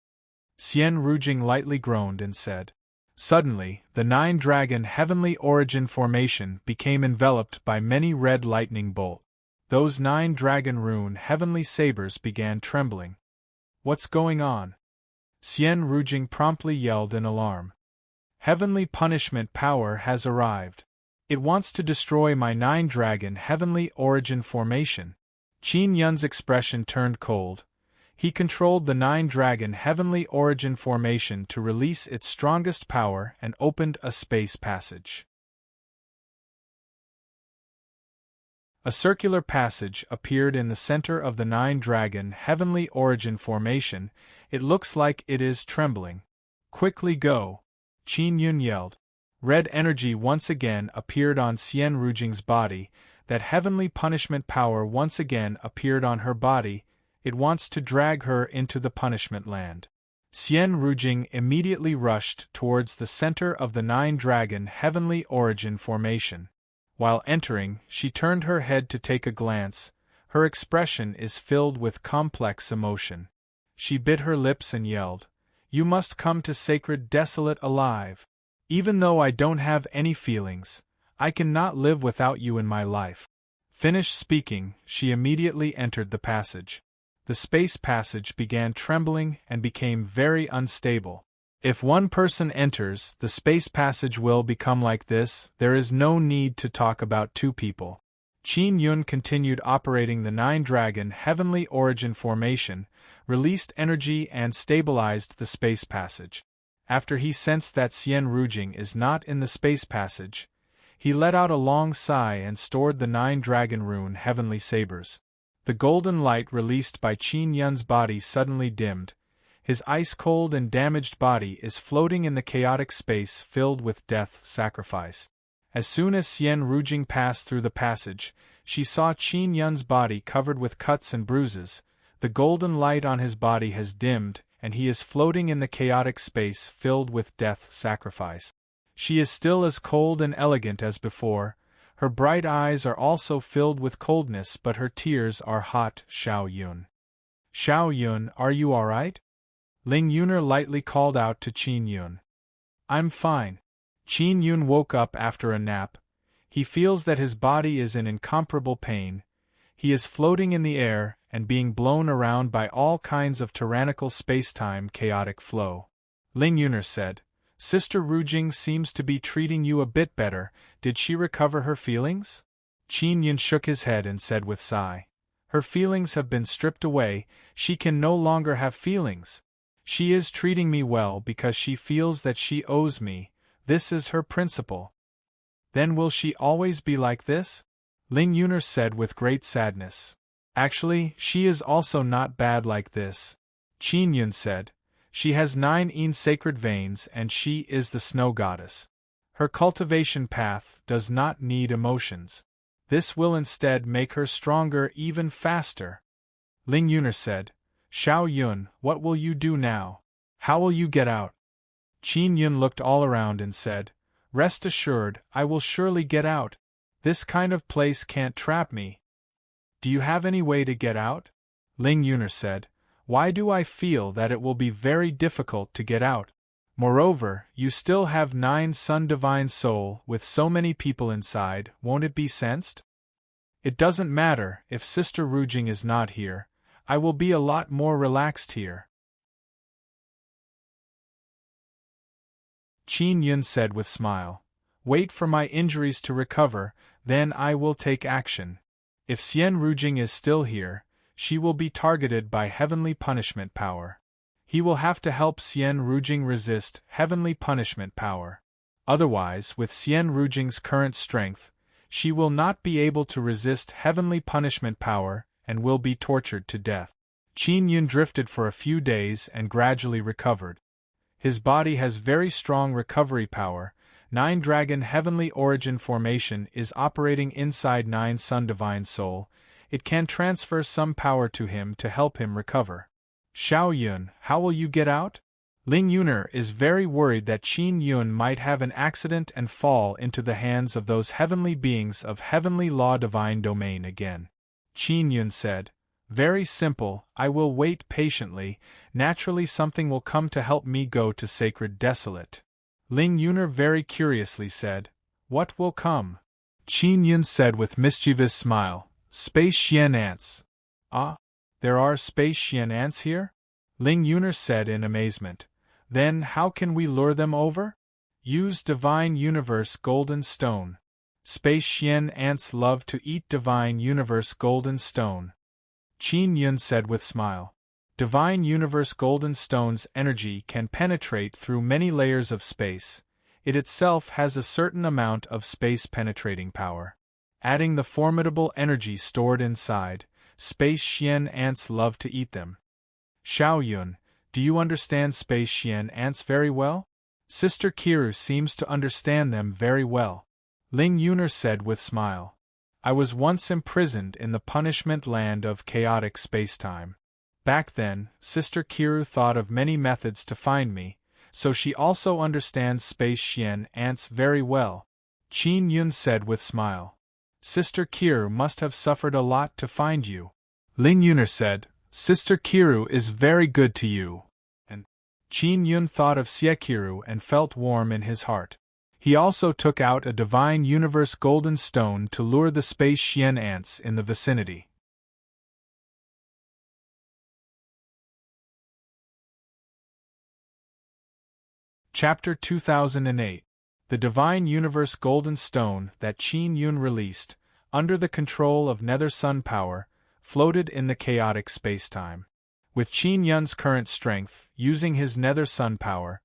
Xian Rujing lightly groaned and said. Suddenly, the 9-dragon heavenly origin formation became enveloped by many red lightning bolts. Those 9-dragon rune heavenly sabers began trembling. What's going on? Xian Rujing promptly yelled in alarm. Heavenly punishment power has arrived. It wants to destroy my 9-dragon heavenly origin formation. Qin Yun's expression turned cold. He controlled the 9-dragon heavenly origin formation to release its strongest power and opened a space passage. A circular passage appeared in the center of the 9-dragon heavenly origin formation. It looks like it is trembling. Quickly go! Qin Yun yelled. Red energy once again appeared on Xian Rujing's body. That heavenly punishment power once again appeared on her body. It wants to drag her into the punishment land. Xian Rujing immediately rushed towards the center of the 9-dragon heavenly origin formation. While entering, she turned her head to take a glance. Her expression is filled with complex emotion. She bit her lips and yelled, You must come to Sacred Desolate alive. Even though I don't have any feelings, I cannot live without you in my life. Finished speaking, she immediately entered the passage. The space passage began trembling and became very unstable. If one person enters, the space passage will become like this. There is no need to talk about 2 people. Qin Yun continued operating the 9-dragon heavenly origin formation, released energy and stabilized the space passage. After he sensed that Xian Rujing is not in the space passage, he let out a long sigh and stored the 9-dragon rune heavenly sabers. The golden light released by Qin Yun's body suddenly dimmed. His ice-cold and damaged body is floating in the chaotic space filled with death sacrifice. As soon as Xian Rujing passed through the passage, she saw Qin Yun's body covered with cuts and bruises. The golden light on his body has dimmed, and he is floating in the chaotic space filled with death sacrifice. She is still as cold and elegant as before. Her bright eyes are also filled with coldness, but her tears are hot. Xiao Yun. Xiao Yun, are you all right? Ling Yuner lightly called out to Qin Yun. I'm fine. Qin Yun woke up after a nap. He feels that his body is in incomparable pain. He is floating in the air and being blown around by all kinds of tyrannical space-time chaotic flow. Ling Yuner said, Sister Rujing seems to be treating you a bit better. Did she recover her feelings? Qin Yun shook his head and said with sigh. Her feelings have been stripped away. She can no longer have feelings. She is treating me well because she feels that she owes me. This is her principle. Then will she always be like this? Ling Yuner said with great sadness. Actually, she is also not bad like this. Qin Yun said. She has 9 sacred veins and she is the snow goddess. Her cultivation path does not need emotions. This will instead make her stronger even faster. Ling Yuner said, Xiao Yun, what will you do now? How will you get out? Qin Yun looked all around and said, Rest assured, I will surely get out. This kind of place can't trap me. Do you have any way to get out? Ling Yuner said, Why do I feel that it will be very difficult to get out? Moreover, you still have 9 Sun Divine Soul with so many people inside, won't it be sensed? It doesn't matter if Sister Rujing is not here, I will be a lot more relaxed here. Qin Yun said with smile, Wait for my injuries to recover, then I will take action. If Xian Rujing is still here, she will be targeted by heavenly punishment power. He will have to help Xian Rujing resist heavenly punishment power. Otherwise, with Xian Rujing's current strength, she will not be able to resist heavenly punishment power and will be tortured to death. Qin Yun drifted for a few days and gradually recovered. His body has very strong recovery power. 9 Dragon Heavenly Origin Formation is operating inside 9 Sun Divine Soul. It can transfer some power to him to help him recover. Xiao Yun, how will you get out? Ling Yuner is very worried that Qin Yun might have an accident and fall into the hands of those heavenly beings of heavenly law divine domain again. Qin Yun said, Very simple, I will wait patiently, naturally something will come to help me go to Sacred Desolate. Ling Yuner very curiously said, What will come? Qin Yun said with mischievous smile, Space Xian ants. Ah? There are space Xian ants here? Ling Yuner said in amazement. Then how can we lure them over? Use Divine Universe Golden Stone. Space Xian ants love to eat Divine Universe Golden Stone. Qin Yun said with smile. Divine Universe Golden Stone's energy can penetrate through many layers of space. It itself has a certain amount of space-penetrating power. Adding the formidable energy stored inside, space Xian ants love to eat them. Xiao Yun, do you understand space Xian ants very well? Sister Kiru seems to understand them very well. Ling Yuner said with smile. I was once imprisoned in the punishment land of chaotic spacetime. Back then, Sister Kiru thought of many methods to find me, so she also understands space Xian ants very well. Qin Yun said with smile. Sister Kiru must have suffered a lot to find you. Ling Yuner said, Sister Kiru is very good to you. And Qin Yun thought of Xie Kiru and felt warm in his heart. He also took out a Divine Universe Golden Stone to lure the space Xian ants in the vicinity. Chapter 2008. The Divine Universe Golden Stone that Qin Yun released, under the control of Nether Sun power, floated in the chaotic spacetime. With Qin Yun's current strength, using his Nether Sun power,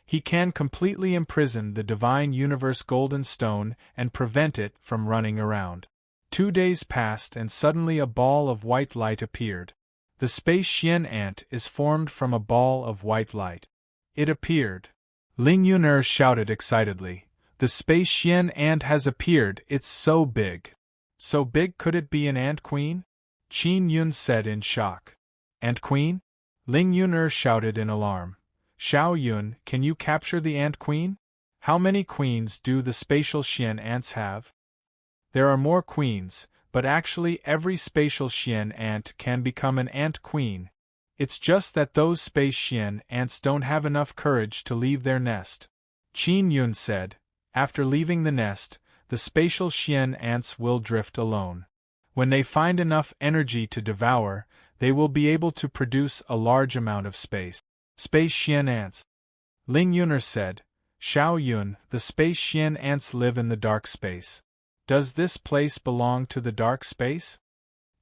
he can completely imprison the Divine Universe Golden Stone and prevent it from running around. 2 days passed and suddenly a ball of white light appeared. The space Xian ant is formed from a ball of white light. It appeared. Ling Yuner shouted excitedly, The space Xian ant has appeared, it's so big. So big could it be an ant queen? Qin Yun said in shock. Ant queen? Ling Yuner shouted in alarm. Xiao Yun, can you capture the ant queen? How many queens do the spatial Xian ants have? There are more queens, but actually every spatial Xian ant can become an ant queen. It's just that those space Xian ants don't have enough courage to leave their nest. Qin Yun said, After leaving the nest, the spatial Xian ants will drift alone. When they find enough energy to devour, they will be able to produce a large amount of space. Space Xian ants. Ling Yuner said, Xiao Yun, the space Xian ants live in the dark space. Does this place belong to the dark space?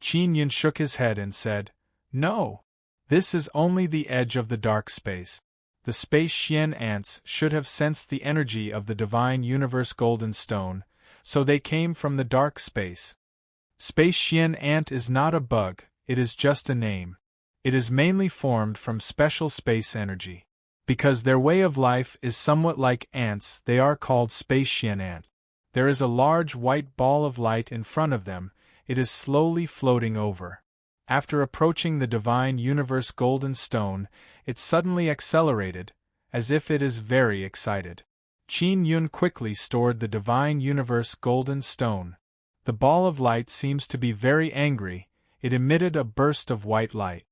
Qin Yun shook his head and said, No. This is only the edge of the dark space. The space Xian ants should have sensed the energy of the Divine Universe Golden Stone, so they came from the dark space. Space Xian ant is not a bug, it is just a name. It is mainly formed from special space energy. Because their way of life is somewhat like ants, they are called space Xian ant. There is a large white ball of light in front of them, it is slowly floating over. After approaching the divine universe golden stone, it suddenly accelerated, as if it is very excited. Qin Yun quickly stored the divine universe golden stone. The ball of light seems to be very angry, it emitted a burst of white light.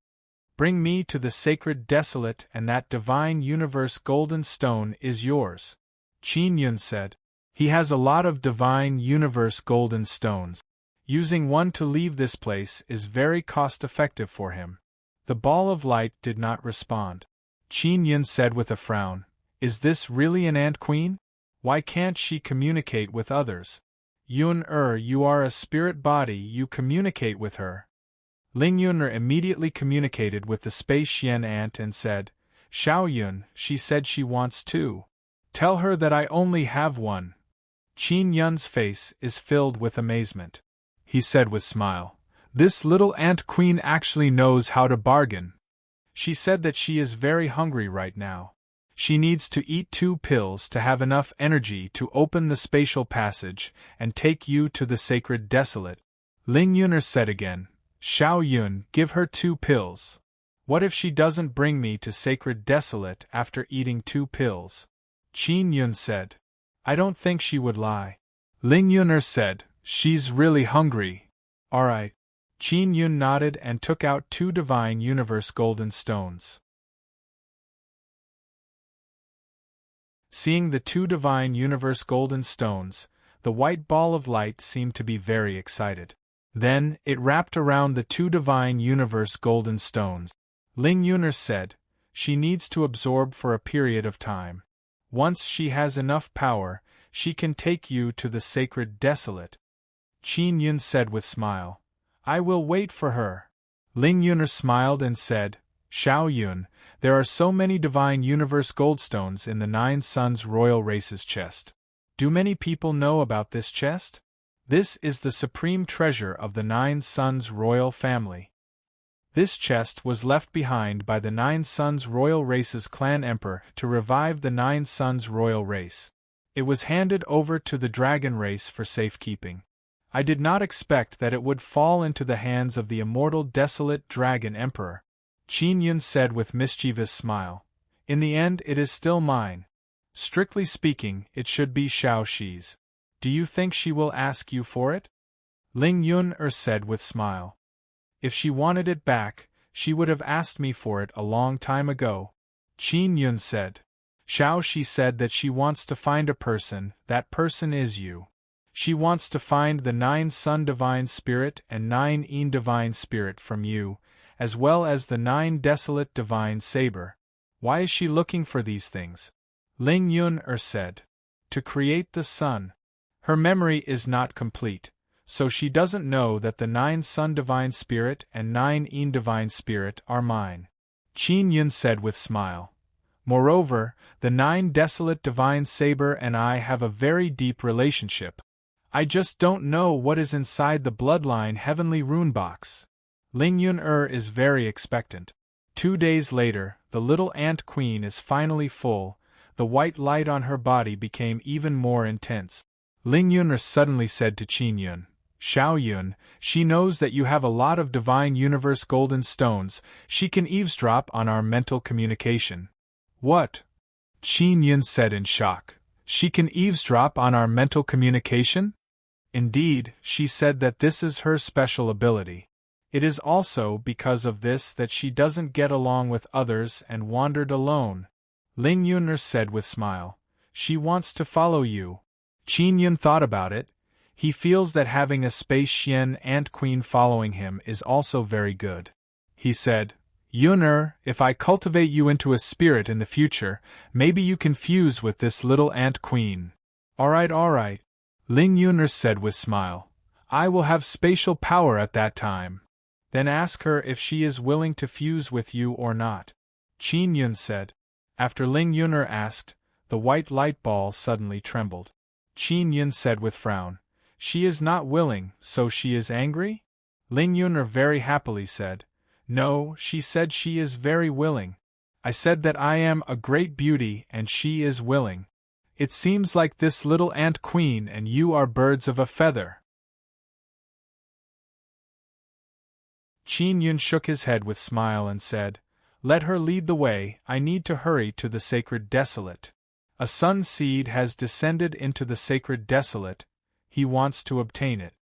Bring me to the sacred desolate and that divine universe golden stone is yours. Qin Yun said. He has a lot of divine universe golden stones. Using one to leave this place is very cost-effective for him. The ball of light did not respond. Qin Yun said with a frown, Is this really an ant queen? Why can't she communicate with others? Yun you are a spirit body, you communicate with her. Ling Yun immediately communicated with the Space Xian ant and said, Xiao Yun, she said she wants two. Tell her that I only have one. Qin Yun's face is filled with amazement. He said with smile, This little ant queen actually knows how to bargain. She said that she is very hungry right now. She needs to eat 2 pills to have enough energy to open the spatial passage and take you to the sacred desolate. Ling Yun said again, Xiao Yun, give her 2 pills. What if she doesn't bring me to sacred desolate after eating 2 pills? Qin Yun said, I don't think she would lie. Ling Yun said, She's really hungry. Alright. Qin Yun nodded and took out 2 divine universe golden stones. Seeing the 2 divine universe golden stones, the white ball of light seemed to be very excited. Then, it wrapped around the 2 divine universe golden stones. Ling Yun said, She needs to absorb for a period of time. Once she has enough power, she can take you to the sacred desolate. Qin Yun said with smile, I will wait for her. Ling Yun smiled and said, Xiao Yun, there are so many divine universe goldstones in the 9 Suns royal race's chest. Do many people know about this chest? This is the supreme treasure of the 9 Suns royal family. This chest was left behind by the 9 Suns royal race's clan emperor to revive the 9 Suns royal race. It was handed over to the dragon race for safekeeping. I did not expect that it would fall into the hands of the immortal desolate dragon emperor. Qin Yun said with mischievous smile. In the end it is still mine. Strictly speaking, it should be Xiao Shi's. Do you think she will ask you for it? Ling Yun said with smile. If she wanted it back, she would have asked me for it a long time ago. Qin Yun said. Xiao Shi said that she wants to find a person, that person is you. She wants to find the 9 Sun Divine Spirit and 9 Yin Divine Spirit from you, as well as the 9 Desolate Divine Saber. Why is she looking for these things? Ling Yun said. To create the sun. Her memory is not complete, so she doesn't know that the 9 Sun Divine Spirit and 9 Yin Divine Spirit are mine. Qin Yun said with smile. Moreover, the 9 Desolate Divine Saber and I have a very deep relationship. I just don't know what is inside the bloodline heavenly rune box. Ling Yun is very expectant. 2 days later, the little ant queen is finally full. The white light on her body became even more intense. Ling Yun suddenly said to Qin Yun, Xiao Yun, she knows that you have a lot of divine universe golden stones, she can eavesdrop on our mental communication. What? Qin Yun said in shock. She can eavesdrop on our mental communication? Indeed, she said that this is her special ability. It is also because of this that she doesn't get along with others and wandered alone. Ling Yun said with smile. She wants to follow you. Qin Yun thought about it. He feels that having a Space Xian ant queen following him is also very good. He said, Yun if I cultivate you into a spirit in the future, maybe you can fuse with this little ant queen. Alright. Ling Yun said with smile. I will have spatial power at that time. Then ask her if she is willing to fuse with you or not. Qin Yun said. After Ling Yun asked, the white light ball suddenly trembled. Qin Yun said with frown. She is not willing, so she is angry? Ling Yun very happily said. No, she said she is very willing. I said that I am a great beauty and she is willing. It seems like this little ant queen and you are birds of a feather. Qin Yun shook his head with smile and said, "Let her lead the way, I need to hurry to the sacred desolate. A sun seed has descended into the sacred desolate, he wants to obtain it.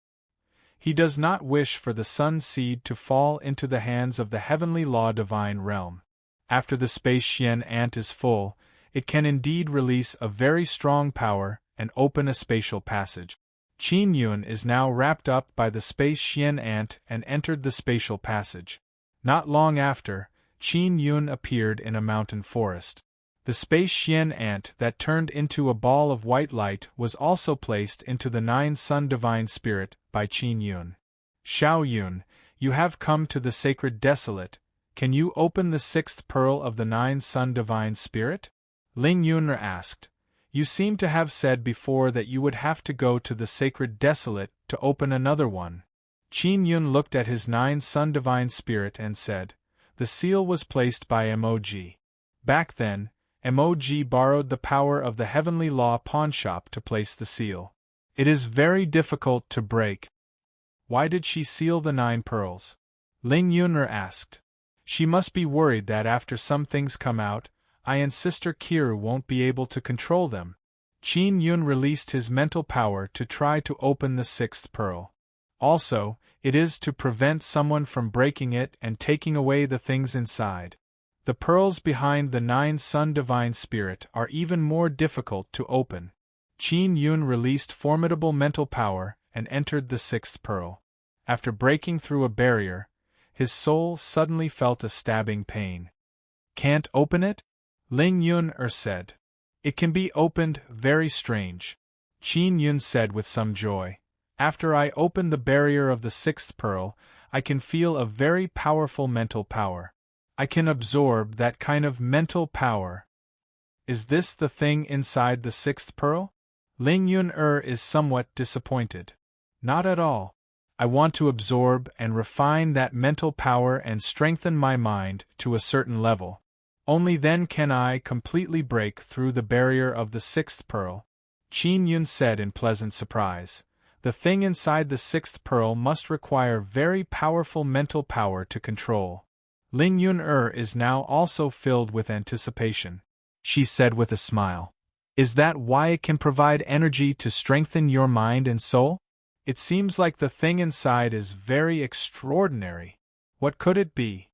He does not wish for the sun seed to fall into the hands of the heavenly law divine realm. After the space Xian ant is full, it can indeed release a very strong power and open a spatial passage." Qin Yun is now wrapped up by the space Xian ant and entered the spatial passage. Not long after, Qin Yun appeared in a mountain forest. The space Xian ant that turned into a ball of white light was also placed into the 9 Sun Divine Spirit by Qin Yun. "Xiao Yun, you have come to the sacred desolate, can you open the 6th pearl of the 9 Sun Divine Spirit?" Ling Yun'er asked. "You seem to have said before that you would have to go to the sacred desolate to open another one." Qin Yun looked at his 9 Sun Divine Spirit and said, "The seal was placed by Mog. Back then, Mog borrowed the power of the heavenly law pawnshop to place the seal. It is very difficult to break." "Why did she seal the 9 pearls?" Ling Yun'er asked. "She must be worried that after some things come out, I and Sister Kiru won't be able to control them." Qin Yun released his mental power to try to open the 6th pearl. Also, it is to prevent someone from breaking it and taking away the things inside. The pearls behind the 9 Sun Divine Spirit are even more difficult to open. Qin Yun released formidable mental power and entered the 6th pearl. After breaking through a barrier, his soul suddenly felt a stabbing pain. "Can't open it?" Ling Yun'er said. "It can be opened, very strange." Qin Yun said with some joy. "After I open the barrier of the 6th pearl, I can feel a very powerful mental power. I can absorb that kind of mental power." "Is this the thing inside the 6th pearl?" Ling Yun'er is somewhat disappointed. "Not at all. I want to absorb and refine that mental power and strengthen my mind to a certain level. Only then can I completely break through the barrier of the 6th pearl." Qin Yun said in pleasant surprise. "The thing inside the 6th pearl must require very powerful mental power to control." Ling Yun'er is now also filled with anticipation. She said with a smile, "Is that why it can provide energy to strengthen your mind and soul? It seems like the thing inside is very extraordinary. What could it be?"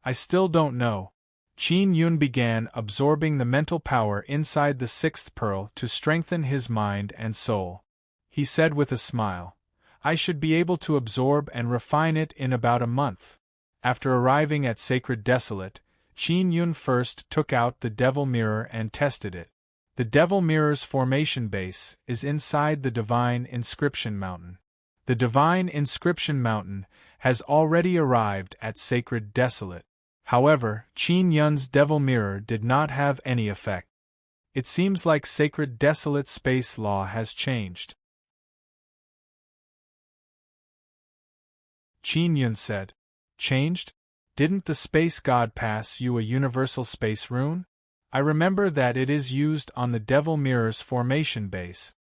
"I still don't know." Qin Yun began absorbing the mental power inside the 6th pearl to strengthen his mind and soul. He said with a smile, "I should be able to absorb and refine it in about a month." After arriving at Sacred Desolate, Qin Yun first took out the Devil Mirror and tested it. The Devil Mirror's formation base is inside the Divine Inscription Mountain. The Divine Inscription Mountain has already arrived at Sacred Desolate. However, Qin Yun's Devil Mirror did not have any effect. It seems like Sacred Desolate space law has changed. Qin Yun said. "Changed? Didn't the space god pass you a universal space rune? I remember that it is used on the Devil Mirror's formation base."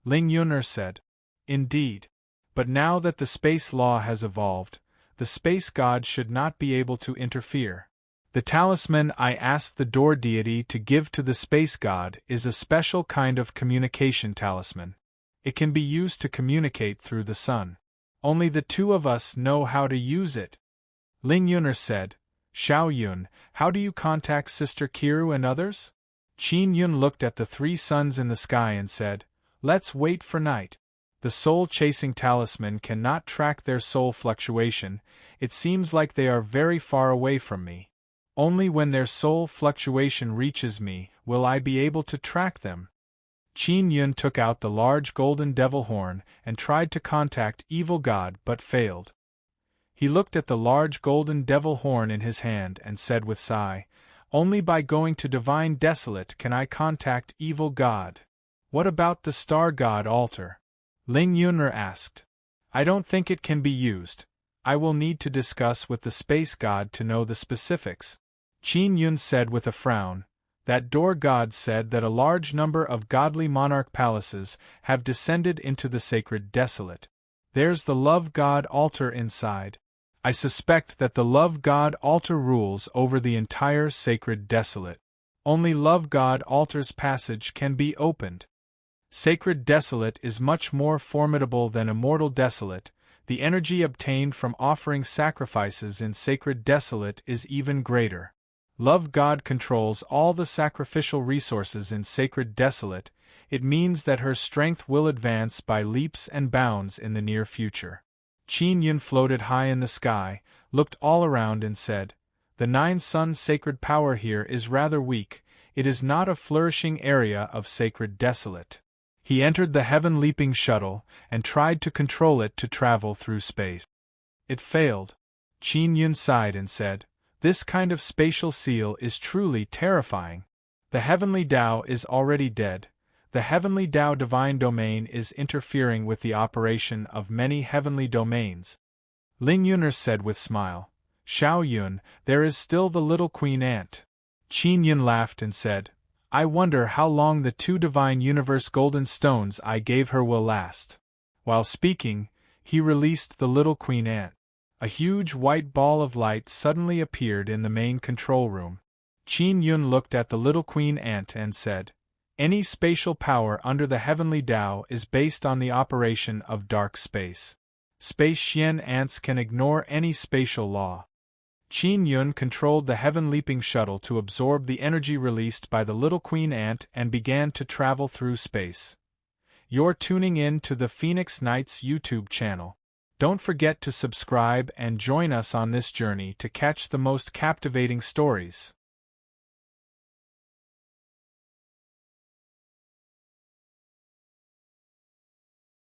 Ling Yun'er said. "Indeed. But now that the space law has evolved, the space god should not be able to interfere. The talisman I asked the door deity to give to the space god is a special kind of communication talisman. It can be used to communicate through the sun. Only the 2 of us know how to use it." Ling Yun'er said, "Xiao Yun, how do you contact Sister Kiru and others?" Qin Yun looked at the 3 suns in the sky and said, "Let's wait for night. The soul-chasing talisman cannot track their soul fluctuation, it seems like they are very far away from me. Only when their soul fluctuation reaches me will I be able to track them." Qin Yun took out the large golden devil horn and tried to contact Evil God but failed. He looked at the large golden devil horn in his hand and said with sigh, "Only by going to Divine Desolate can I contact Evil God. What about the Star God altar?" Ling Yun'er asked. "I don't think it can be used. I will need to discuss with the space god to know the specifics." Qin Yun said with a frown, That door god said that a large number of godly monarch palaces have descended into the sacred desolate. There's the love god altar inside. I suspect that the love god altar rules over the entire sacred desolate. Only love god altar's passage can be opened. Sacred desolate is much more formidable than immortal desolate. The energy obtained from offering sacrifices in sacred desolate is even greater. Love God controls all the sacrificial resources in sacred desolate. It means that her strength will advance by leaps and bounds in the near future. Qin Yun floated high in the sky, looked all around and said, "The nine-sun sacred power here is rather weak. It is not a flourishing area of sacred desolate." He entered the heaven-leaping shuttle and tried to control it to travel through space. It failed. Qin Yun sighed and said, "This kind of spatial seal is truly terrifying. The heavenly Tao is already dead. The heavenly Tao divine domain is interfering with the operation of many heavenly domains." Ling Yuner said with smile, "Xiao Yun, there is still the little queen ant." Qin Yun laughed and said, "I wonder how long the 2 divine universe golden stones I gave her will last." While speaking, he released the little queen ant. A huge white ball of light suddenly appeared in the main control room. Qin Yun looked at the little queen ant and said, "Any spatial power under the heavenly Tao is based on the operation of dark space. Space Xian ants can ignore any spatial law." Qin Yun controlled the heaven-leaping shuttle to absorb the energy released by the little queen ant and began to travel through space. You're tuning in to the Phoenix Nights YouTube channel. Don't forget to subscribe and join us on this journey to catch the most captivating stories.